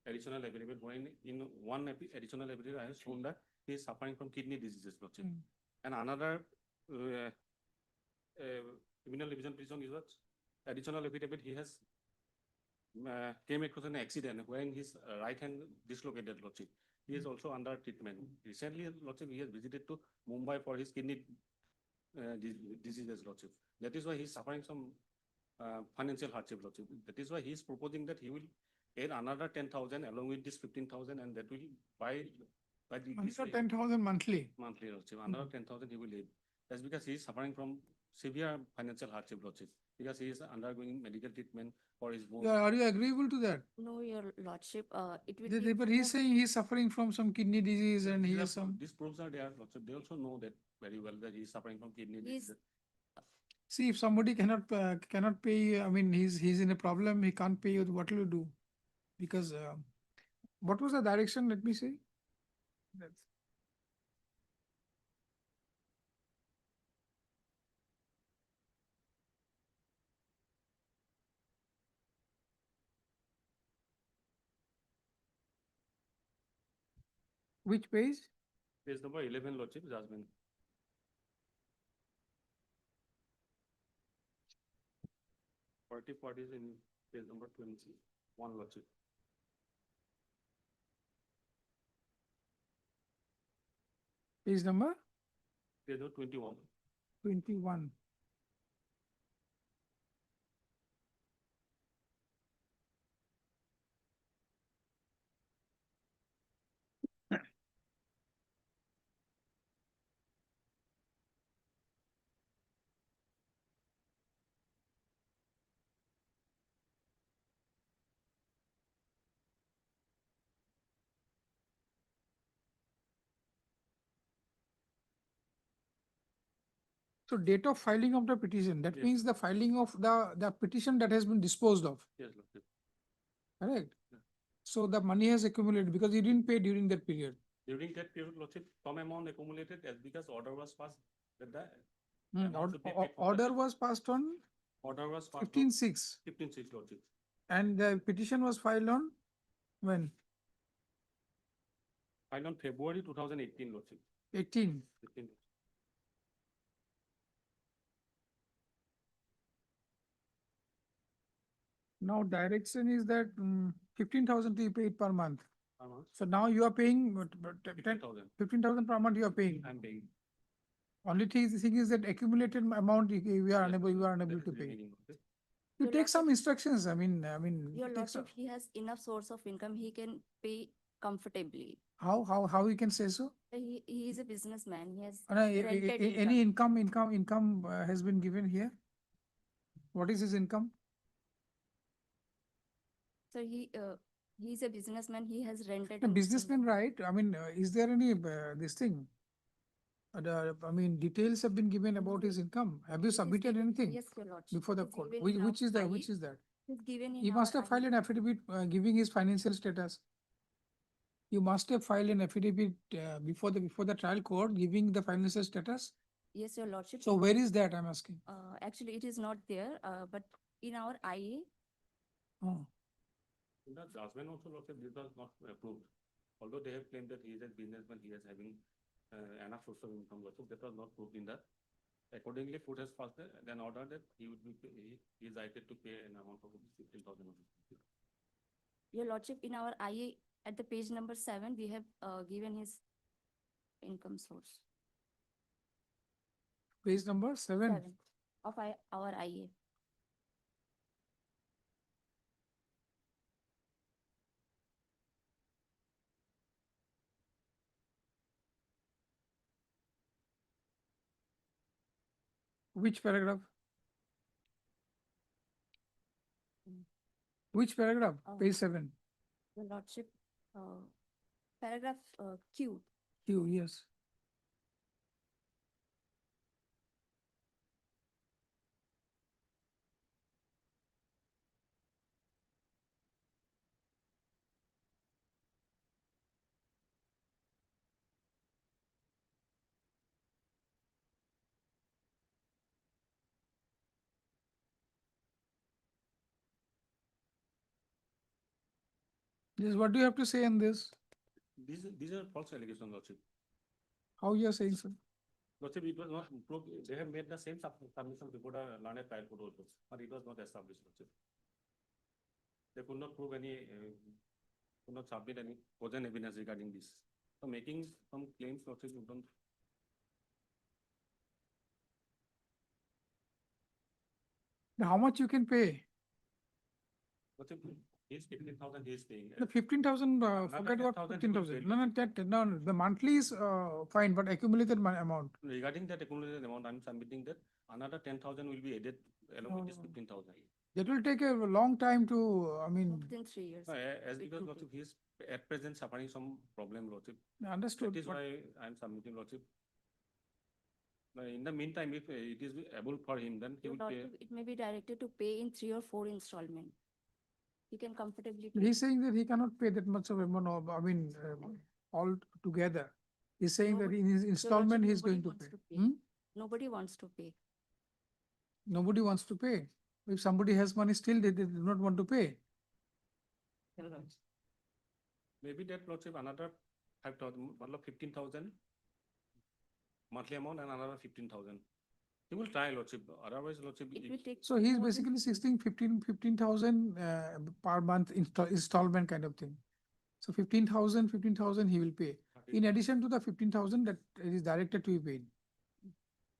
S10: additional affidavit, when in one additional affidavit, I have shown that he is suffering from kidney diseases, lordship.
S1: Mm.
S10: And another criminal division prison is what additional affidavit, he has came across an accident when his right hand dislocated, lordship. He is also under treatment. Recently, lordship, he has visited to Mumbai for his kidney diseases, lordship. That is why he is suffering some financial hardship, lordship. That is why he is proposing that he will add another 10,000 along with this 15,000, and that will by the
S1: Another 10,000 monthly.
S10: monthly, lordship. Another 10,000 he will add. That's because he is suffering from severe financial hardship, lordship, because he is undergoing medical treatment for his bone.
S1: Yeah, are you agreeable to that?
S16: No, Your Lordship, it will be.
S1: But he's saying he's suffering from some kidney disease and he has some.
S10: These proofs are there, lordship. They also know that very well that he is suffering from kidney disease.
S1: See, if somebody cannot pay, I mean, he's in a problem, he can't pay you, what will you do? Because what was the direction? Let me see. Which page?
S10: Page number 11, lordship, judgment. Part is in page number 21, lordship.
S1: Page number?
S10: Page number 21.
S1: 21. So date of filing of the petition, that
S10: Yes.
S1: means the filing of the petition that has been disposed of,
S10: Yes, lordship.
S1: correct?
S10: Yeah.
S1: So the money has accumulated because you didn't pay during that period.
S10: During that period, lordship, some amount accumulated as because order was passed that the
S1: Hmm,
S10: amount should be paid from the-
S1: Order was passed on
S10: order was passed on
S1: 15/6
S10: 15/6, lordship.
S1: and the petition was filed on when?
S10: Filed on February 2018, Lordship.
S1: 18.
S10: 18.
S1: Now direction is that 15,000 to be paid per month.
S10: Per month.
S1: So now you are paying
S10: 15,000.
S1: 15,000 per month you are paying.
S10: I'm paying.
S1: Only thing is that accumulated amount we are unable to pay.
S10: Remaining, okay.
S1: You
S16: Your
S1: take some
S16: lordship-
S1: instructions. I mean,
S16: Your
S1: you take some-
S16: lordship, he has enough source of income, he can pay comfortably.
S1: how you can say so?
S16: He is a businessman, he has
S1: And,
S16: rented
S1: any
S16: income.
S1: income has been given here? What is his income?
S16: So he is a businessman, he has rented.
S1: A businessman, right? I mean, is there any this thing? I mean, details have been given about his income. Have you
S16: He has
S1: submitted
S16: given-
S1: anything
S16: Yes, your lordship.
S1: before the
S16: He's
S1: court?
S16: given
S1: Which,
S16: in
S1: which
S16: our
S1: is that?
S16: IE.
S1: Which is that?
S16: He's given in
S1: You must
S16: our
S1: have filed
S16: IE.
S1: an affidavit giving his financial status. You must have filed an affidavit before the trial court giving the financial status.
S16: Yes, your lordship.
S1: So where is that? I'm asking.
S16: Actually, it is not there, but in our IA,
S1: Oh.
S10: In the judgment also, Lordship, this was not approved. Although they have claimed that he is a businessman, he is having enough source of income, Lordship, that was not proved in that. Accordingly, court has passed an order that he would be, he is entitled to pay an amount of 15,000.
S16: your lordship, in our IA, at the page number 7, we have given his income source.
S1: Page number 7.
S16: 7 of our IA.
S1: Which paragraph?
S16: Mm.
S1: Which paragraph?
S16: Oh.
S1: Page 7.
S16: Your lordship, paragraph Q.
S1: Q, yes. Yes, what do you have to say on this?
S10: These are false allegations, Lordship.
S1: How you are saying so?
S10: Lordship, it was not proved, they have made the same submission before the learned trial court also, but it was not established, Lordship. They could not prove any, could not submit any cogent evidence regarding this. So making some claims, Lordship, you don't.
S1: Now, how much you can pay?
S10: Lordship, he is 15,000, he is paying.
S1: The 15,000, forget about
S10: 10,000
S1: 15,000. No, the monthly is fine, but accumulated amount.
S10: Regarding that accumulated amount, I'm submitting that another 10,000 will be added along with this 15,000.
S1: That will take a long time to, I mean,
S16: More than 3 years.
S10: As
S16: it
S10: because
S16: could
S10: Lordship, he is at present suffering some problem, Lordship.
S1: understood.
S10: That is
S1: but-
S10: why I'm submitting, Lordship. In the meantime, if it is able for him, then he
S16: Your
S10: will pay.
S16: lordship, it may be directed to pay in 3 or 4 installment. He can comfortably pay.
S1: He's saying that he cannot pay that much of amount, I mean, all together. He's saying that
S16: Nobody-
S1: in his
S16: Your
S1: installment,
S16: lordship,
S1: he's going to
S16: nobody
S1: pay.
S16: wants to pay. Nobody wants to pay.
S1: Nobody wants to pay. If somebody has money, still they do not want to pay.
S10: Maybe that, Lordship, another 5,000, 15,000 monthly amount and another 15,000. He will try, Lordship, otherwise, Lordship.
S16: It will take.
S1: So he's
S16: more than
S1: basically 15,000 per month installment kind of thing. So 15,000 he will pay. In addition to the 15,000 that is directed to be paid.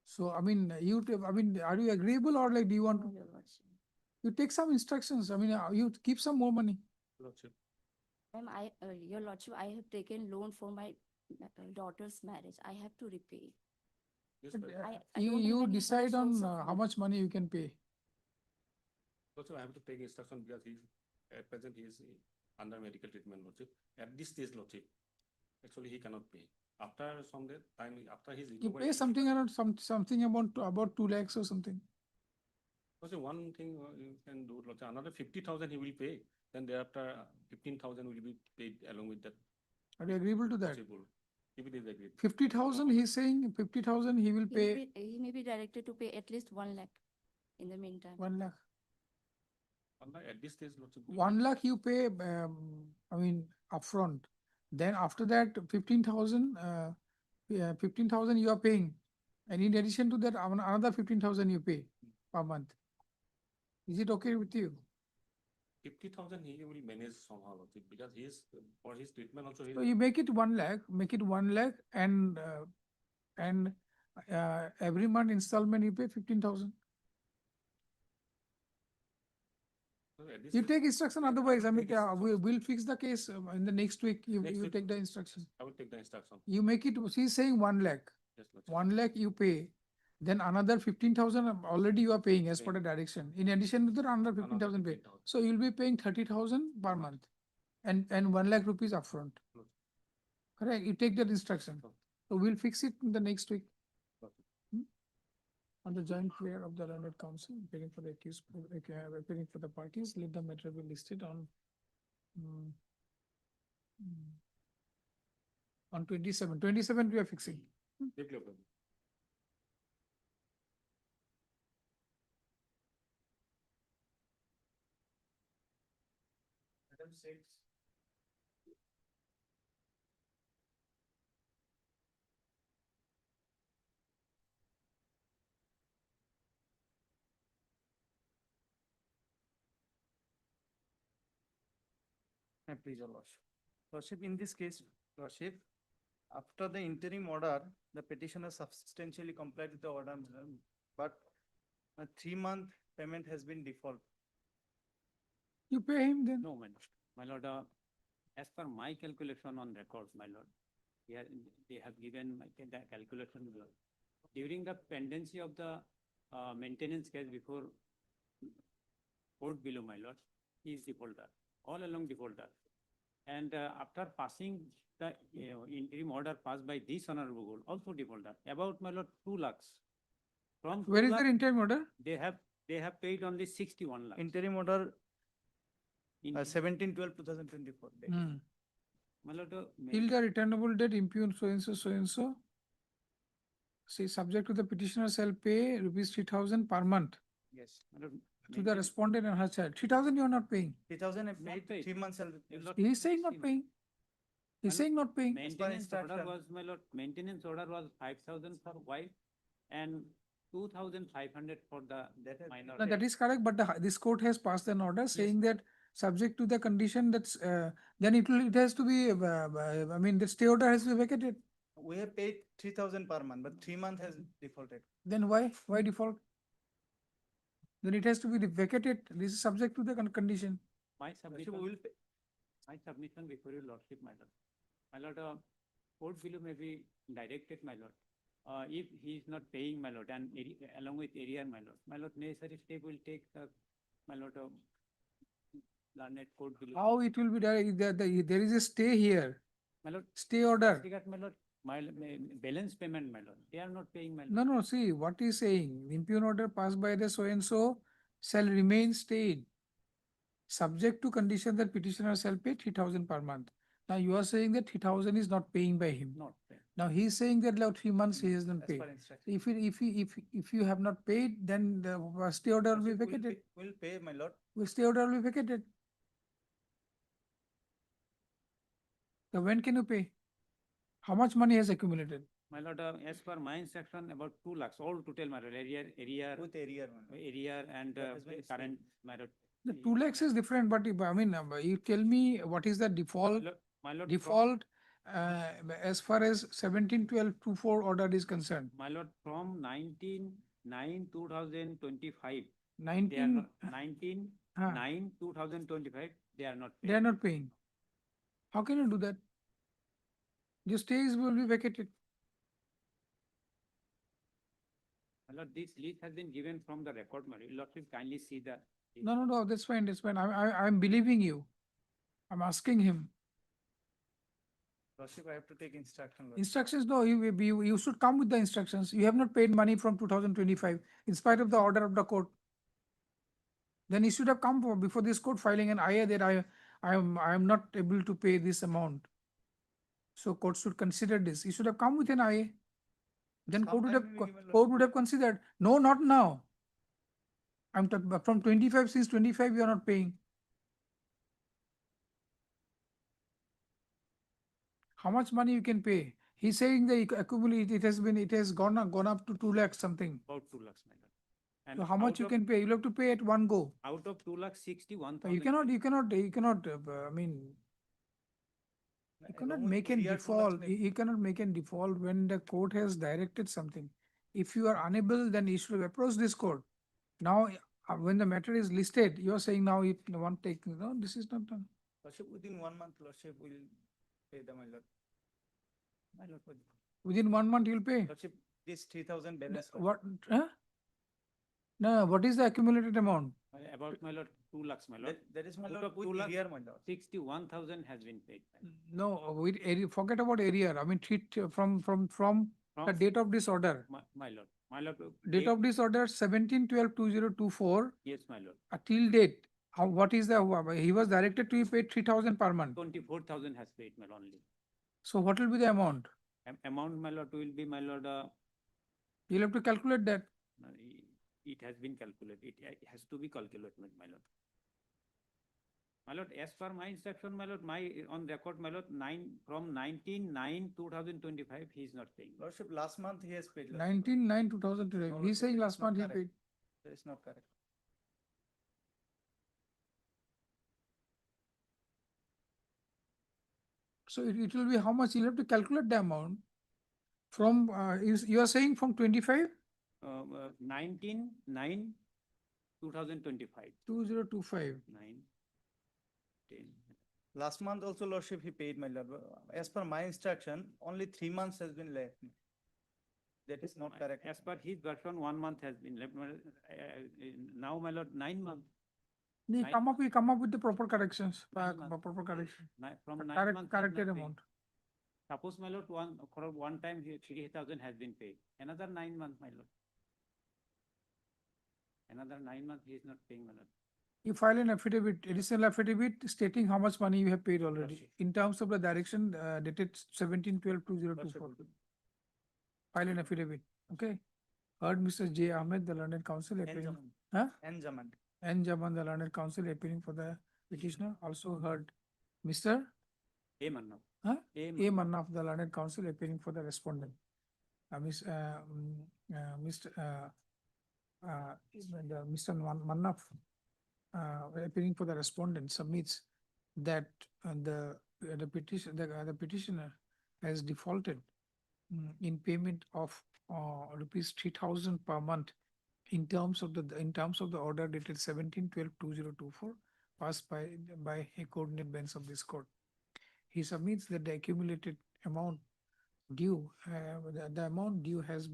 S1: So, I mean, are you agreeable or like, do you want
S16: No,
S1: to,
S16: your lordship.
S1: you take some instructions? I mean, you keep some more money.
S10: Lordship.
S16: Ma'am, your lordship, I have taken loan for my daughter's marriage. I have to repay.
S10: Yes,
S1: But,
S10: but
S16: I don't have
S1: You
S16: any
S1: decide
S16: other
S1: on
S16: source of
S1: how
S16: income.
S1: much money you can pay.
S10: Lordship, I have to take instruction because at present he is under medical treatment, Lordship. At this stage, Lordship, actually he cannot pay. After some time, after his
S1: You
S10: recovery.
S1: pay something around something about 2 lakhs or something.
S10: Lordship, one thing you can do, Lordship, another 50,000 he will pay. Then thereafter 15,000 will be paid along with that.
S1: Are you agreeable to that?
S10: Possible, if it is agreed.
S1: 50,000, he's saying 50,000 he will pay
S16: He may be directed to pay at least 1 lakh in the meantime.
S1: 1 lakh.
S10: At this stage, Lordship.
S1: 1 lakh you pay, I mean, upfront. Then after that, 15,000, 15,000 you are paying. And in addition to that, another 15,000 you pay per month. Is it okay with you?
S2: 50,000 he will manage somehow, Lordship, because he is, for his treatment also.
S1: So you make it 1 lakh, make it 1 lakh and every month installment you pay 15,000. You take instruction, otherwise, I mean, we'll fix the case in the next week. You
S2: week.
S1: take the instruction.
S2: I will take the instruction.
S1: You make it, she's saying 1 lakh.
S2: Yes, Lordship.
S1: 1 lakh you pay, then another 15,000 already you are paying as per the direction. In addition to that, another 15,000 pay.
S2: 15,000.
S1: So you'll be paying 30,000 per month and 1 lakh rupees upfront. Correct? You take that instruction. So we'll fix it in the next week. On the joint prayer of the learned council, appearing for the accused, appearing for the parties, let the matter be listed on 27. 27 we are fixing.
S2: Development.
S8: Item 6.
S11: Please, your lordship. Lordship, in this case, lordship, after the interim order, the petitioner substantially complied with the order, but a 3-month payment has been default.
S1: You pay him then.
S13: No, my lord, as per my calculation on records, my lord, they have given the calculation. During the pendency of the maintenance case before court below, my lord, he is defaulter, all along defaulter. And after passing the interim order passed by this honorable court, also defaulter, about, my lord, 2 lakhs. From
S1: Where
S13: 2
S1: is the
S13: lakh,
S1: interim order?
S13: they have paid only 61 lakhs.
S11: Interim order
S13: In-
S11: 17/12/2024.
S13: My lord,
S1: Till the returnable date impugn so and so, so and so. See, subject to the petitioner shall pay rupees 3,000 per month
S11: Yes.
S13: my lord,
S1: to the
S13: maintain-
S1: respondent and her child. 3,000 you are not paying.
S11: 3,000 I
S13: Not
S11: paid,
S13: paid.
S11: 3 months salary.
S13: Your lord,
S1: He is saying not
S13: 16.
S1: paying. He's
S13: Well,
S1: saying not paying.
S13: Maintenance order
S11: instruction.
S13: was, my lord, maintenance order was 5,000 for wife and 2,500 for the minor.
S1: No, that is correct, but this court has passed an order saying that subject to the condition that's, then it has to be, I mean, the stay order has to be vacated.
S11: We have paid 3,000 per month, but 3 months has defaulted.
S1: Then why? Why default? Then it has to be vacated. This is subject to the condition.
S13: My
S11: Lordship,
S13: submission,
S11: we will pay.
S13: my submission before your lordship, my lord. My lord, court below may be directed, my lord. If he is not paying, my lord, and along with area, my lord, necessary step will take, my lord, learned court below.
S1: How it will be direct, there is a stay here,
S13: My lord,
S1: stay order.
S13: regard, my lord, balance payment, my lord, they are not paying, my lord.
S1: No, no, see, what he's saying, impugn order passed by the so and so shall remain stayed, subject to condition that petitioner shall pay 3,000 per month. Now you are saying that 3,000 is not paying by him.
S13: Not paying.
S1: Now he's saying that like 3 months he has not
S11: As
S1: paid.
S11: per instruction.
S1: If you have not paid, then the stay order will be
S11: Lordship,
S1: vacated.
S11: We'll pay, my lord.
S1: The stay order will be vacated. So when can you pay? How much money has accumulated?
S13: My lord, as per my instruction, about 2 lakhs, all total, my lord, area
S11: With area. my lord.
S13: and
S11: That has been
S13: current, my lord.
S1: The 2 lakhs is different, but I mean, you tell me what is the default,
S13: My lord,
S1: default, as far as 17/12/24 order is concerned.
S13: My lord, from 19/9/2025, they are
S1: 19,
S13: not, 19/9/2025, they are not
S1: they are
S13: paying.
S1: not paying. How can you do that? Your stays will be vacated.
S13: My lord, this list has been given from the record, my lord. Lord, please kindly see the.
S1: No, no, no, that's fine, that's fine. I'm believing you. I'm asking him.
S11: Lordship, I have to take instruction. Lordship.
S1: Instructions, no, you should come with the instructions. You have not paid money from 2025 in spite of the order of the court. Then you should have come before this court filing an IA that I am not able to pay this amount. So court should consider this. You should have come with an IA. Then court would
S11: Sometime we
S1: have,
S11: given
S1: court would have considered. No, not now. I'm talking from 25, since 25 you are not paying. How much money you can pay? He's saying the accumulate, it has gone up to 2 lakhs something.
S13: About 2 lakhs, my lord. And
S1: So how much
S13: out
S1: you
S13: of-
S1: can pay? You'll have to pay at one go.
S13: Out of 2 lakhs 61,000.
S1: You cannot, I mean, you cannot make a default, you cannot make a default when the court has directed something. If you are unable, then you should approach this court. Now, when the matter is listed, you are saying now it won't take, no, this is not done.
S11: Lordship, within 1 month, Lordship will pay the, my lord. My lord,
S1: Within 1 month, you'll pay.
S11: Lordship, this 3,000 balance.
S1: What, huh? No, what is the accumulated amount?
S13: About, my lord, 2 lakhs, my lord.
S11: That is, my
S13: Out
S11: lord,
S13: of
S11: with
S13: 2 lakhs,
S11: arrear, my lord.
S13: 61,000 has been paid.
S1: No, with area, forget about area. I mean, from the date of this order.
S13: My lord, my lord.
S1: Date of this order 17/12/2024
S13: Yes, my lord.
S1: till date. What is the, he was directed to be paid 3,000 per month.
S13: 24,000 has paid, my lord, only.
S1: So what will be the amount?
S13: Amount, my lord, will be, my lord,
S1: You'll have to calculate that.
S13: it has been calculated. It has to be calculated, my lord. My lord, as per my instruction, my lord, on record, my lord, from 19/9/2025, he is not paying.
S11: Lordship, last month he has paid.
S1: 19/9/2025.
S11: No,
S1: He's saying last
S11: not
S1: month he
S11: correct.
S1: paid.
S11: That is not correct.
S1: So it will be how much? You'll have to calculate the amount. From, you are saying from 25?
S13: 19/9/2025.
S1: 2025.
S13: 9, 10.
S11: Last month also, Lordship, he paid, my lord. As per my instruction, only 3 months has been left. That is not correct.
S13: As per his version, 1 month has been left. Now, my lord, 9 months.
S1: Come up with the proper corrections. Proper correction.
S13: From 9
S1: Correct,
S13: months.
S1: corrected amount.
S13: Suppose, my lord, for one time, 3,000 has been paid. Another 9 months, my lord. Another 9 months, he is not paying, my lord.
S1: You file an affidavit, additional affidavit stating how much money you have paid already in terms of the direction dated 17/12/2024. File an affidavit, okay? Heard Mr. J. Ahmed, the learned counsel appearing. Huh?
S11: And Zaman.
S1: N. Jaman, the learned counsel appearing for the petitioner. Also heard Mr.
S13: A. Mannaf.
S1: Huh?
S13: A.
S1: A. Mannaf, the learned counsel appearing for the respondent. Mr. Mannaf appearing for the respondent submits that the petitioner has defaulted in payment of rupees 3,000 per month in terms of the order dated 17/12/2024 passed by a coordinate bench of this court. He submits that the accumulated amount due, the amount due has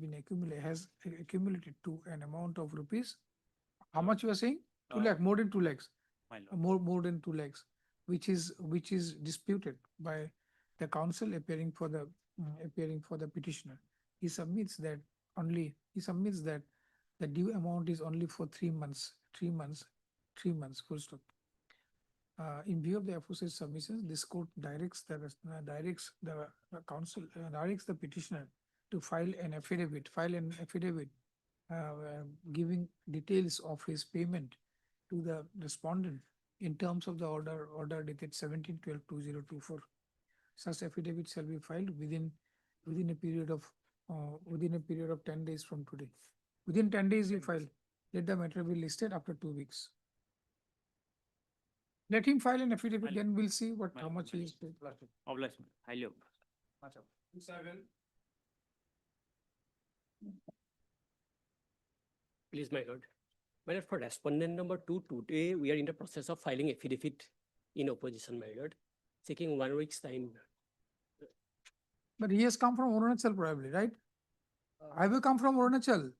S1: accumulated to an amount of rupees. How much you are saying? 2 lakh, more than 2 lakhs. More than 2 lakhs, which is disputed by the counsel appearing for the petitioner. He submits that the due amount is only for 3 months, full stop. In view of the aforesaid submissions, this court directs the petitioner to file an affidavit, giving details of his payment to the respondent in terms of the order dated 17/12/2024. Such affidavit shall be filed within a period of 10 days from today. Within 10 days you file. Let the matter be listed after 2 weeks. Let him file an affidavit, then we'll see how much he is paid.
S13: Obliged, highly obliged.
S11: Much of.
S12: 7.
S17: Please, my lord. My lord, for respondent number 2, today we are in the process of filing affidavit in opposition, my lord, seeking 1 week's time.
S1: But he has come from Arunachal probably, right? I will come from Arunachal.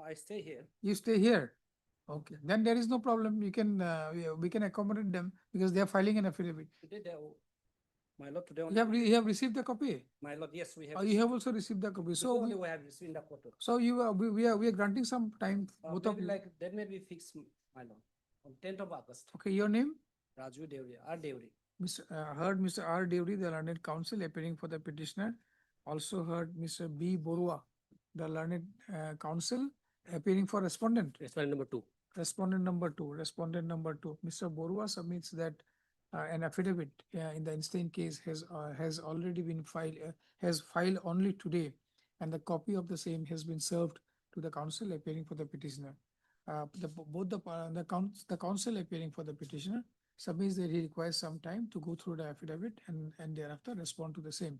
S17: I stay here.
S1: You stay here. Okay, then there is no problem. You can, we can accommodate them because they are filing an affidavit.
S17: Today, my lord, today
S1: You have received the copy?
S17: my lord, yes, we have.
S1: You have also received the copy.
S17: So only we have received in the court.
S1: So we are granting some time, both of
S17: Maybe
S1: you.
S17: like, that may be fixed, my lord, on 10th of August.
S1: Okay, your name?
S17: Raju Devri, R. Devri.
S1: Heard Mr. R. Devri, the learned counsel appearing for the petitioner. Also heard Mr. B. Borua, the learned counsel appearing for respondent.
S17: Respondent number 2.
S1: Respondent number 2. Mr. Borua submits that an affidavit in the instant case has already been filed, has filed only today, and the copy of the same has been served to the counsel appearing for the petitioner. Both the counsel appearing for the petitioner submits that he requires some time to go through the affidavit and thereafter respond to the same.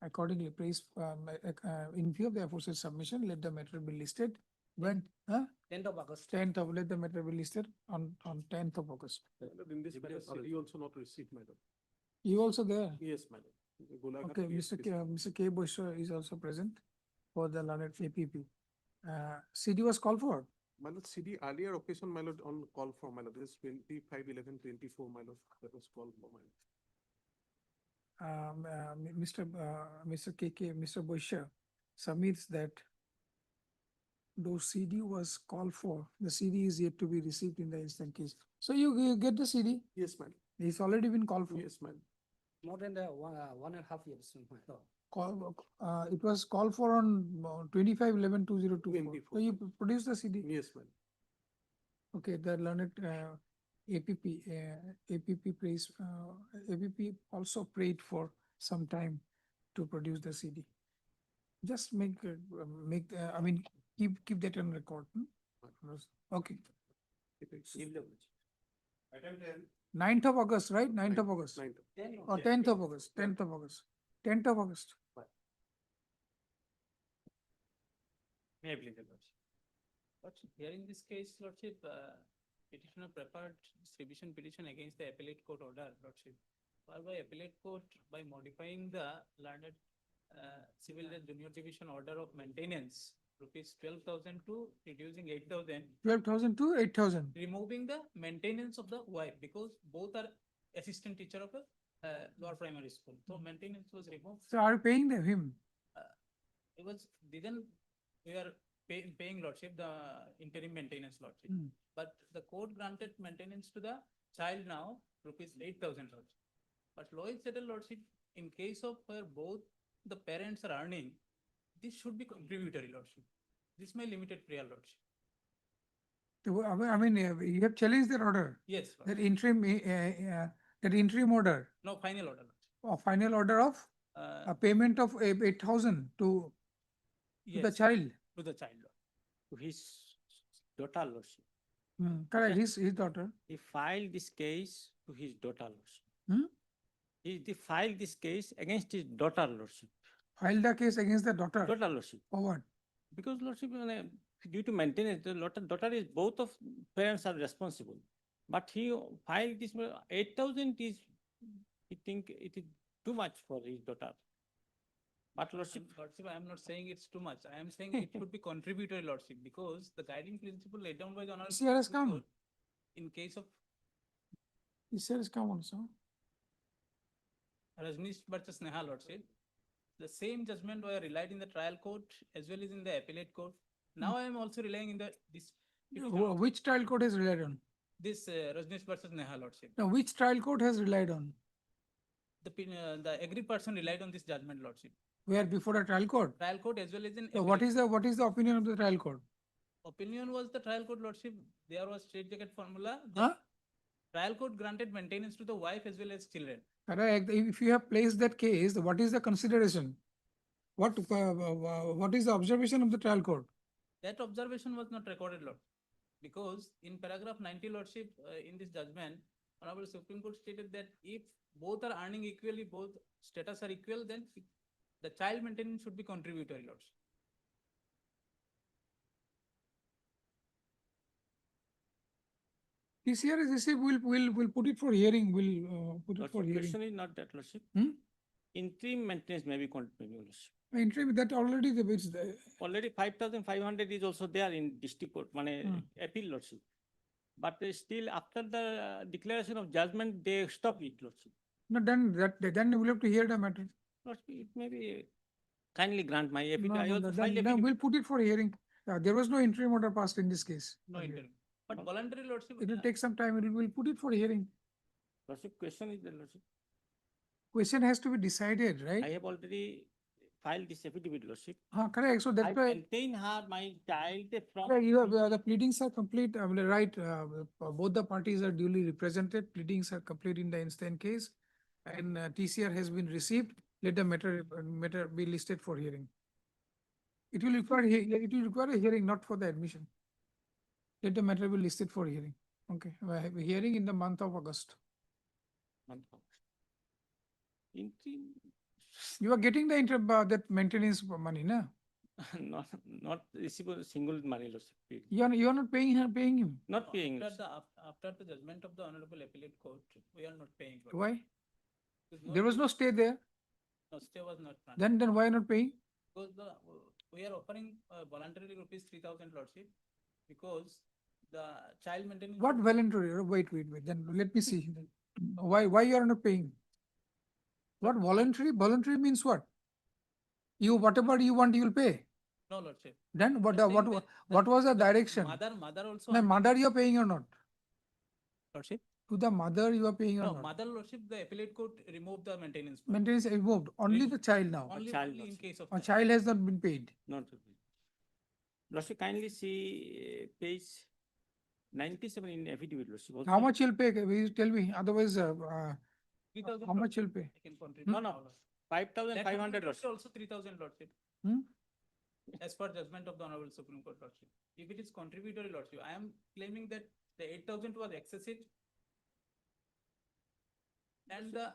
S1: Accordingly, in view of the aforesaid submission, let the matter be listed when,
S17: 10th of August.
S1: let the matter be listed on 10th of August.
S10: My lord, in this matter, CD also not received, my lord.
S1: You also there?
S10: Yes, my lord. Golaghat
S1: Okay,
S10: case is-
S1: Mr. K. Bushra is also present for the learned APP. CD was called for.
S10: My lord, CD earlier occasion, my lord, on call for, my lord, this is 25/11/24, my lord, that was called for, my lord.
S1: Mr. KK, Mr. Bushra submits that though CD was called for, the CD is yet to be received in the instant case. So you get the CD?
S10: Yes, my lord.
S1: It's already been called for.
S10: Yes, my lord.
S17: More than the 1.5 years, my lord.
S1: It was called for on 25/11/2024. So
S10: 24.
S1: you produced the CD?
S10: Yes, my lord.
S1: Okay, the learned APP, APP also prayed for some time to produce the CD. Just I mean, keep that on record. Okay.
S8: Item 10.
S1: 9th of August, right? 9th of August.
S10: 9th.
S1: Or 10th of August, 10th of August, 10th of August.
S13: May I please, your lordship? Lordship, here in this case, lordship, petitioner prepared distribution petition against the appellate court order, lordship. Whereby appellate court, by modifying the learned civil junior division order of maintenance, rupees 12,000 to reducing 8,000,
S1: 12,000 to 8,000.
S13: removing the maintenance of the wife, because both are assistant teacher of a lower primary school. So maintenance was removed.
S1: So are you paying him?
S13: It was, we are paying lordship, the interim maintenance lordship.
S1: Hmm.
S13: But the court granted maintenance to the child now, rupees 8,000 lordship. But law is settled lordship, in case of where both the parents are earning, this should be contributory lordship. This may limited prayer lordship.
S1: I mean, you have challenged that order,
S13: Yes,
S1: that
S13: lordship.
S1: interim order,
S13: No, final order.
S1: or final order of a payment of 8,000 to the
S13: Yes,
S1: child.
S13: to the child.
S12: To his daughter lordship.
S1: Correct, his daughter.
S12: He filed this case to his daughter lordship.
S1: Hmm?
S12: He filed this case against his daughter lordship.
S1: Filed the case against the daughter.
S12: Daughter lordship.
S1: For what?
S12: Because lordship, due to maintenance, the daughter is, both of parents are responsible. But he filed this 8,000 is, he think it is too much for his daughter. But lordship,
S13: Lordship, I am not saying it's too much. I am saying it should be contributory lordship, because the guiding principle laid down by the Honorable
S1: PCR has
S13: Supreme
S1: come.
S13: Court, in case of
S1: PCR has come also.
S13: Rajneesh versus Neha lordship, the same judgment were relied in the trial court as well as in the appellate court. Now I am also relying in this.
S1: Which trial court has relied on?
S13: This Rajneesh versus Neha lordship.
S1: Now, which trial court has relied on?
S13: The aggrieved person relied on this judgment lordship.
S1: Where before a trial court?
S13: Trial court as well as in.
S1: So what is the opinion of the trial court?
S13: Opinion was the trial court lordship, there was straight jacket formula.
S1: Huh?
S13: Trial court granted maintenance to the wife as well as children.
S1: Correct. If you have placed that case, what is the consideration? What is the observation of the trial court?
S13: That observation was not recorded, Lord. Because in paragraph 90, Lordship, in this judgment, Honorable Supreme Court stated that if both are earning equally, both status are equal, then the child maintenance should be contributory, Lordship.
S1: PCR is received, we'll put it for hearing, we'll put it for
S12: lordship,
S1: hearing.
S12: question is not that lordship.
S1: Hmm?
S12: Interim maintenance may be continued lordship.
S1: Interim, that already it's there.
S12: Already 5,500 is also there in district court, appeal lordship. But still after the declaration of judgment, they stop it lordship.
S1: No, then we'll have to hear the matter.
S12: Lordship, it may be, kindly grant my appeal.
S1: No,
S12: I
S1: no,
S12: also
S1: no,
S12: filed
S1: then
S12: appeal.
S1: we'll put it for hearing. There was no interim order passed in this case.
S13: No interim. But voluntary, Lordship.
S1: It will take some time, we'll put it for hearing.
S12: Lordship, question is the lordship.
S1: Question has to be decided, right?
S12: I have already filed this affidavit, Lordship.
S1: Correct, so
S12: I
S1: that's why.
S12: maintain her, my child from.
S1: Yeah, you have, the pleadings are complete, right, both the parties are duly represented, pleadings are complete in the instant case. And TCR has been received, let the matter be listed for hearing. It will require, it will require a hearing, not for the admission. Let the matter be listed for hearing. Okay, we have a hearing in the month of August.
S12: Interim,
S1: You are getting the that maintenance money, na?
S12: not receive a single money, Lordship.
S1: You are not paying him.
S12: Not paying.
S13: After the judgment of the Honorable Appellate Court, we are not paying.
S1: Why?
S13: Because
S1: There was no stay there.
S13: No, stay was not granted.
S1: Then why not paying?
S13: Because we are offering voluntarily rupees 3,000 Lordship, because the child maintenance.
S1: What voluntary? Wait, then let me see. Why you are not paying? What voluntary? Voluntary means what? You, whatever you want, you will pay.
S13: No, Lordship.
S1: Then what,
S13: I'm saying
S1: what was the direction?
S13: Mother also.
S1: The mother you are paying or not?
S13: Lordship.
S1: To the mother you are paying or
S13: No,
S1: not?
S13: mother, Lordship, the appellate court removed the maintenance. fund.
S1: Maintenance removed, only the child now.
S13: Only
S12: child,
S13: only in
S12: Lordship.
S13: case of.
S1: A
S13: the-
S1: child has not been paid.
S12: Not. Lordship, kindly see page 97 in affidavit, Lordship.
S1: How
S12: Also-
S1: much you'll pay? Will you tell me? Otherwise,
S13: 3,000
S1: how much you'll pay?
S13: I can contribute.
S12: No, no, 5,500,
S13: That
S12: Lordship.
S13: also 3,000 Lordship.
S1: Hmm?
S13: As per judgment of the Honorable Supreme Court Lordship. If it is contributory Lordship, I am claiming that the 8,000 was excessive. And the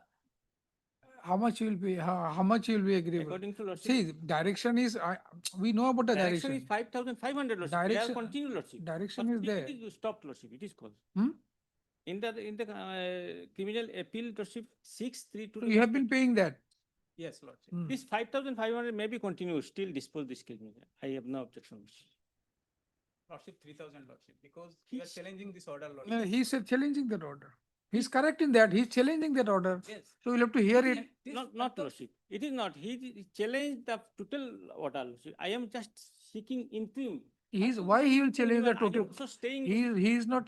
S1: How much you will pay? How much you will be agreeable?
S12: According to Lordship.
S1: See, direction is, we know about the
S12: Direction is
S1: direction.
S12: 5,500, Lordship. They are
S1: Direction-
S12: continued, Lordship.
S1: Direction
S12: But
S1: is there.
S12: It is stopped, Lordship. It is called.
S1: Hmm?
S12: In the criminal appeal, Lordship, 632.
S1: So you have been paying that.
S13: yes, Lordship.
S1: Hmm.
S12: This 5,500 may be continued, still dispose this criminal. I have no objection.
S13: Lordship 3,000 Lordship, because we are challenging this order
S1: No,
S13: Lordship.
S1: he said challenging that order. He's correct in that. He's challenging that order.
S13: Yes.
S1: So we'll have to hear it.
S13: This-
S12: Not, Lordship. It is not. He challenged the total order, Lordship. I am just seeking interim.
S1: Why he will challenge the
S12: I am
S1: total?
S12: also staying.
S1: He'll not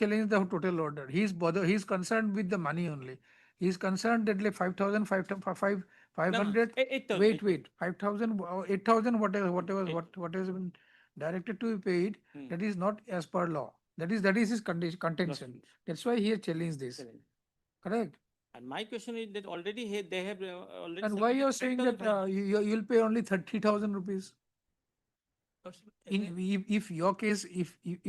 S1: challenge the total order. He's concerned with the money only. He's concerned that like 5,000, 500.
S12: 8,000.
S1: Wait, 5,000, 8,000, whatever has been directed to be paid,
S12: Hmm.
S1: that is not as per law. That is his contention.
S12: Lordship.
S1: That's why he has challenged this.
S12: Challenge.
S1: Correct?
S12: And my question is that already they have already.
S1: And why you are
S12: submitted
S1: saying that
S12: 8,500.
S1: you'll pay only 30,000 rupees?
S13: Lordship,
S1: If your case,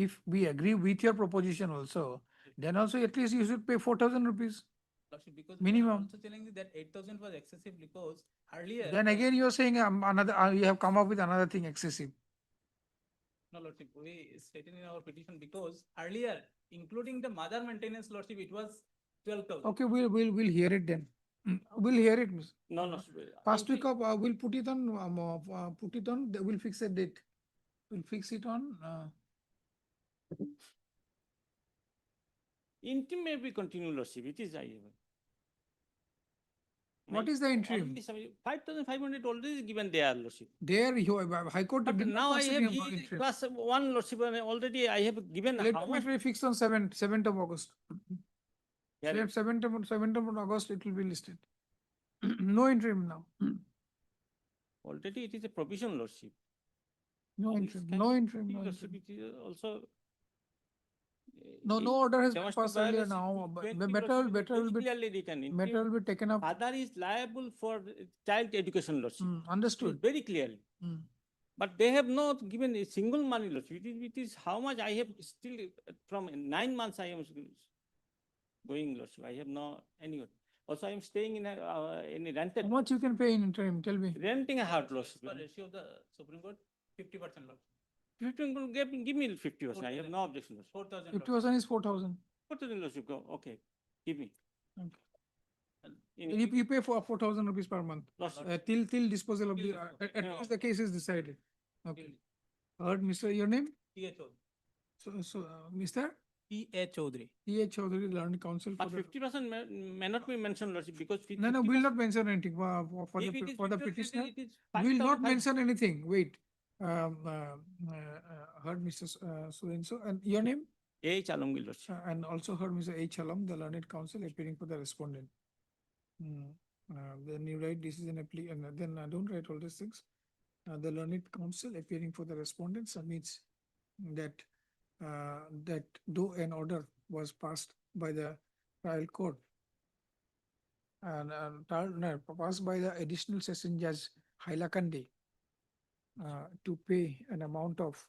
S1: if we agree with your proposition also, then also at least you should pay 4,000 rupees.
S13: Lordship, because we are
S1: Minimum.
S13: also challenging that 8,000 was excessive, because earlier.
S1: Then again, you are saying another, you have come up with another thing excessive.
S13: No, Lordship, we stated in our petition, because earlier, including the mother maintenance, Lordship, it was 12,000.
S1: Okay, we'll hear it then. We'll hear it, miss.
S12: No, no.
S1: First week of, we'll put it on, we'll fix a date. We'll fix it on,
S12: Interim may be continued, Lordship. It is I.
S1: what is the interim?
S12: 5,500 already given there, Lordship.
S1: There, High Court.
S12: But
S1: did not
S12: now I
S1: consider
S12: have
S1: interim.
S12: class 1, Lordship, and already I have given.
S1: Let
S12: how
S1: the
S12: much?
S1: matter be fixed on 7th of August.
S12: Yeah,
S1: 7th of August, it will be listed. No interim now.
S12: already it is a provision, Lordship.
S1: No
S12: This
S1: interim,
S12: can
S1: no
S12: be
S1: interim, no
S12: Lordship,
S1: interim.
S12: it is also.
S1: No order has been
S12: Domestic
S1: passed earlier
S12: violence,
S1: now, but
S12: 20
S1: the
S12: Lordship,
S1: matter
S12: it is
S1: will
S12: very
S1: be,
S12: clearly written.
S1: matter will be taken up.
S12: Father is liable for child education, Lordship. It is
S1: Understood.
S12: very clearly.
S1: Mm.
S12: But they have not given a single money, Lordship. It is how much I have still, from 9 months I am going, Lordship. I have no any. Also, I am staying in a rented,
S1: How much you can pay in interim? Tell me.
S12: renting a house, Lordship.
S13: For ratio of the Supreme Court, 50% Lordship.
S12: 15, give me 50%. I have no objection, Lordship.
S13: 4,000.
S1: 50% is 4,000.
S12: 4,000, Lordship, go, okay, give me.
S1: Okay.
S12: And
S1: You pay for 4,000 rupees per month,
S12: Lordship,
S1: till disposal of
S13: Till
S1: the,
S13: disposal.
S1: at
S12: No.
S1: least the case is decided. Okay. Heard, Mr. Your name?
S13: T.A. Chaudhary.
S1: So, Mr.
S13: T.A. Chaudhary.
S1: T.H. Chaudhary, learned counsel for
S12: but
S1: the.
S12: 50% may not be mentioned, Lordship, because.
S1: No, we'll
S12: 50%
S1: not mention anything for
S12: if
S1: the,
S12: it is
S1: for the
S12: 50%,
S1: petitioner.
S12: it is
S1: We'll not
S12: 5,500.
S1: mention anything. Wait. Heard Mr. So and your name?
S12: H. Alamgir, Lordship.
S1: And also heard Mr. H. Alam, the learned counsel appearing for the respondent. Then you write this is an and then don't write all these things. The learned counsel appearing for the respondent submits that that though an order was passed by the trial court and passed by the additional session judge Hailakandi to pay an amount of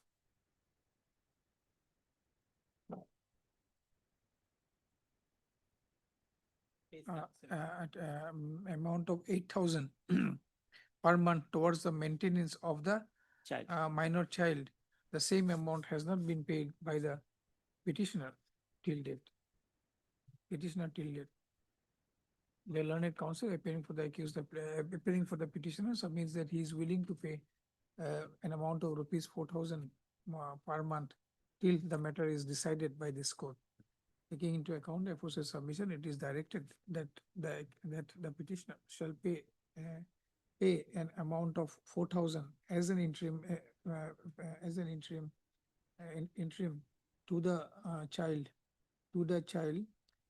S1: amount of 8,000 per month towards the maintenance of the
S12: Child.
S1: minor child. The same amount has not been paid by the petitioner till date. Petitioner till date. The learned counsel appearing for the accused, appearing for the petitioner submits that he is willing to pay an amount of rupees 4,000 per month till the matter is decided by this court. Taking into account the aforesaid submission, it is directed that the petitioner shall pay an amount of 4,000 as an interim interim to the child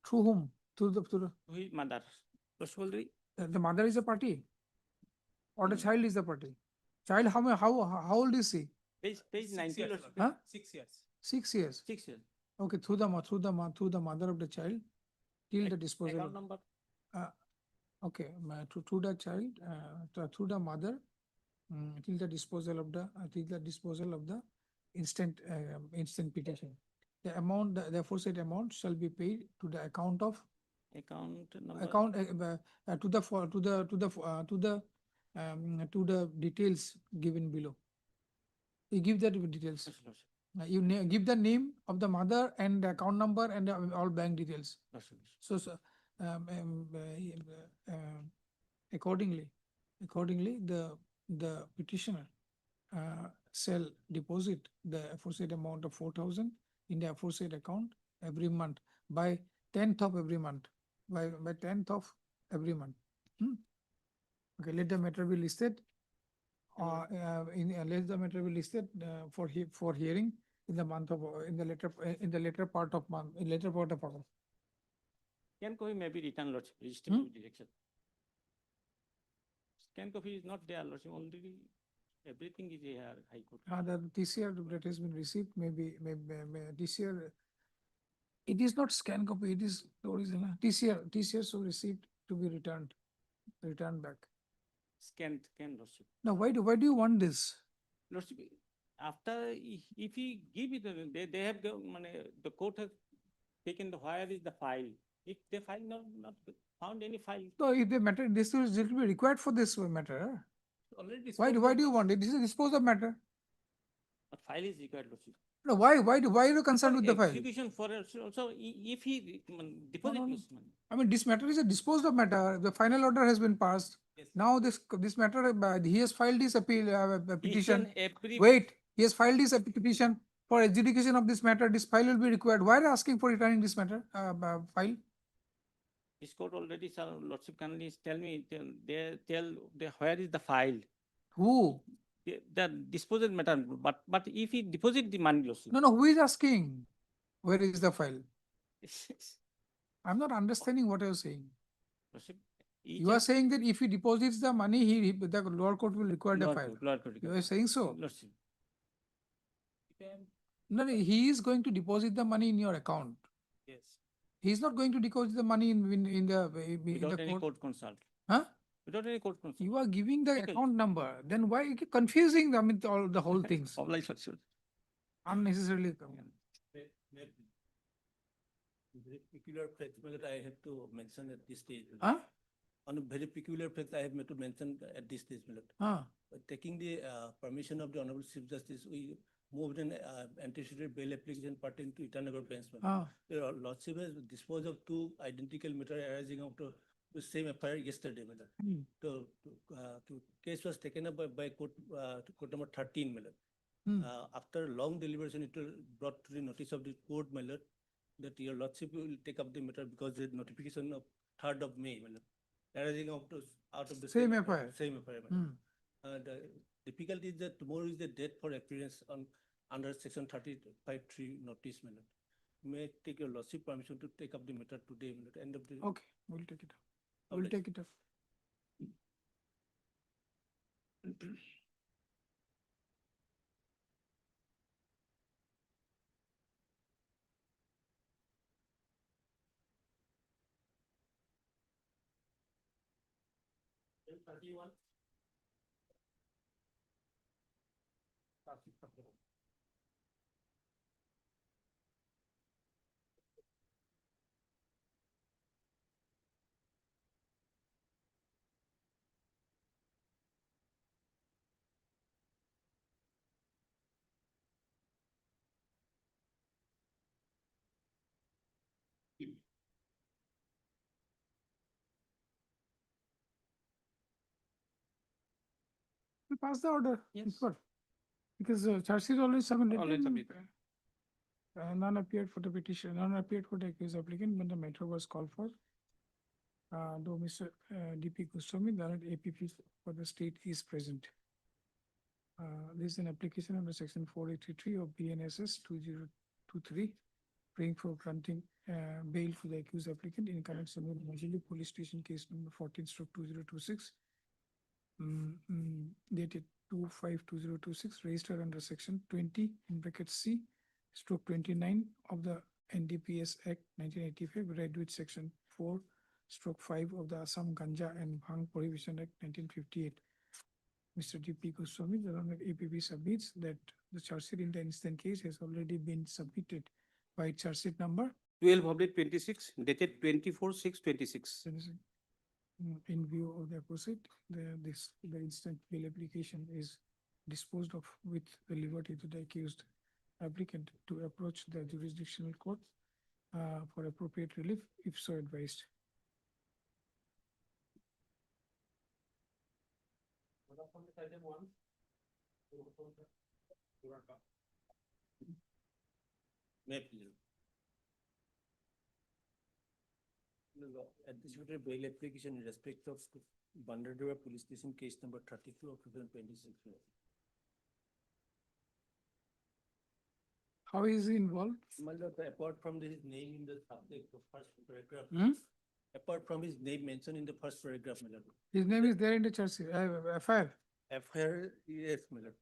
S1: through whom
S12: His mother. Possibly,
S1: the mother is a party or the child is the party. Child, how old is he?
S12: page 90. Lordship.
S1: Huh?
S13: 6 years.
S1: 6 years.
S12: 6 years.
S1: Okay, through the mother of the child till the disposal.
S12: Account number.
S1: Okay, through the child, through the mother, till the disposal of the instant petition. The amount, the aforesaid amount shall be paid to the account of
S12: Account number.
S1: to the details given below. You give that details.
S12: Yes, Lordship.
S1: You give the name of the mother and the account number and all bank details.
S12: Lordship.
S1: So, accordingly, the petitioner shall deposit the aforesaid amount of 4,000 in the aforesaid account every month by 10th of every month. By 10th of every month. Okay, let the matter be listed. Let the matter be listed for hearing in the month of in the later part of August.
S12: Scan copy may be returned, Lordship. Register with direction. Scan copy is not there, Lordship. Already everything is here, High Court.
S1: The TCR that has been received maybe TCR. It is not scan copy. It is the original TCR so received to be returned back.
S12: Scan, Lordship.
S1: Now, why do you want this?
S12: Lordship, after, if he give it, they have, the court has taken where is the file? If the file not found any file.
S1: So if the matter, this will be required for this matter.
S12: Already.
S1: Why do you want it? This is a disposed of matter.
S12: But file is required, Lordship.
S1: No, why are you concerned with the file?
S12: Execution for also, if he deposit.
S1: No. I mean, this matter is a disposed of matter. The final order has been passed.
S13: Yes.
S1: Now this matter, he has filed his appeal petition.
S12: Every.
S1: Wait, he has filed his petition for adjudication of this matter. This file will be required. Why are you asking for returning this matter file?
S12: This court already, sir, Lordship, can you tell me, where is the file?
S1: Who?
S12: The disposal matter, but if he deposit the money, Lordship.
S1: No, who is asking? Where is the file? I'm not understanding what you're saying.
S12: Lordship,
S1: You are saying that if he deposits the money, the lower court will require the file. You are saying so?
S12: Lordship.
S1: No, he is going to deposit the money in your account.
S13: Yes.
S1: He is not going to deposit the money in
S12: Without
S1: the
S12: any
S1: court.
S12: court consult.
S1: Huh?
S12: Without any court consult.
S1: You are giving the
S12: Okay.
S1: account number. Then why you keep confusing all the whole things
S12: Oblige, Lordship.
S1: unnecessarily?
S9: Very peculiar fact that I have to mention at this stage.
S1: Huh?
S9: On a very peculiar fact I have to mention at this stage.
S1: Huh?
S9: Taking the permission of the Honorable Chief Justice, we moved an anticipated bail application pertaining to Itanagar bench.
S1: Huh?
S9: The Lordship has disposed of two identical matters arising out of the same FIR yesterday. So, case was taken up by court number 13. After long deliberation, it was brought to the notice of the court, that your Lordship will take up the matter because the notification of 3rd of May, arising out of the
S1: Same FIR.
S9: Same FIR. The difficulty is that tomorrow is the date for appearance under section 35(3) notice. May I take your Lordship permission to take up the matter today, end of the.
S1: Okay, we'll take it up. We'll take it up. We pass the order.
S12: Yes.
S1: Before. Because charge sheet always submitted.
S12: Always
S1: then,
S12: submitted.
S1: None appeared for the petition, none appeared for the accused applicant when the matter was called for. Though Mr. DP Goswami, the APP for the state is present. This is an application under section 483 of BNSS 2023, praying for granting bail to the accused applicant in connection with Majuli Police Station case number 14/2026, dated 2/5/2026, registered under section 20 in bracket C stroke 29 of the NDPS Act 1985, read with section 4/5 of the Assam Ganja and Bhang Prohibition Act 1958. Mr. DP Goswami, the APP submits that the charge sheet in the instant case has already been submitted by charge sheet number
S12: 12/26 dated 24/6/26.
S1: In view of the opposite, the instant bail application is disposed of with the liberty to the accused applicant to approach the jurisdictional court for appropriate relief if so advised.
S7: May I please? Anticipated bail application in respect of Bandadura Police Station case number 32 of 2026.
S1: How is he involved?
S7: My lord, apart from his name in the subject of first paragraph, apart from his name mentioned in the first paragraph, my lord.
S1: His name is there in the charge sheet, FIR.
S7: FIR, yes, my lord.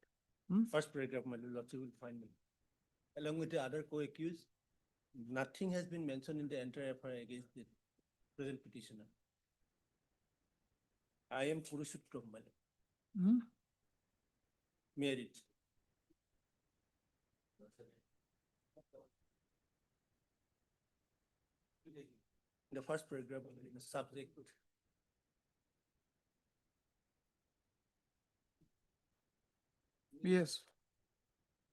S1: Hmm?
S7: First paragraph, my lord, you will find me. Along with the other co-accused, nothing has been mentioned in the entire FIR against the present petitioner. I am Purushottam, my lord. Married. The first paragraph, in the subject.
S1: Yes.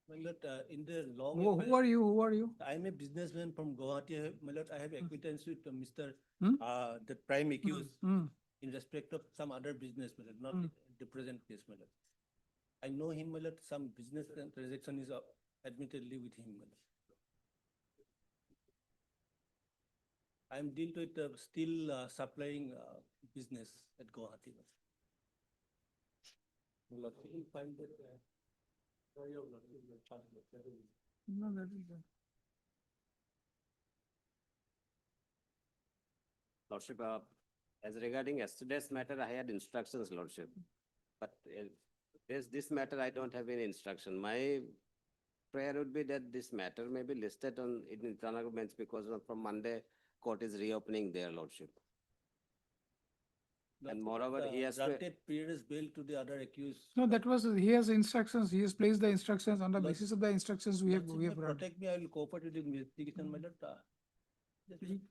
S7: My lord, in the long.
S1: Who are you? Who are you?
S7: I am a businessman from Gauhati. My lord, I have acquaintance with Mr.
S1: Hmm?
S7: The prime accused
S1: Mm.
S7: in respect of some other business, my lord, not the present case, my lord. I know him, my lord, some business transaction is admittedly with him, my lord. I am dealt with steel supplying business at Gauhati. My lord, you will find that.
S1: No, that is that.
S18: Lordship, as regarding yesterday's matter, I had instructions, Lordship. But there's this matter, I don't have any instruction. My prayer would be that this matter may be listed on in internal bench because from Monday, court is reopening their Lordship. And moreover, he has to.
S7: Granted previous bail to the other accused.
S1: No, that was, he has instructions, he has placed the instructions on the
S7: Lord-
S1: basis of the instructions we have run.
S7: Protect me, I will cooperate with the investigation, my lord.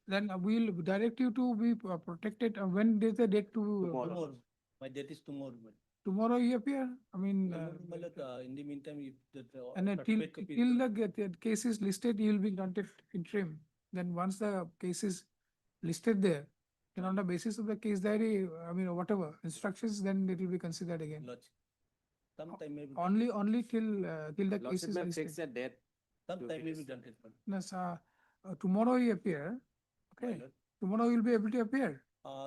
S1: Then we'll direct you to be protected. When is the date to?
S7: Tomorrow. My date is tomorrow. my lord.
S1: Tomorrow you appear? I mean,
S7: Tomorrow, my lord, in the meantime, if the.
S1: and
S7: certificate copy is-
S1: till the case is listed, you will be granted interim. Then once the case is listed there, then on the basis of the case diary, I mean, whatever instructions, then it will be considered again.
S7: Lodge. Sometime maybe.
S1: Only till the case
S18: Lordship
S1: is
S18: may
S1: listed.
S18: fix a date.
S7: Sometime maybe granted. my lord.
S1: No, sir, tomorrow you appear,
S7: My
S1: okay?
S7: lord.
S1: Tomorrow you'll be able to appear.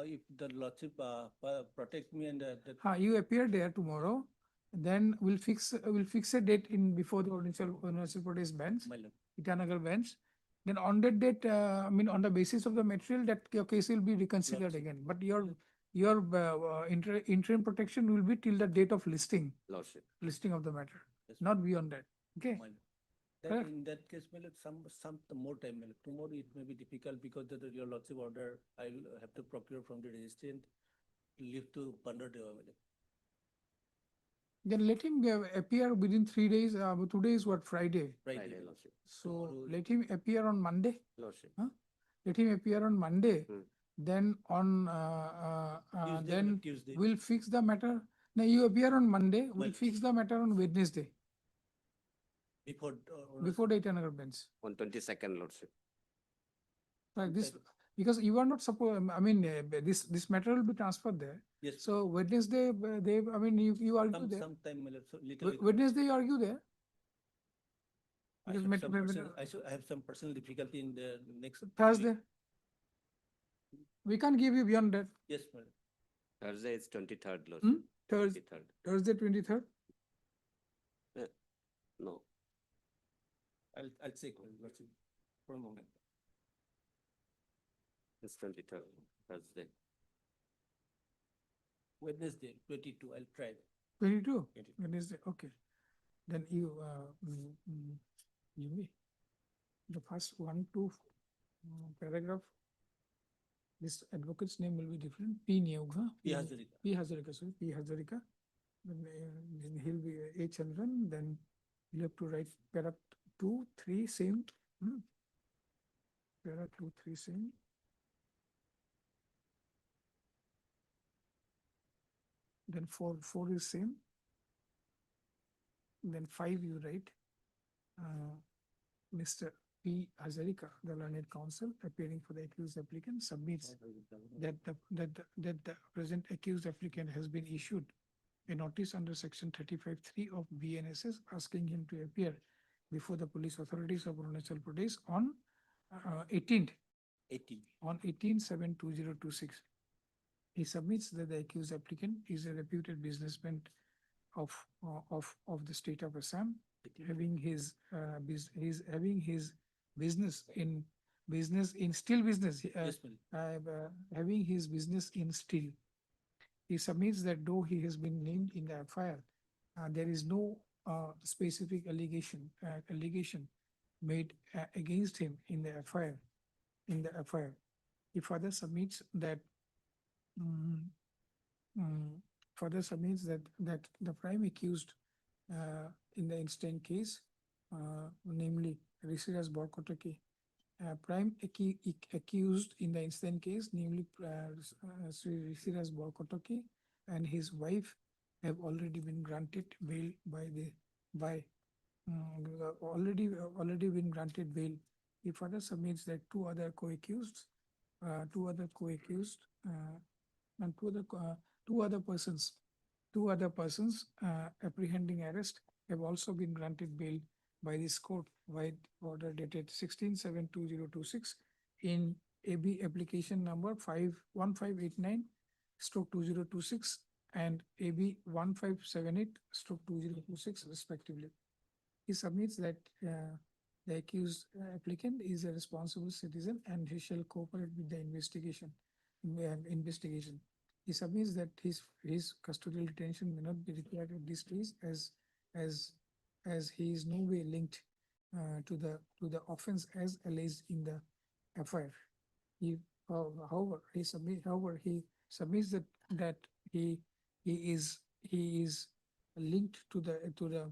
S7: If the lordship protect me and
S1: You appear there tomorrow, then we'll fix a date in before the Arunachal Pradesh bench,
S7: my lord.
S1: Itanagar bench. Then on that date, I mean, on the basis of the material, that your case will be reconsidered
S7: Lordship.
S1: again. But your interim protection will be till the date of listing
S18: Lordship.
S1: of the matter,
S7: Yes,
S1: not beyond that. Okay.
S7: my lord. That
S1: Correct.
S7: in that case, my lord, some more time, my lord. Tomorrow it may be difficult because your lordship order, I will have to procure from the registrant.
S9: leave to 15 day, madam.
S1: Then let him appear within 3 days. Today is what, Friday?
S18: Friday, Lordship.
S1: So
S9: Tomorrow-
S1: let him appear on Monday.
S18: Lordship.
S1: Let him appear on Monday.
S18: Hmm.
S1: Then on,
S9: Tuesday,
S1: then
S9: madam, Tuesday.
S1: we'll fix the matter. Now you appear on Monday, we'll
S9: Monday.
S1: fix the matter on Wednesday,
S9: Before.
S1: before the Itanagar bench.
S18: On 22nd, Lordship.
S1: Like this, because you are not supposed, I mean, this matter will be transferred there.
S9: Yes.
S1: So Wednesday, I mean, you argue there.
S9: Sometime, madam, so little bit.
S1: Wednesday you argue there.
S9: I
S1: Because
S9: have some
S1: mat-
S9: personal, I have some personal difficulty in the next.
S1: Thursday.
S9: week.
S1: We can't give you beyond that.
S9: Yes, madam.
S18: Thursday is 23rd,
S1: Hmm?
S18: Lordship.
S1: Thursday,
S18: 23rd.
S1: Thursday 23rd.
S18: No,
S9: I'll check, Lordship, for a moment.
S18: it's 23rd, Thursday.
S9: Wednesday, 22, I'll try.
S1: 22,
S9: 22.
S1: Wednesday, okay. Then you, give me the first 1, 2 paragraph. This advocate's name will be different. P. Niyog, huh?
S9: P. Hazarika.
S1: P. Hazarika, sorry, P. Hazarika. Then he'll be A. Chandran, then you'll have to write para 2, 3, same. Para 2, 3, same. Then 4 is same. Then 5 you write, Mr. P. Hazarika, the learned counsel appearing for the accused applicant submits that the present accused applicant has been issued a notice under section 35(3) of BNSS asking him to appear before the police authorities of Arunachal Pradesh on 18th,
S9: 18.
S1: on 18/7/2026. He submits that the accused applicant is a reputed businessman of the state of Assam, having his business in steel business.
S9: Yes, madam.
S1: Having his business in steel. He submits that though he has been named in the FIR, there is no specific allegation made against him in the FIR. He further submits that that the prime accused in the instant case, namely Rishiras Borkotaki, prime accused in the instant case, namely Sri Rishiras Borkotaki and his wife have already been granted bail already been granted bail. He further submits that two other co-accused and two other persons apprehending arrest have also been granted bail by this court by order dated 16/7/2026 in AB application number 1589/2026 and AB 1578/2026 respectively. He submits that the accused applicant is a responsible citizen and he shall cooperate with the investigation. He submits that his custodial detention may not be required at this stage as he is no way linked to the offense as alleged in the FIR. However, he submits that he is linked to the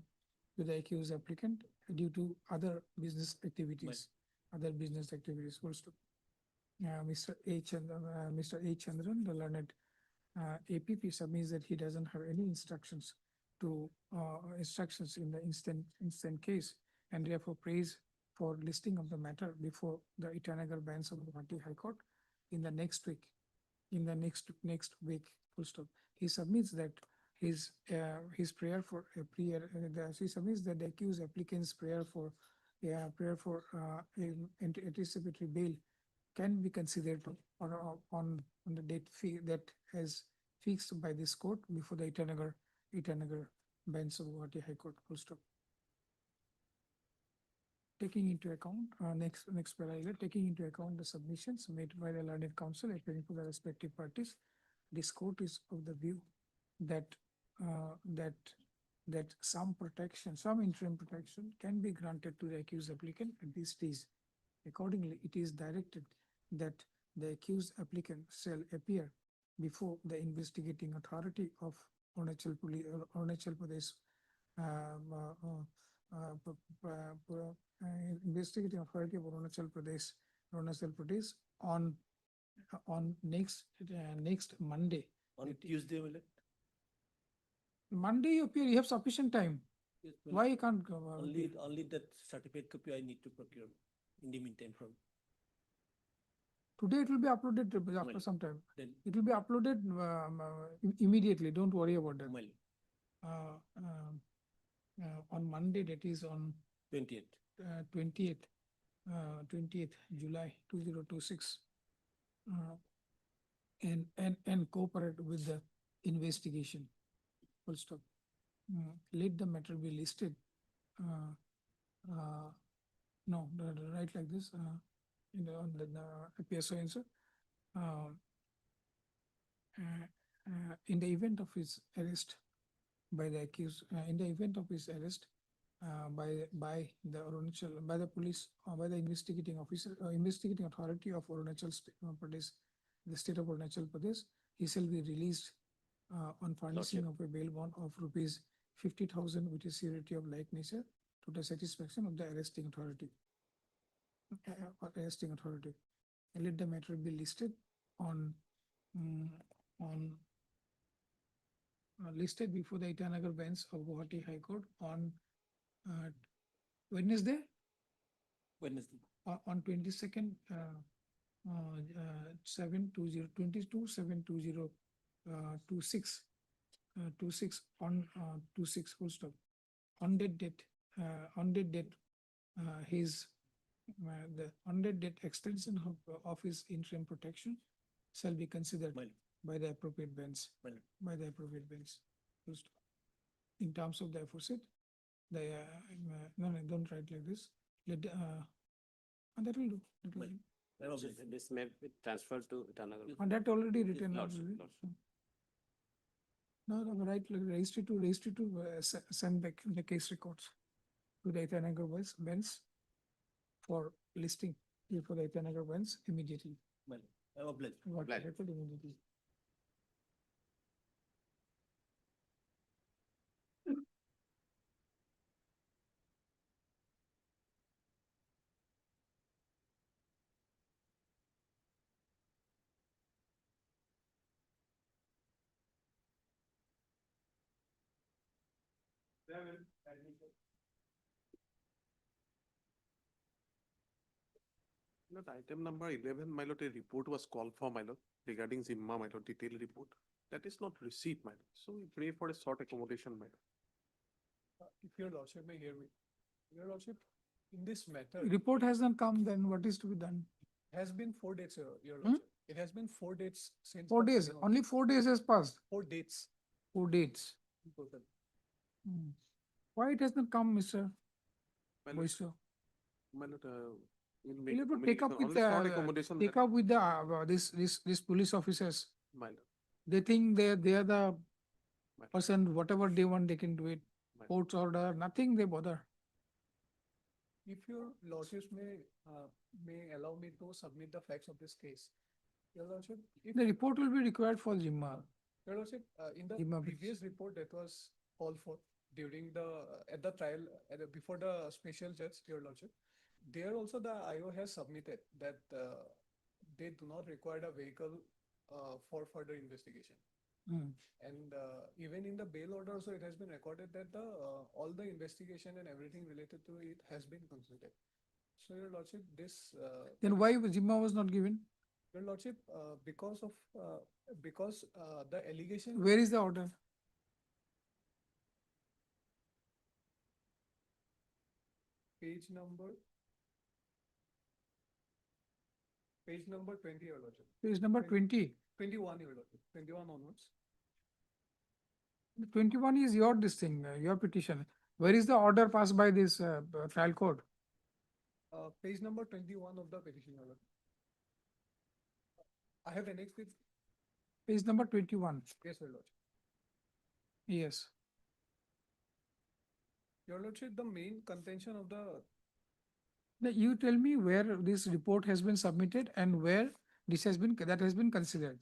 S1: accused applicant due to other business activities. Full stop. Mr. Chandran, the learned APP submits that he doesn't have any instructions in the instant case and therefore prays for listing of the matter before the Itanagar bench of the Gauhati High Court in the next week. Full stop. He submits that his prayer for he submits that the accused applicant's prayer for anticipatory bail can be considered on the date that has fixed by this court before the Itanagar bench of Gauhati High Court. Full stop. Taking into account, next paragraph, taking into account the submissions made by the learned counsel appearing for the respective parties, this court is of the view that some interim protection can be granted to the accused applicant at this stage. Accordingly, it is directed that the accused applicant shall appear before the investigating authority of Arunachal Pradesh, investigating authority of Arunachal Pradesh on next Monday.
S9: On Tuesday, will it?
S1: Monday you appear, you have sufficient time.
S9: Yes, well,
S1: Why you can't?
S9: Only that certificate copy I need to procure in the meantime from.
S1: Today it will be uploaded after
S9: Well,
S1: some time.
S9: Then,
S1: It will be uploaded immediately. Don't worry about that.
S9: well,
S1: On Monday, that is on
S9: 20th.
S1: 20th, 20th July 2026. And cooperate with the investigation. Full stop. Let the matter be listed. No, write like this. On the PSO answer. In the event of his arrest by the accused, in the event of his arrest by the police or by the investigating officer, investigating authority of Arunachal Pradesh, the state of Arunachal Pradesh, he shall be released on furnishing of a bail bond of rupees 50,000 with a security of like nature to the satisfaction of the arresting authority. And let the matter be listed on listed before the Itanagar bench of Gauhati High Court on Wednesday, on 22nd 7/20/22/7/2026 on 26 full stop. On that date, his the on that date extension of his interim protection shall be considered by the appropriate bench. Full stop. In terms of the aforesaid, no, don't write like this. Let and that will do.
S18: This may be transferred to Itanagar.
S1: And that already written.
S18: Lordship,
S1: already.
S18: Lordship.
S1: No, right, like register to send back the case records to the Itanagar bench for listing for the Itanagar bench immediately.
S9: Well, I'm obliged.
S1: What record immediately.
S10: Not item number 11, my lord, a report was called for, my lord, regarding Zimma, my lord, detailed report. That is not received, my lord. So we pray for a short accommodation, my lord.
S15: If your lordship may hear me, your lordship, in this matter.
S1: Report has not come, then what is to be done?
S15: Has been 4 days, your lordship. It has been 4 days since.
S1: 4 days, only 4 days has passed.
S15: 4 dates.
S1: 4 dates.
S15: in total.
S1: Why it has not come, Mr.
S10: My lord,
S1: Boyso?
S10: my lord, we'll
S1: You
S10: make
S1: have to take up
S10: communication,
S1: with
S10: only short accommodation.
S1: take up with the this police officers.
S10: My lord,
S1: They think they are the
S10: my lord,
S1: person, whatever they want, they can do it.
S10: my lord.
S1: Court's order, nothing they bother.
S15: If your lordships may allow me to submit the facts of this case. Your lordship, if
S1: The report will be required for Jimma.
S15: your lordship, in the
S1: Jimma
S15: previous report that was called for during the at the trial before the special judge, your lordship, there also the IO has submitted that they do not require a vehicle for further investigation. And even in the bail order also, it has been recorded that all the investigation and everything related to it has been completed. So your lordship, this
S1: Then why Jimma was not given?
S15: your lordship, because the allegation.
S1: Where is the order?
S15: Page number 20, your lordship.
S1: Page number 20.
S15: 21, your lordship. 21 onwards.
S1: 21 is your this thing, your petition. Where is the order passed by this trial court?
S15: Page number 21 of the petition, your lordship. I have annexed with.
S1: Page number 21.
S15: Yes, your lordship.
S1: Yes.
S15: Your lordship, the main contention of the.
S1: You tell me where this report has been submitted and where that has been considered.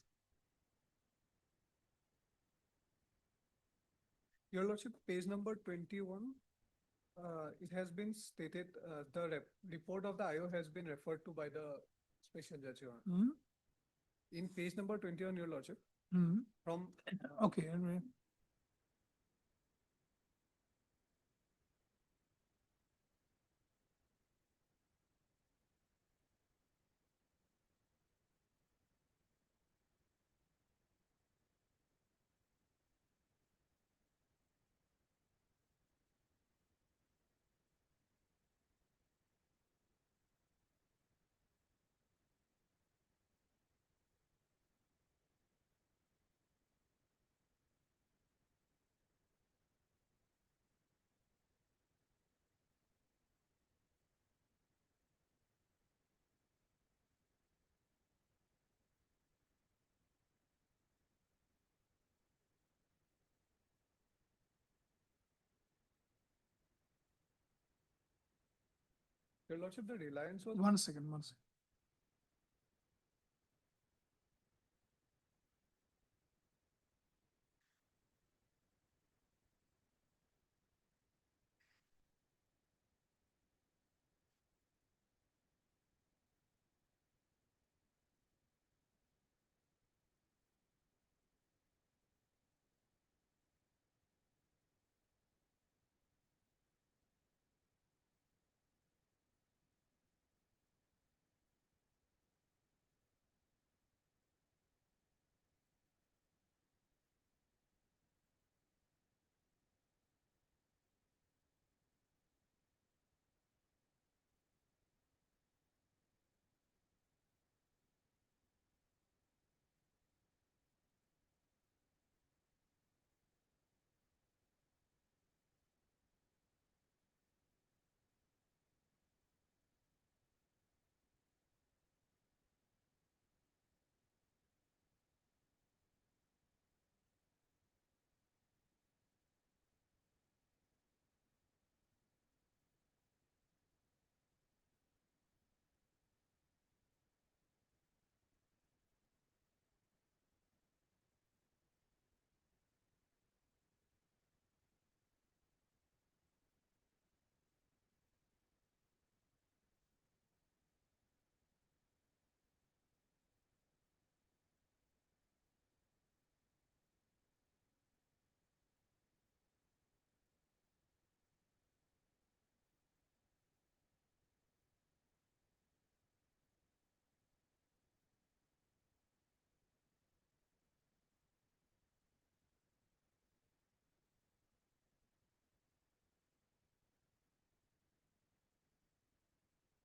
S19: Your Lordship, page number 21, it has been stated, the report of the IO has been referred to by the special judge, Your Honor.
S1: Hmm?
S19: In page number 21, Your Lordship,
S1: Hmm.
S19: from
S1: Okay. Anyway.
S19: Your Lordship, the reliance was.
S1: One second, one second.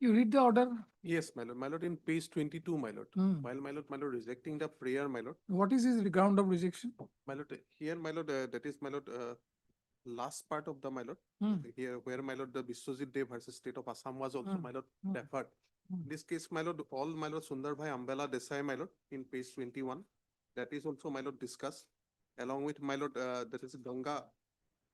S1: You read the order.
S10: Yes, my lord. My lord, in page 22, my lord.
S1: Hmm.
S10: While my lord rejecting the prayer, my lord.
S1: What is his ground of rejection?
S10: My lord, here, my lord, that is, my lord, last part of the, my lord.
S1: Hmm.
S10: Here, where, my lord, the Biswajit Dev versus State of Assam was also,
S1: Hmm.
S10: my lord,
S1: Hmm.
S10: referred.
S1: Hmm.
S10: In this case, my lord, all, my lord, Sundar Bhai Ambala Desai, my lord, in page 21. That is also, my lord, discussed. Along with, my lord, that is Ganga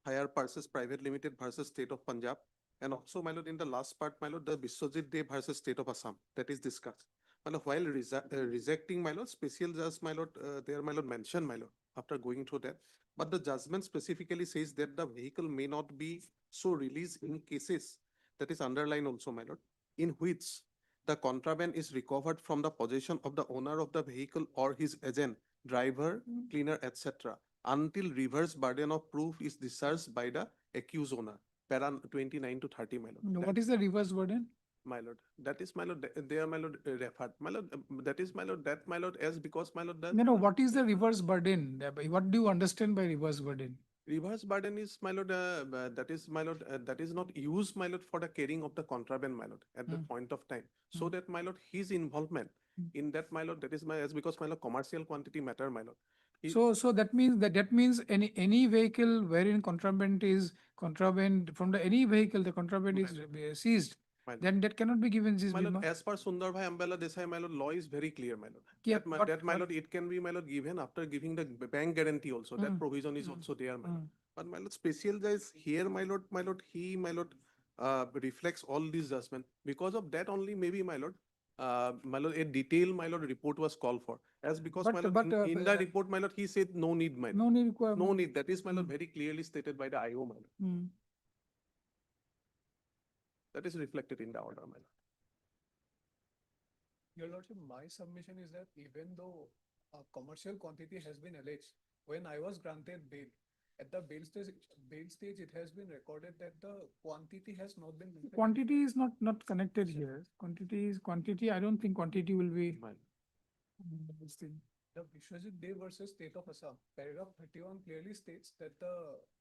S10: Hire versus Private Limited versus State of Punjab. And also, my lord, in the last part, my lord, the Biswajit Dev versus State of Assam, that is discussed. My lord, while rejecting, my lord, special judge, my lord, there, my lord, mentioned, my lord, after going through that. But the judgment specifically says that the vehicle may not be so released in cases, that is underlined also, my lord, in which the contraband is recovered from the possession of the owner of the vehicle or his agent, driver, cleaner, etc., until reverse burden of proof is discharged by the accused owner. Para 29 to 30, my lord.
S1: What is the reverse burden?
S10: My lord, that is, my lord, they are, my lord, referred. My lord, that is, my lord, that, my lord, as because, my lord, that.
S1: No, what is the reverse burden? What do you understand by reverse burden?
S10: Reverse burden is, my lord, that is, my lord, that is not used, my lord, for the carrying of the contraband, my lord, at the point of time. So that, my lord, his involvement in that, my lord, that is my, as because, my lord, commercial quantity matter, my lord.
S1: So that means any vehicle wherein contraband from the any vehicle the contraband is seized, then that cannot be given this
S10: My lord,
S1: bima.
S10: as per Sundar Bhai Ambala Desai, my lord, law is very clear, my lord.
S1: Yeah,
S10: That, my lord, it can be, my lord, given after giving the bank guarantee also. That provision is also there, my lord. But, my lord, special judge here, my lord, he, my lord, reflects all these judgment. Because of that only, maybe, my lord, my lord, a detailed, my lord, report was called for. As because,
S1: But-
S10: my lord,
S1: but,
S10: in the report, my lord, he said no need, my lord.
S1: No need requirement.
S10: No need. That is, my lord,
S1: Mm.
S10: very clearly stated by the IO, my lord.
S1: Mm.
S10: That is reflected in the order, my lord.
S19: Your Lordship, my submission is that even though a commercial quantity has been alleged, when I was granted bail, at the bail stage, it has been recorded that the quantity has not been. mentioned.
S1: Quantity is not connected here. Quantity, I don't think quantity will be.
S10: My lord.
S1: This thing.
S19: The Vishwajit Day versus State of Assam, paragraph 31 clearly states that the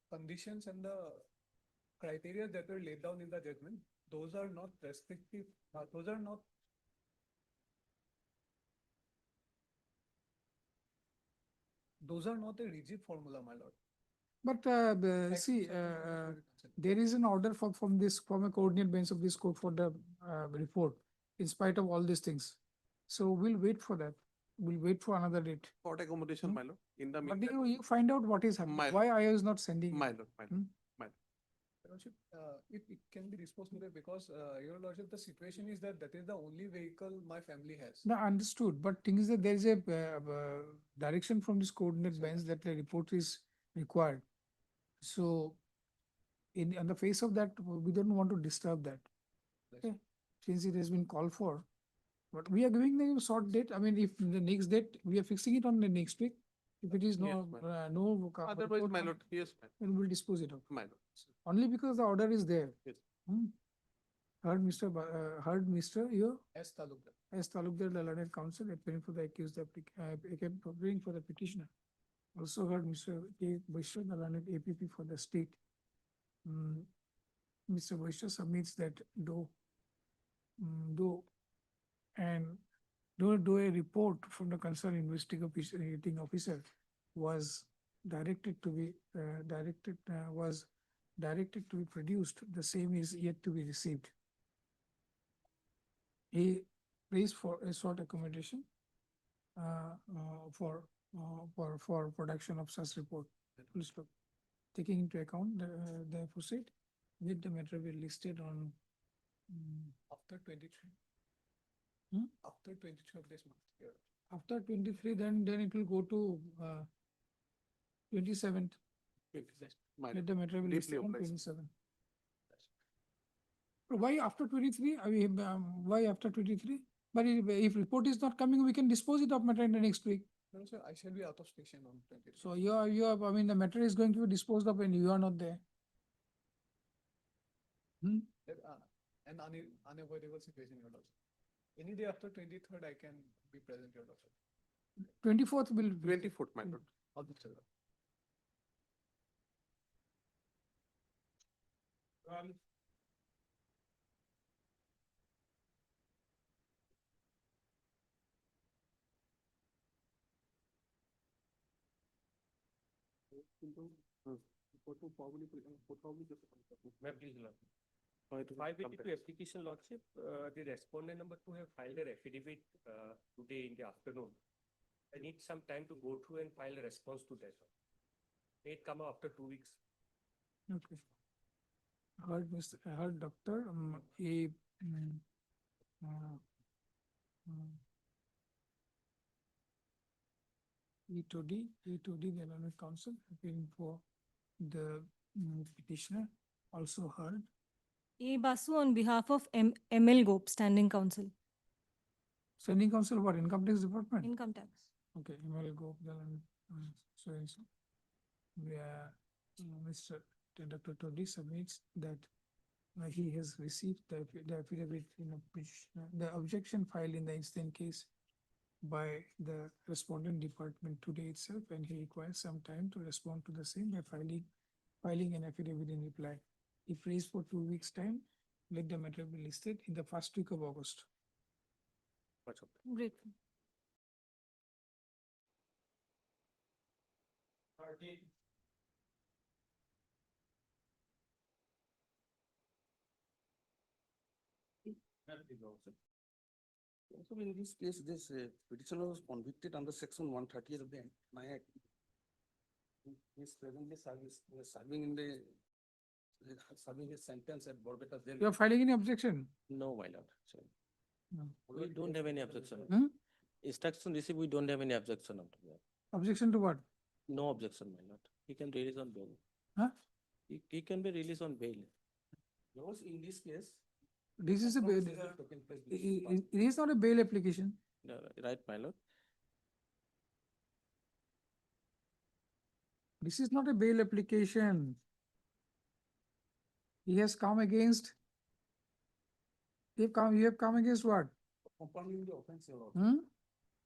S19: conditions and the criteria that were laid down in the judgment, those are not restrictive, those are not a rigid formula, my lord.
S1: But
S19: Fact
S1: see,
S19: is something that should be considered.
S1: there is an order from a coordinate bench of this court for the report, in spite of all these things. So we'll wait for that. We'll wait for another date.
S10: Court accommodation,
S1: Hmm?
S10: my lord. In the
S1: But
S10: meantime,
S1: you find out what is happening.
S10: My-
S1: Why IO is not sending.
S10: my
S1: it.
S10: lord, my
S1: Hmm?
S10: lord, my lord.
S19: Your Lordship, it can be disposed today because, Your Lordship, the situation is that is the only vehicle my family has.
S1: No, understood. But thing is that there is a direction from this coordinate bench that the report is required. So on the face of that, we don't want to disturb that. Okay, since it has been called for. But we are giving them a short date. I mean, if the next date, we are fixing it on the next week. If it is
S10: Yes,
S1: no.
S10: Otherwise,
S1: report
S10: my
S1: come,
S10: lord, yes, my lord.
S1: then we'll dispose it of.
S10: My lord.
S1: Only because the order is there.
S10: Yes.
S1: Hmm. Heard Mr. You
S19: As Talukdar.
S1: as Talukdar, the learned counsel, appearing for the accused, appearing for the petitioner. Also heard Mr. K. Vaishya, the learned APP for the state. Mr. Vaishya submits that though and do a report from the concerned investigating officer was directed to be produced. The same is yet to be received. He prays for a short accommodation for production of such report. Full stop. Taking into account the aforesaid, let the matter be listed on
S19: After 23.
S1: Hmm?
S19: After 23 of this month. Your Lordship.
S1: after 23, then it will go to 27th.
S10: My
S1: Let
S10: lord.
S1: the matter be
S10: Deeply
S1: listed on
S10: obliged.
S1: 27. Why after 23? I mean, why after 23? But if report is not coming, we can dispose it of matter in the next week.
S19: No, sir, I shall be out of station on 23.
S1: So I mean, the matter is going to be disposed of when you are not there. Hmm?
S19: An unavoidable situation, Your Lordship. Any day after 23rd, I can be present, Your Lordship.
S1: 24th will.
S10: 24th, my lord.
S19: All the children.
S17: Five eighty-two application lordship, the respondent number 2 have filed their affidavit today in the afternoon. I need some time to go through and file a response to that. May it come after 2 weeks.
S1: Okay. Heard Doctor E2D, the learned counsel, appearing for the petitioner, also heard.
S20: A. Basu on behalf of ML Gop, Standing Counsel,
S1: Standing counsel for Income Tax Department.
S20: Income Tax.
S1: Okay, ML Gop, the learned, so and so. Where Mr. Dr. Todi submits that he has received the affidavit in a petitioner, the objection filed in the instant case by the respondent department today itself, and he requires some time to respond to the same by filing an affidavit in reply. If raised for 2 weeks' time, let the matter be listed in the first week of August.
S20: Grateful.
S9: So in this case, this petitioner was convicted under section 130 of the My Act. He is presently serving his sentence at Borbeta jail.
S1: You are filing any objection?
S9: No, my lord. Sorry.
S12: We don't have any objection.
S1: Hmm?
S12: Instruction received, we don't have any objection after that.
S1: Objection to what?
S12: No objection, my lord. He can release on bail.
S1: Huh?
S12: He can be released on bail.
S9: Yours in this case.
S1: This is a bail.
S9: performance has taken place before the
S1: It is not a bail application.
S12: Right, my lord?
S1: This is not a bail application. He has come against. You have come against what?
S9: compounding the offense, your lord.
S1: Hmm?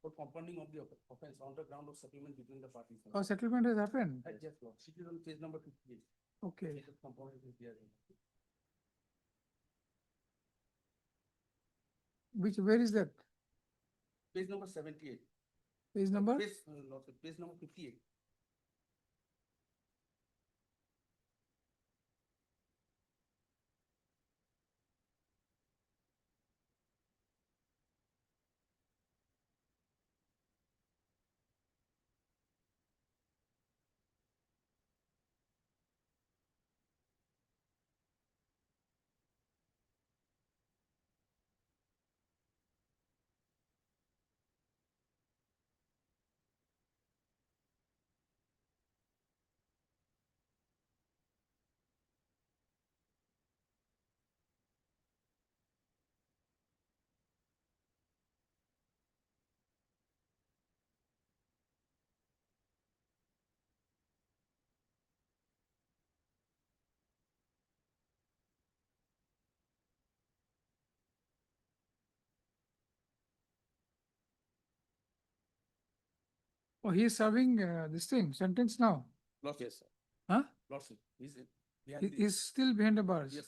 S9: For compounding of the offense on the ground of settlement between the parties.
S1: Oh, settlement has happened.
S9: Yes, lord. It is on page number 58.
S1: Okay.
S9: Page of compounding is there.
S1: Where is that?
S9: Page number 78.
S1: Page number?
S9: Page number 58.
S1: Oh, he is serving this thing, sentence now.
S9: Lordship.
S12: Yes, sir.
S1: Huh?
S9: Lordship. Is it?
S1: He is still behind the bars.
S9: Yes.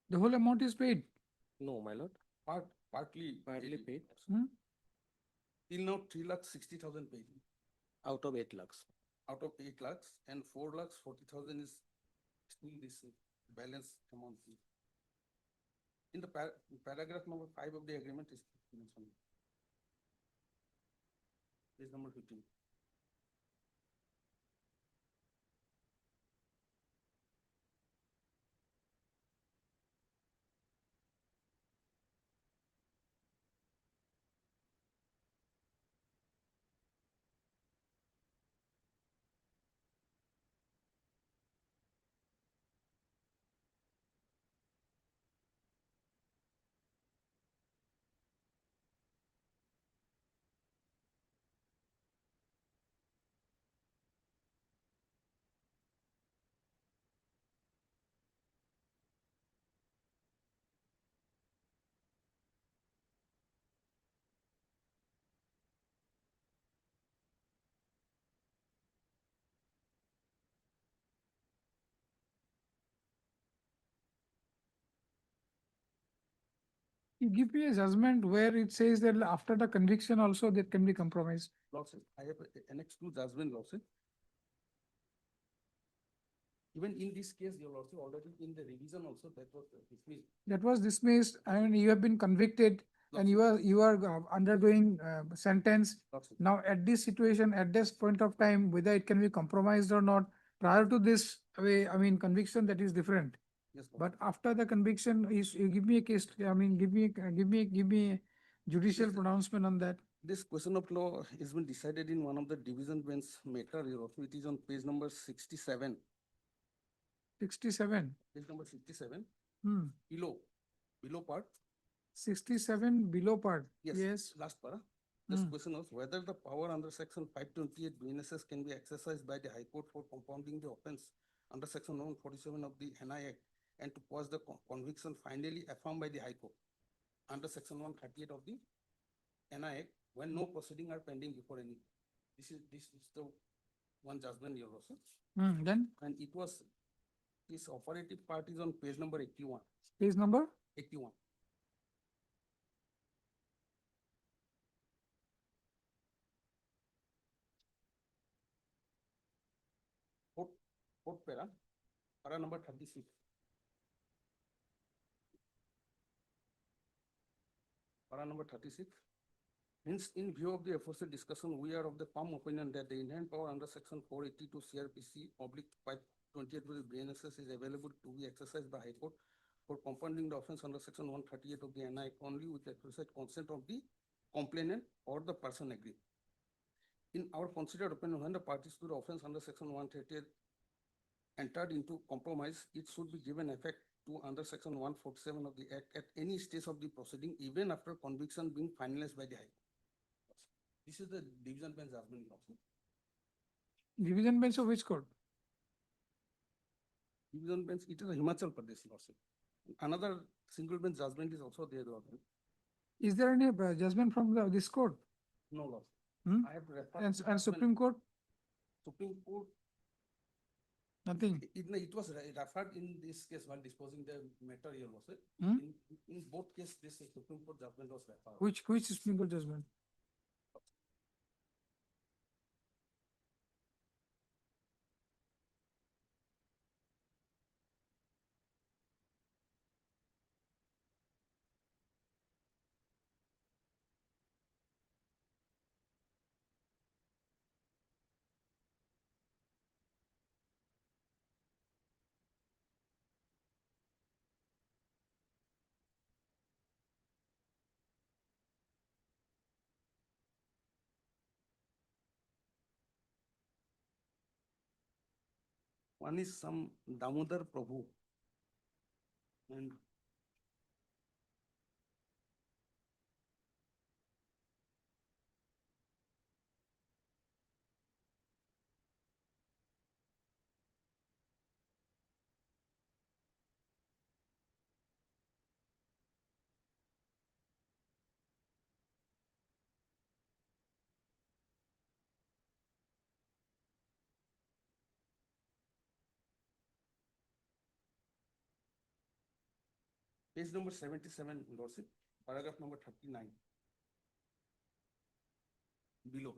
S1: The whole amount is paid.
S12: No, my lord.
S9: Partly
S12: Paid.
S1: Hmm?
S9: Till now 3,60,000 paid.
S12: Out of 8 lakhs.
S9: Out of 8 lakhs and 4,40,000 is still this balance amount. In the paragraph number 5 of the agreement is mentioned. Page number 15.
S1: You give me a judgment where it says that after the conviction also that can be compromised.
S9: Lordship, I have annex to judgment, Lordship. Even in this case, your Lordship, already in the revision also that was dismissed.
S1: That was dismissed and you have been convicted and you are undergoing sentence.
S9: Lordship.
S1: Now at this situation, at this point of time, whether it can be compromised or not, prior to this, conviction, that is different.
S9: Yes, Lordship.
S1: But after the conviction, you give me a case, give me a judicial
S9: Yes, sir.
S1: pronouncement on that.
S9: This question of law has been decided in one of the division bench matter, your Lordship. It is on page number 67.
S1: 67.
S9: Page number 67,
S1: Hmm.
S9: below part.
S1: 67 below part.
S9: Yes.
S1: Yes.
S9: Last para. This
S1: Hmm.
S9: question was whether the power under section 528 BNSS can be exercised by the High Court for compounding the offense under section 147 of the NI Act and to cause the conviction finally affirmed by the High Court under section 138 of the NI Act when no proceeding are pending before any. This is the one judgment, your Lordship.
S1: Then
S9: And it was, this operative part is on page number 81.
S1: page number
S9: 81.
S10: fourth para number 36. Para number 36. Hence, in view of the aforesaid discussion, we are of the firm opinion that the inherent power under section 482 CRPC oblique 528 with BNSS is available to be exercised by High Court for compounding the offense under section 138 of the NI only with the explicit consent of the complainant or the person aggrieved. In our considered opinion, when the parties to the offense under section 138 entered into compromise, it should be given effect to under section 147 of the Act at any stage of the proceeding, even after conviction being finalized by the High Court. This is the division bench judgment.
S1: Division bench of which court?
S10: Division bench, it is a Himachal Pradesh lawsuit. Another single bench judgment is also there.
S1: Is there any judgment from this court?
S10: No law.
S1: Hmm?
S10: I have referred
S1: And,
S10: to
S1: and
S10: judgment-
S1: Supreme Court?
S10: Supreme Court,
S1: Nothing.
S10: it was referred in this case while disposing the matter here was it.
S1: Hmm?
S10: In both cases, this Supreme Court judgment was referred.
S1: Which Supreme Court judgment?
S10: One is some Damodar Prabhu. And page number 77, Lordship, paragraph number 39. Below.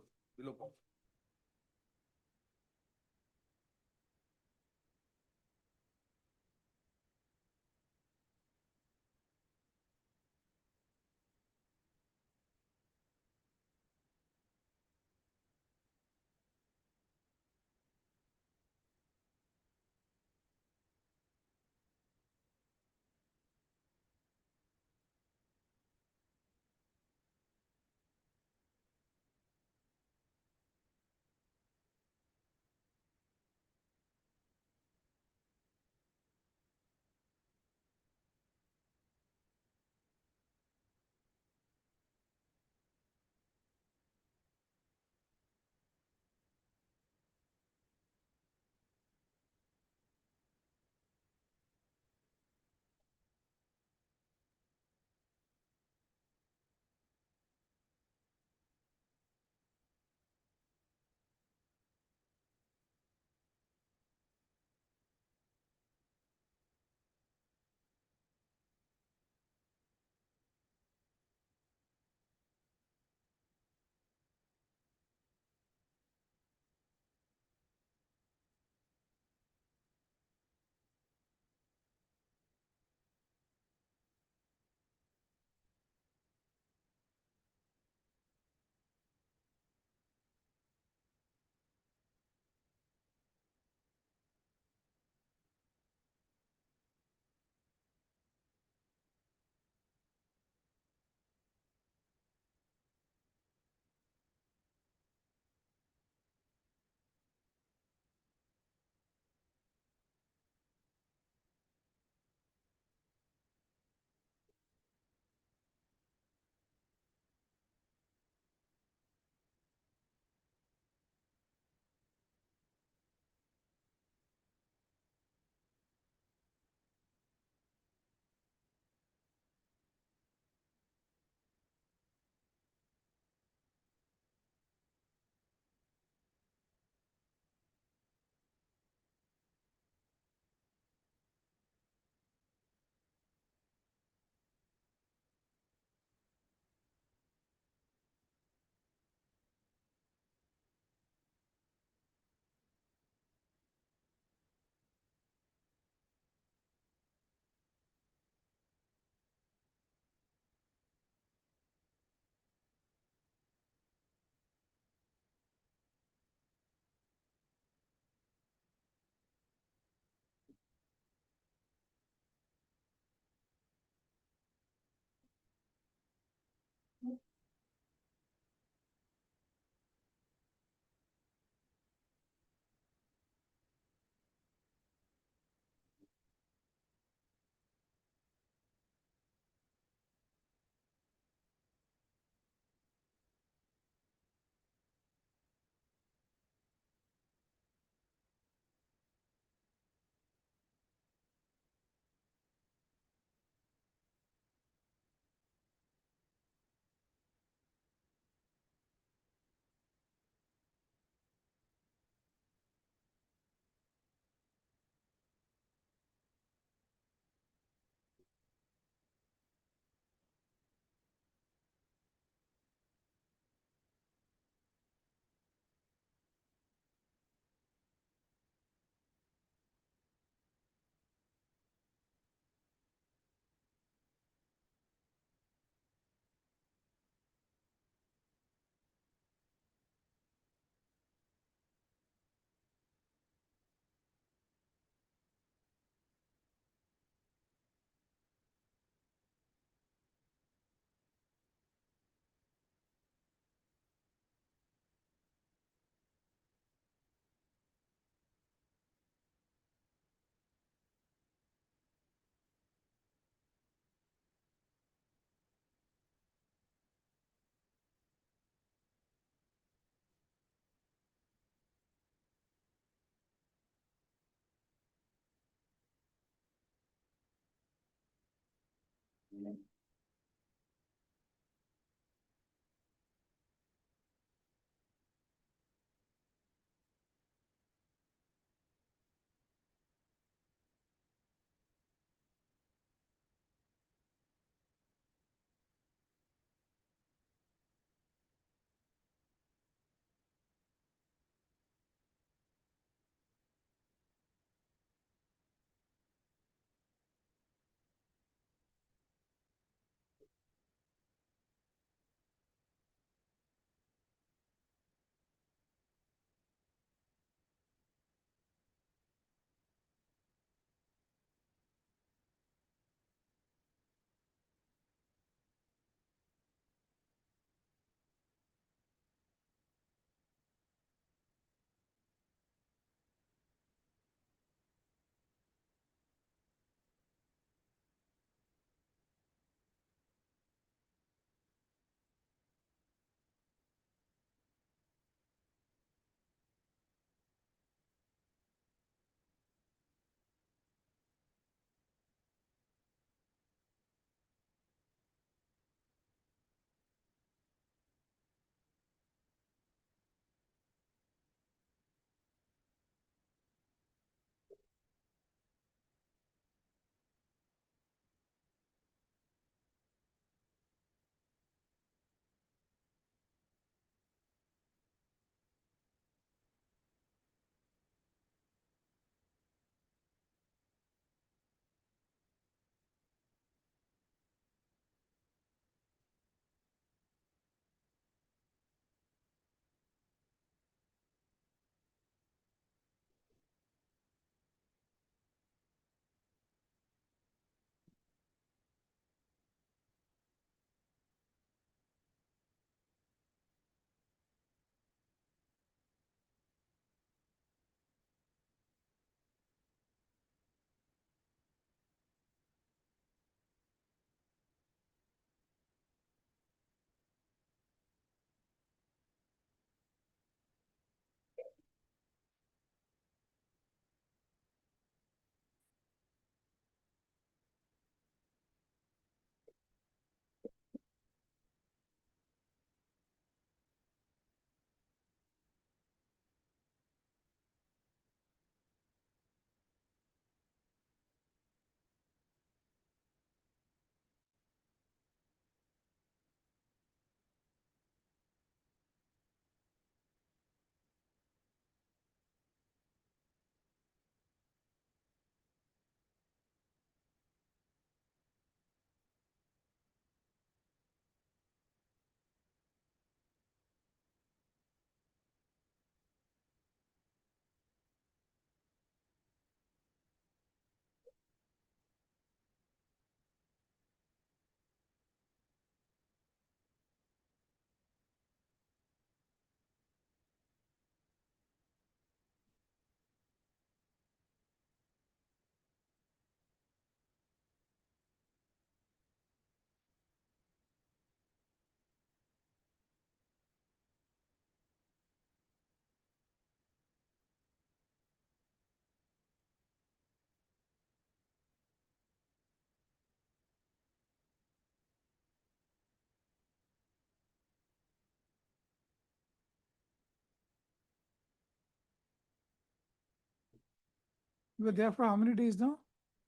S1: You were there for how many days now?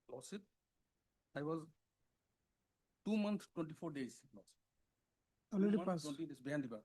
S10: Lordship, I was 2 months, 24 days. Lordship.
S1: Already
S10: 2 months,
S1: passed.
S10: 20 days behind the bar.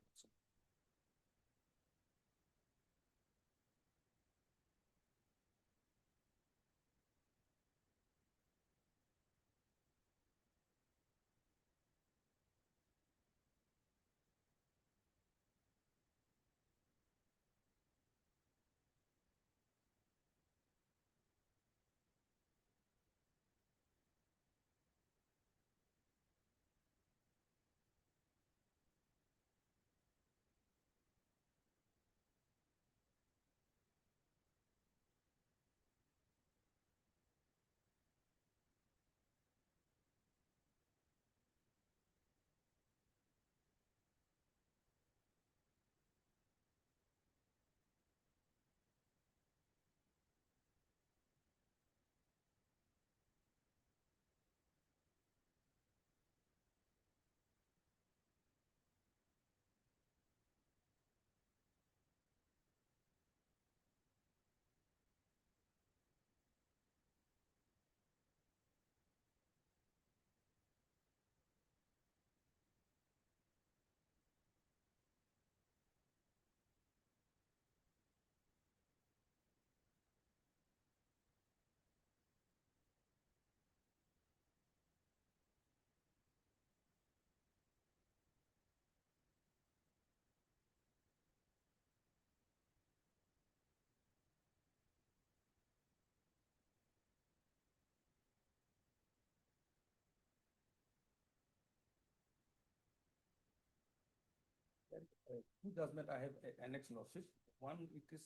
S10: So, two judgment I have annex lordship. One, it is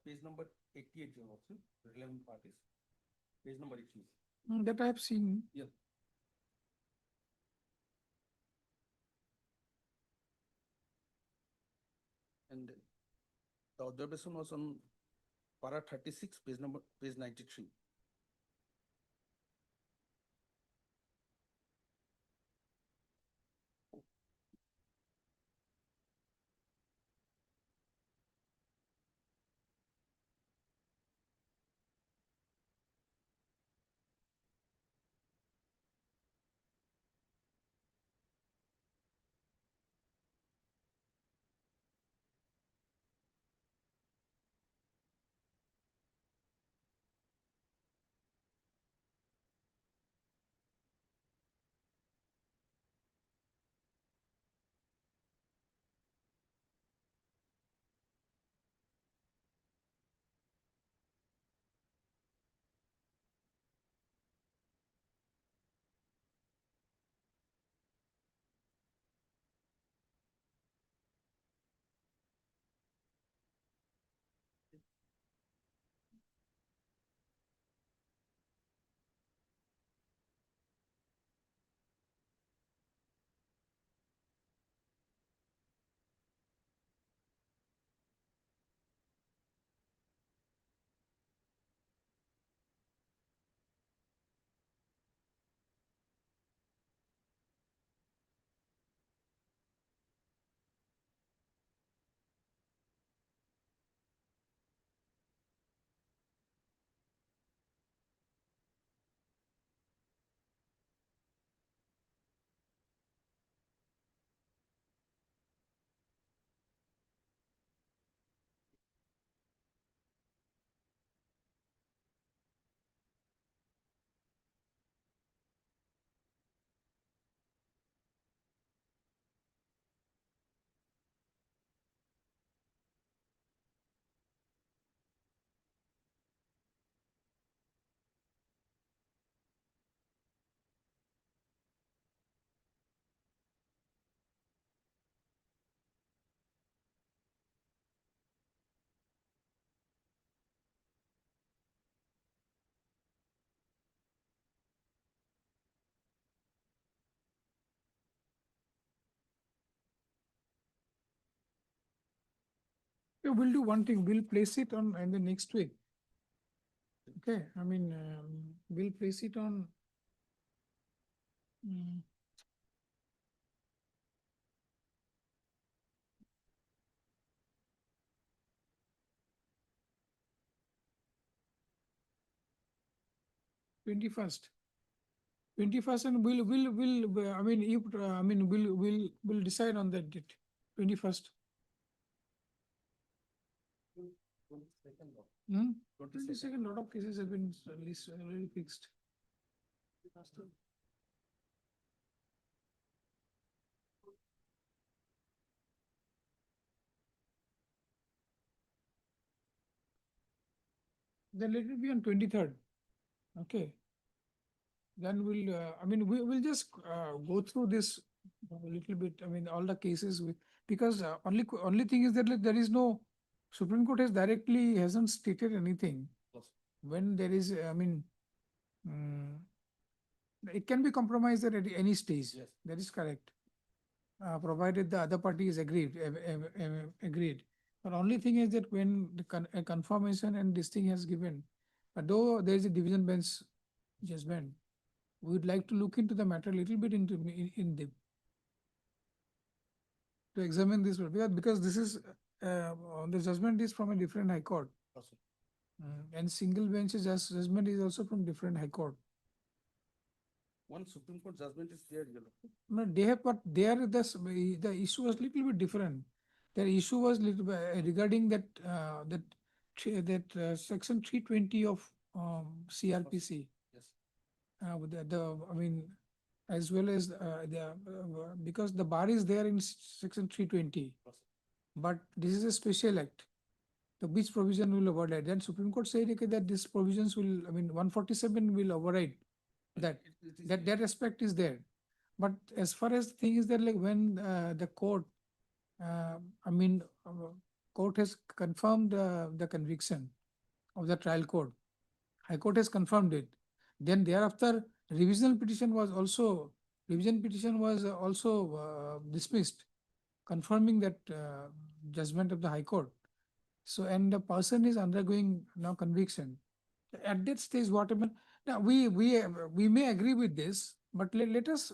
S10: page number 88, your lordship, relevant parties. Page number 88.
S1: That I have seen.
S10: Yes. And the observation was on para 36, page 93.
S1: Yeah, we'll do one thing, we'll place it on in the next week. Okay, I mean, we'll place it on. mm, 21st. 21st, and I mean, you, we'll decide on that date, 21st. 22nd, lot of cases have been at least already fixed. Then let it be on 23rd. Okay. Then we'll, we will just go through this a little bit. I mean, all the cases with, because only thing is that, like, there is no, Supreme Court hasn't stated anything. When there is, it can be compromised at any stage.
S9: Yes.
S1: That is correct. Provided the other party is agreed. But only thing is that when a confirmation and this thing has given, though there is a division bench judgment, we would like to look into the matter a little bit in depth to examine this, because this is the judgment is from a different high court. And single bench judgment is also from different high court.
S9: One Supreme Court judgment is there,
S1: No, they have, but there the issue was little bit different. Their issue was little bit regarding that section 320 of CRPC.
S9: Yes.
S1: With as well as because the bar is there in section 320, but this is a special act. The which provision will override? Then Supreme Court said, okay, that these provisions will, 147 will override that. That aspect is there. But as far as the thing is that, like, when the court, court has confirmed the conviction of the trial court, High Court has confirmed it. Then thereafter, revision petition was also dismissed, confirming that judgment of the High Court. So, and the person is undergoing now conviction. At that stage, whatever, now we may agree with this, but let us,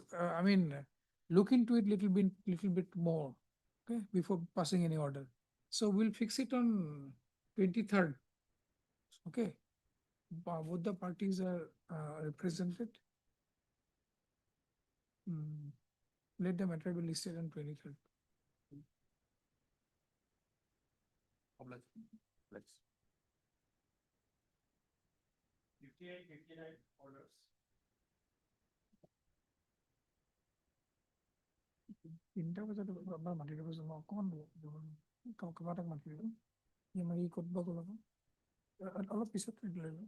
S1: look into it little bit more, okay, before passing any order. So we'll fix it on 23rd, okay. Both the parties are represented. Let the matter be listed on 23rd.
S9: Let's.
S8: 58, 59 orders.
S1: তিনটা বজাত আমাৰ মাটি দিব মই অকণমান কিবা এটা মাতি দিব আমাৰ ই ক'ত বা ক'ব অলপ পিছত লৈ লওঁ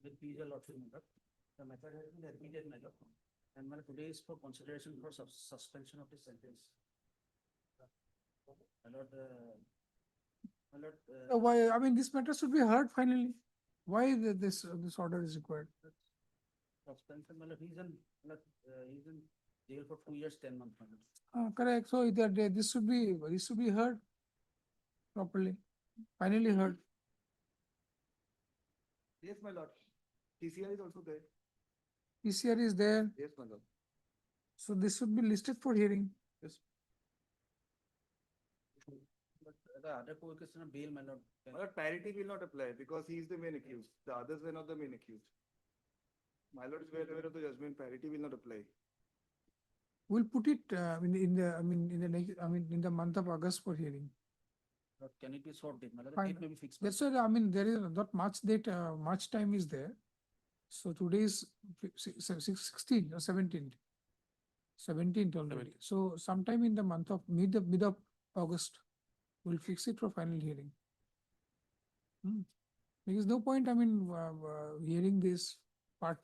S11: The PJ lottery matter. The matter has been admitted matter. And today is for consideration for suspension of the sentence.
S1: why, this matter should be heard finally. Why this order is required?
S11: Suspension, he's in jail for 2 years, 10 months.
S1: Correct. So this should be heard properly, finally heard.
S8: Yes, my lord. TCR is also there.
S1: PCR is there.
S8: Yes, my lord.
S1: So this should be listed for hearing.
S8: Yes.
S11: But the other co-question of bail, my lord.
S8: My lord, parity will not apply because he is the main accused. The others were not the main accused. My lord is well aware of the judgment. Parity will not apply.
S1: We'll put it in the month of August for hearing.
S11: But can it be short date? My lord,
S1: Fine.
S11: date may be fixed.
S1: That's why, there is not much date, much time is there. So today is 16 or 17th. 17th already. So sometime in the month of mid of August, we'll fix it for final hearing. There is no point, hearing this part.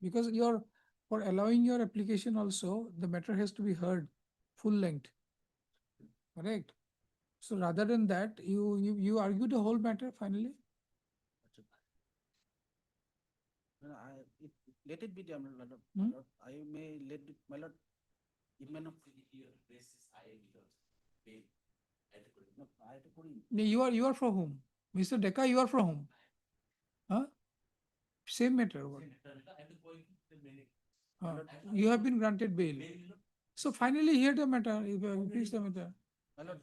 S1: Because for allowing your application also, the matter has to be heard full length. Correct? So rather than that, you argue the whole matter finally?
S11: Let it be done, my lord. I may let it, my lord. It may not.
S1: You are from whom? Mr. Deka, you are from whom? Huh? Same matter. You have been granted bail. So finally hear the matter, you fix the matter.
S11: My lord,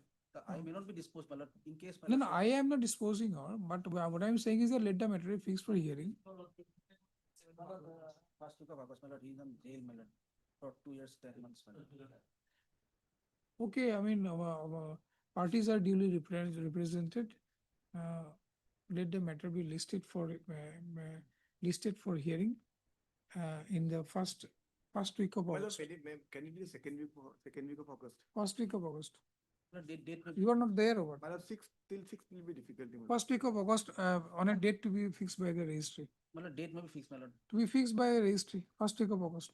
S11: I may not be disposed, my lord, in case. my
S1: No,
S11: lord,
S1: no,
S11: so-
S1: I am not disposing her, but what I'm saying is that let the matter be fixed for hearing.
S11: First week of August, my lord, he is on jail, my lord, for 2 years, 10 months, my lord.
S1: Okay, I mean, our parties are duly represented. Uh, Let the matter be listed for hearing in the first week of August.
S4: Can you be the second week of August?
S1: First week of August.
S11: My lord, date will
S1: You are not there over.
S4: Well, till 6 will be difficult.
S1: First week of August, on a date to be fixed by the registry.
S11: my lord, date may be fixed, my lord.
S1: To be fixed by a registry, first week of August.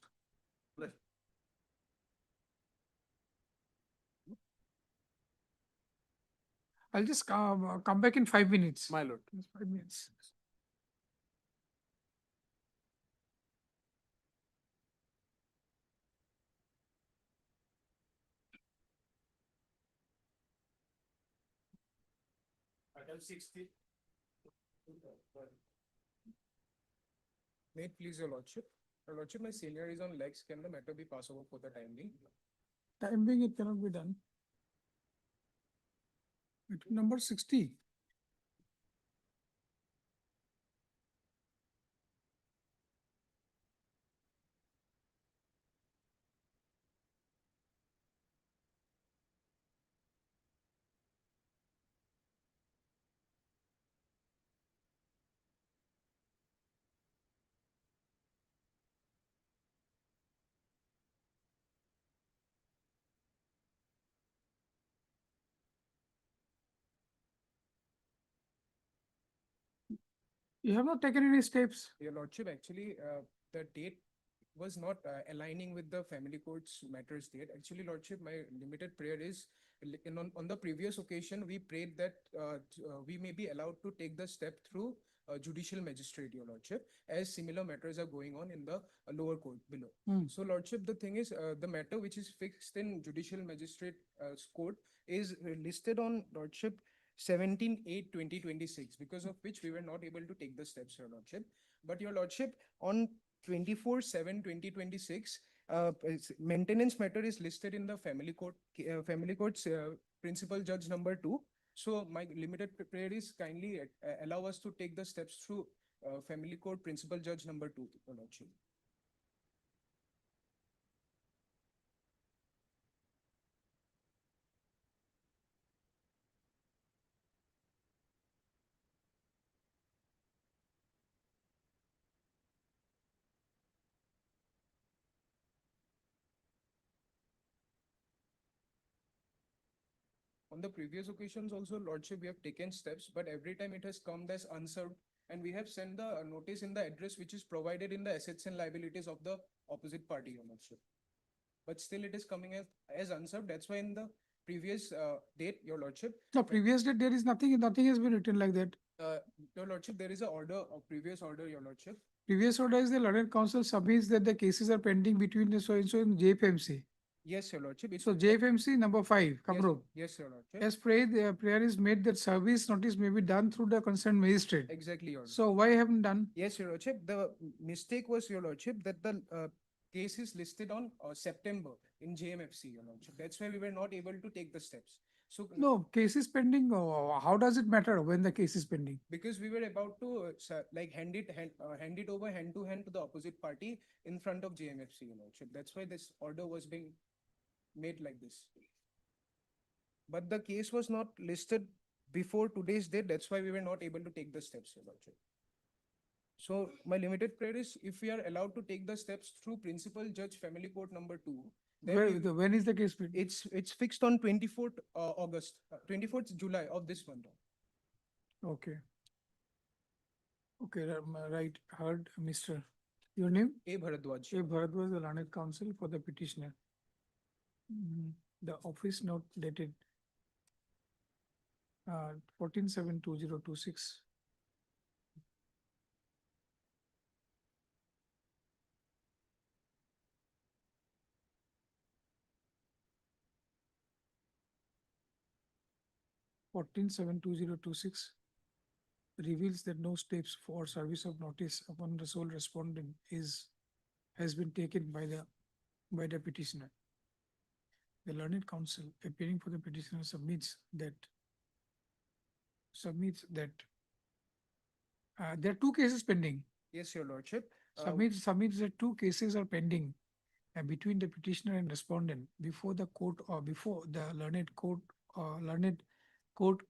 S1: I'll just come back in 5 minutes.
S10: My lord.
S1: Just 5 minutes.
S10: Item 60.
S19: May it please your lordship. Your lordship, my senior is on legs. Can the matter be passed over for the time being?
S1: Time being, it cannot be done. Item number 60. You have not taken any steps.
S19: Your lordship, actually, the date was not aligning with the family court's matters date. Actually, lordship, my limited prayer is, on the previous occasion, we prayed that we may be allowed to take the step through judicial magistrate, your lordship, as similar matters are going on in the lower court below. So, lordship, the thing is, the matter which is fixed in judicial magistrate court is listed on lordship 17/8/2026, because of which we were not able to take the steps, your lordship. But your lordship, on 24/7/2026, maintenance matter is listed in the family court's principal judge number 2. So my limited prayer is kindly allow us to take the steps through family court principal judge number 2, your lordship. On the previous occasions also, lordship, we have taken steps, but every time it has come as unserved, and we have sent the notice in the address which is provided in the assets and liabilities of the opposite party, your lordship. But still it is coming as unserved. That's why in the previous date, your lordship,
S1: The previous date, there is nothing has been written like that.
S19: your lordship, there is a order, a previous order, your lordship.
S1: Previous order is the Learned Council submits that the cases are pending between the so and so and JFMC.
S19: Yes, your lordship.
S1: So JFMC number 5,
S19: yes,
S1: Kamrup.
S19: yes, your lordship.
S1: As prayed, the prayer is made that service notice may be done through the concerned magistrate.
S19: Exactly, your lordship.
S1: So why haven't done?
S19: Yes, your lordship. The mistake was, your lordship, that the case is listed on September in JMFC, your lordship. That's why we were not able to take the steps. So
S1: No, case is pending. How does it matter when the case is pending?
S19: because we were about to like hand it over hand to hand to the opposite party in front of JMFC, your lordship. That's why this order was being made like this. But the case was not listed before today's date. That's why we were not able to take the steps, your lordship. So my limited prayer is, if we are allowed to take the steps through principal judge family court number 2, then
S1: When is the case pending?
S19: it's fixed on 24th August, 24th July of this month.
S1: Okay. Okay, right, heard, Mr. Your name?
S19: A Bharadwaj.
S1: A Bharadwaj, the Learned Counsel for the petitioner. The office note dated 14/7/2026. Reveals that no steps for service of notice upon the sole respondent has been taken by the petitioner. the learned counsel appearing for the petitioner submits that there are two cases pending.
S19: Yes, your lordship.
S1: Submits that two cases are pending between the petitioner and respondent before the court or before the learned court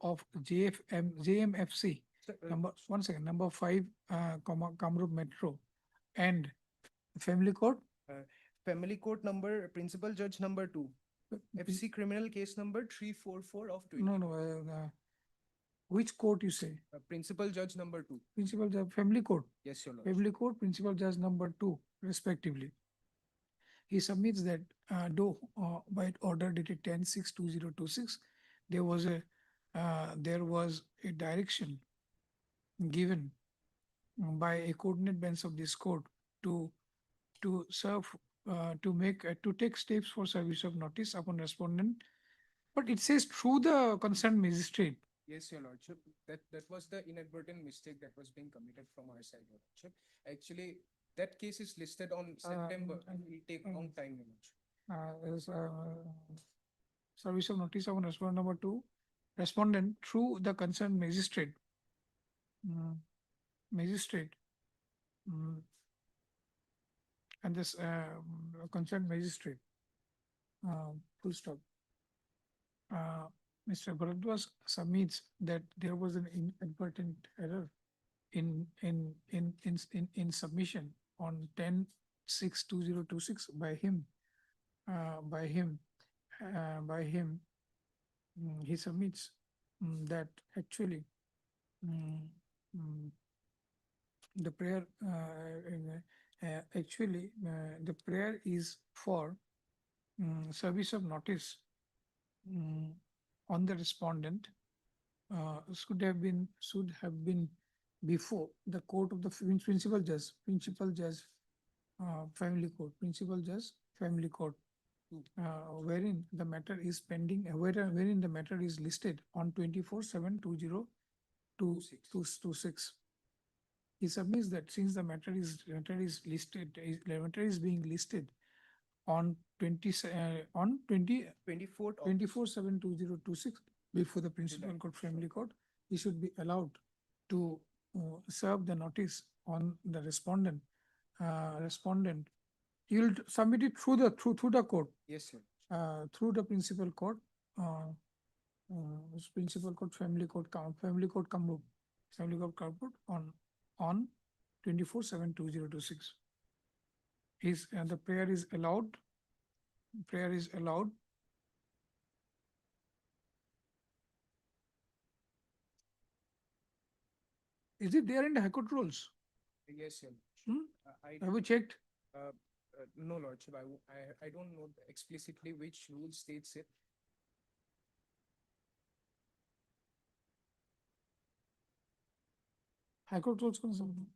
S1: of JMFC. One second, number 5, Kamrup Metro, and family court.
S19: Family court number, principal judge number 2. FC criminal case number 344 of 20.
S1: No, which court you say?
S19: Principal judge number 2.
S1: Principal judge, family court.
S19: Yes, your lordship.
S1: Family court, principal judge number 2, respectively. He submits that though by order dated 10/6/2026, there was a direction given by a coordinate bench of this court to take steps for service of notice upon respondent, but it says through the concerned magistrate.
S19: Yes, your lordship. That was the inadvertent mistake that was being committed from our side, your lordship. Actually, that case is listed on September and will take long time, your lordship.
S1: Service of notice upon respondent number 2, respondent through the concerned magistrate. And this concerned magistrate, full stop. Mr. Bharadwaj submits that there was an inadvertent error in submission on 10/6/2026 by him. He submits that actually the prayer the prayer is for service of notice on the respondent should have been before the court of the principal judge family court, wherein the matter is pending, wherein the matter is listed on 24/7/2026. He submits that since the matter is being listed on 24/7/2026 before the principal court, family court, he should be allowed to serve the notice on the respondent. He'll submit it through the court.
S19: Yes, sir.
S1: Through the principal court, family court Kamrup, on 24/7/2026. The prayer is allowed. Is it there in the High Court rules?
S19: Yes, sir.
S1: Have you checked?
S19: No, lordship. I don't know explicitly which rule states it.
S1: High Court rules concern.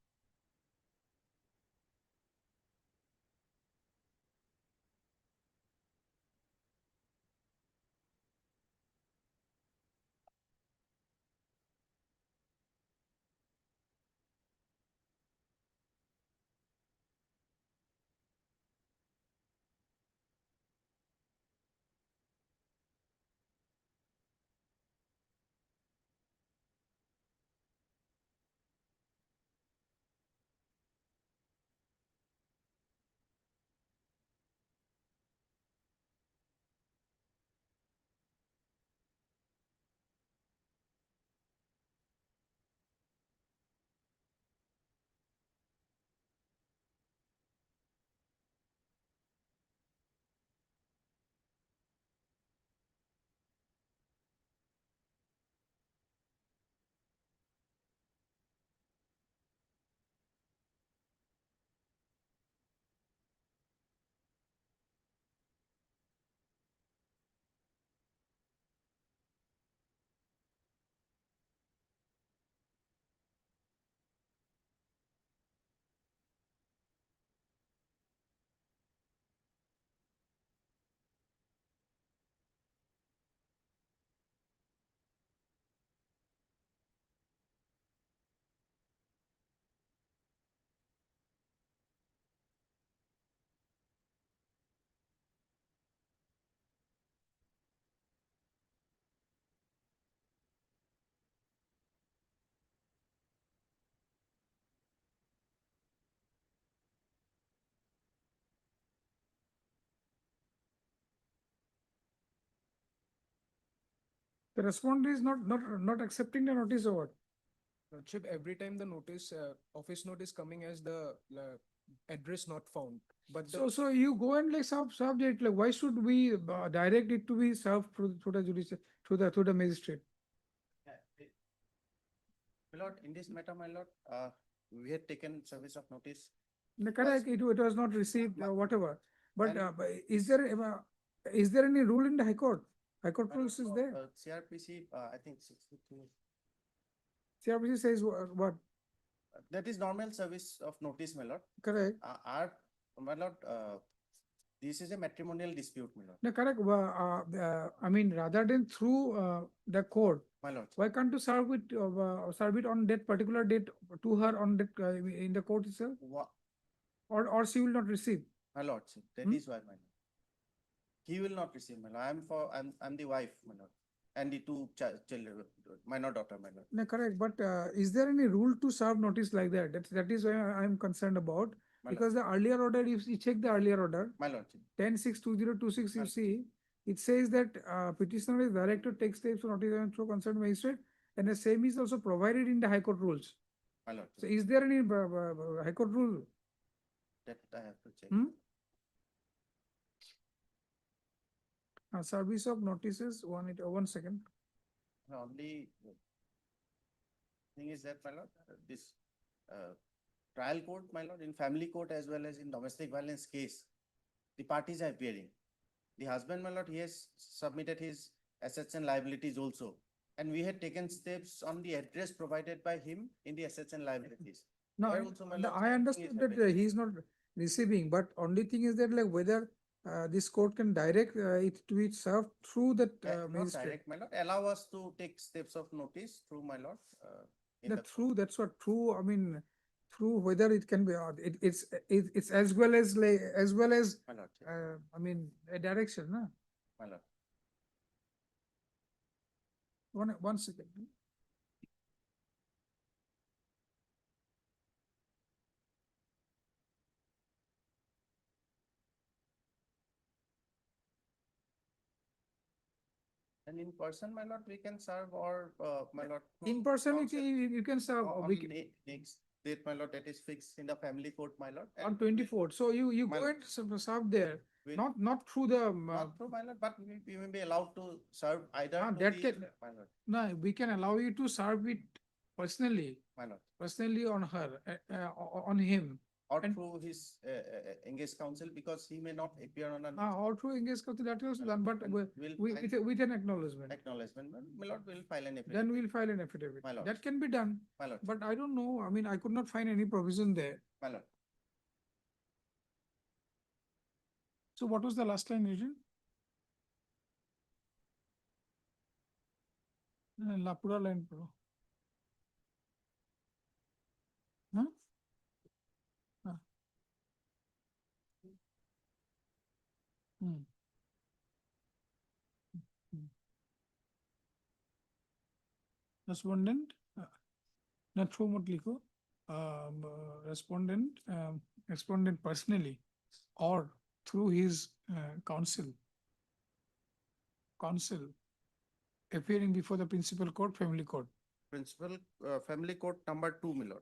S1: The respondent is not accepting the notice or what?
S19: Lordship, every time the notice, office notice coming as the address not found, but
S1: So you go and like serve it, like why should we direct it to be served through the judicial, through the magistrate?
S7: My lord, in this matter, my lord, we had taken service of notice.
S1: No, correct, it was not received, whatever, but
S7: And-
S1: but is there any rule in the High Court? High Court
S7: My lord,
S1: rules is there.
S7: CRPC, I think 62.
S1: CRPC says what?
S7: That is normal service of notice, my lord.
S1: Correct.
S7: My lord, this is a matrimonial dispute, my lord.
S1: No, correct, I mean, rather than through the court,
S7: My lord,
S1: why can't you serve it on that particular date to her on that, in the court itself? Or she will not receive?
S7: my lord, that
S1: Hmm?
S7: is why, my lord. He will not receive, my lord. I'm the wife, my lord. And the two children, minor daughter, my lord.
S1: No, correct, but is there any rule to serve notice like that? That is why I'm concerned about,
S7: My lord.
S1: because the earlier order, if you check the earlier order,
S7: My lord,
S1: 10-6-2026, you
S7: Well-
S1: see, it says that petitioner is directed to take steps to notice and through concerned magistrate, and the same is also provided in the High Court rules.
S7: my lord,
S1: So is there any High Court rule?
S7: that I have to check.
S1: Hmm? Service of notices, one second.
S7: The only thing is that, my lord, this trial court, my lord, in family court as well as in domestic violence case, the parties are appearing. The husband, my lord, he has submitted his assets and liabilities also. And we had taken steps on the address provided by him in the assets and liabilities.
S1: No,
S7: There also, my
S1: no,
S7: lord,
S1: I
S7: same thing
S1: understood
S7: is
S1: that
S7: happening.
S1: he is not receiving, but only thing is that like whether this court can direct it to be served through that
S7: Not
S1: magistrate.
S7: direct, my lord, allow us to take steps of notice through, my lord. In
S1: The through, that's what true, I mean, through whether it can be, it's as well as like,
S7: My lord,
S1: I mean, a direction, no?
S7: my lord.
S1: One second.
S7: And in person, my lord, we can serve or, my lord.
S1: In person,
S7: counsel
S1: you can serve,
S7: on
S1: we can,
S7: next date, my lord, that is fixed in the family court, my lord.
S1: on
S7: and
S1: 24th. So you
S7: My
S1: go
S7: lord.
S1: and serve there,
S7: We'll-
S1: not through the,
S7: Not through, my lord, but we may be allowed to serve either. to
S1: that
S7: the-
S1: can,
S7: My lord,
S1: no, we can allow you to serve it personally,
S7: my lord,
S1: on her, on him.
S7: or
S1: And-
S7: through his engaged counsel, because he may not appear on an
S1: Or through engaged counsel, that is also done, but
S7: And we'll
S1: with an acknowledgement.
S7: acknowledgement, my lord, will file an affidavit.
S1: Then we'll file an affidavit.
S7: My lord.
S1: That can be done,
S7: My lord,
S1: but I don't know, I mean, I could not find any provision there.
S7: my lord.
S1: So what was the last line written? Lapura line pro. Huh? Ah. Hmm. Hmm. Respondent, ना through मत लिखो, respondent personally or through his counsel appearing before the principal court, family court.
S7: Principal, family court number 2, my lord.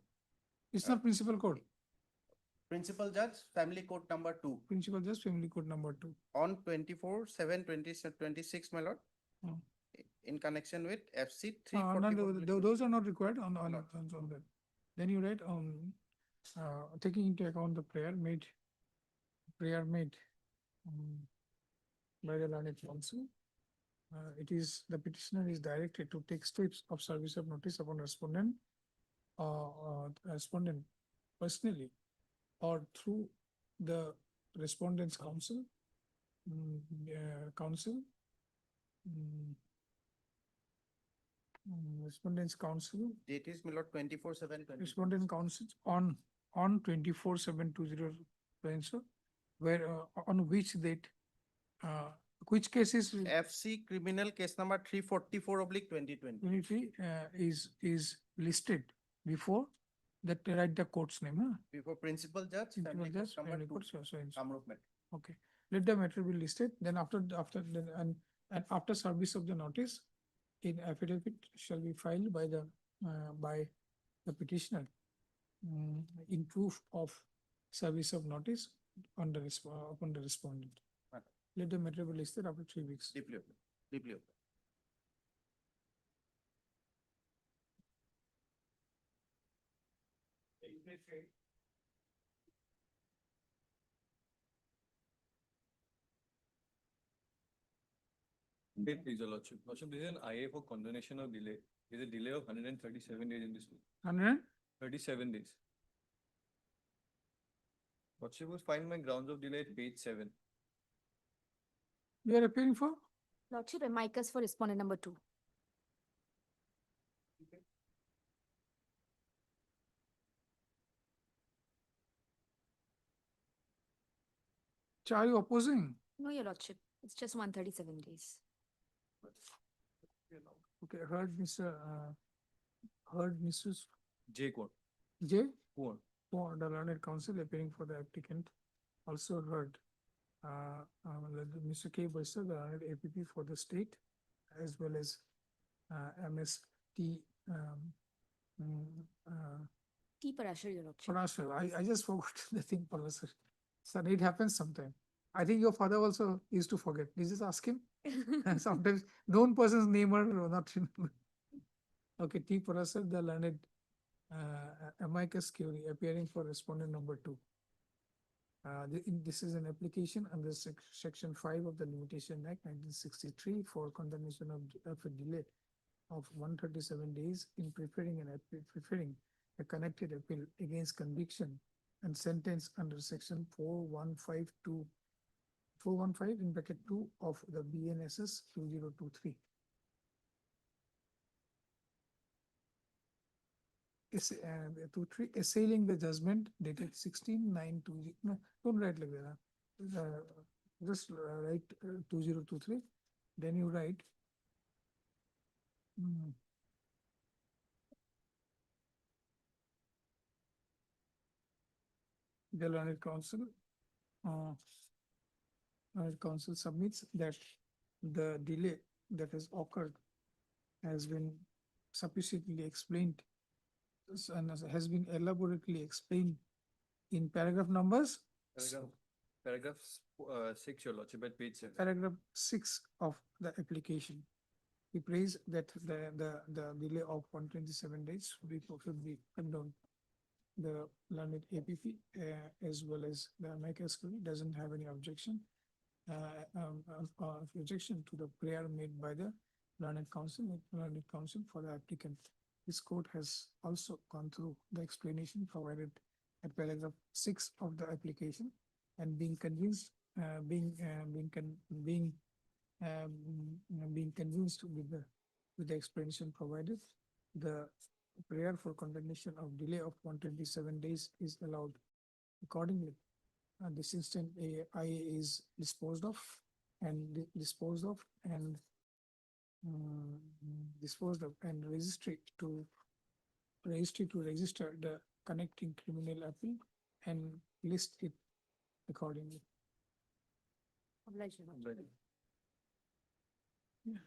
S1: It's not principal court,
S7: Principal judge, family court number 2,
S1: principal just family court number 2.
S7: on 24/7/2026, my lord.
S1: Hmm.
S7: In connection with FC
S1: No,
S7: 344.
S1: those are not required on
S7: My lord.
S1: that. Then you write taking into account the prayer made by the learned counsel. It is the petitioner is directed to take steps of service of notice upon respondent personally or through the respondent's counsel. Respondent's counsel,
S7: Date is, my lord, 24/7.
S1: respondent counsel on 24/7/20, so where on which date, which case is
S7: FC criminal case number 344/2020.
S1: 23 is listed before that, write the court's name, huh?
S7: Before principal judge,
S1: Principal
S7: family
S1: judge,
S7: court number
S1: family
S7: 2,
S1: court, so and so.
S7: Kamrup Met.
S1: Okay, let the matter be listed, then after and after service of the notice, in affidavit shall be filed by the petitioner in proof of service of notice on the upon the respondent. Let the matter be listed after 3 weeks.
S2: Deeply, deeply.
S21: Wait, please, Your Lordship. Lordship, this is an IA for condonation of delay. There is a delay of 137 days in this case. 137 days. Lordship will find my grounds of delay at page 7.
S1: You are appearing for?
S16: Lordship, amicus for respondent number 2.
S1: Are you opposing?
S16: No, Your Lordship, it's just 137 days.
S1: Okay, heard Mrs.
S21: J court.
S1: J.
S21: Court.
S1: For the learned counsel appearing for the applicant, also heard Mr. K. Boyster, the learned APP for the state, as well as MST.
S16: T. Parashar, Your Lordship.
S1: Parashar. I just forgot the thing, Parashar. So it happens sometime. I think your father also used to forget. You just ask him. Sometimes known person's name or not remember. Okay, T. Parashar, the learned amicus curiae appearing for respondent number 2. This is an application under section 5 of the Limitation Act 1963 for condemnation of a delay of 137 days in preparing a connected appeal against conviction and sentence under section 415 in bracket 2 of the BNSS 2023. Assailing the judgment dated 16/9/20. No, don't write like that. Just write 2023. Then you write. The learned counsel submits that the delay that has occurred has been sufficiently explained and has been elaborately explained in paragraph numbers.
S21: Paragraph 6, Your Lordship, at page 7.
S1: Paragraph 6 of the application. We praise that the delay of 127 days should be condoned. The learned APP as well as the amicus curiae doesn't have any objection to the prayer made by the learned counsel for the applicant. This court has also gone through the explanation provided at paragraph 6 of the application and being convinced with the explanation provided, the prayer for condemnation of delay of 127 days is allowed. Accordingly, this instant IA is disposed of and registry to register the connecting criminal appeal and list it accordingly.
S16: Obliged, Your Lordship.
S1: Yeah.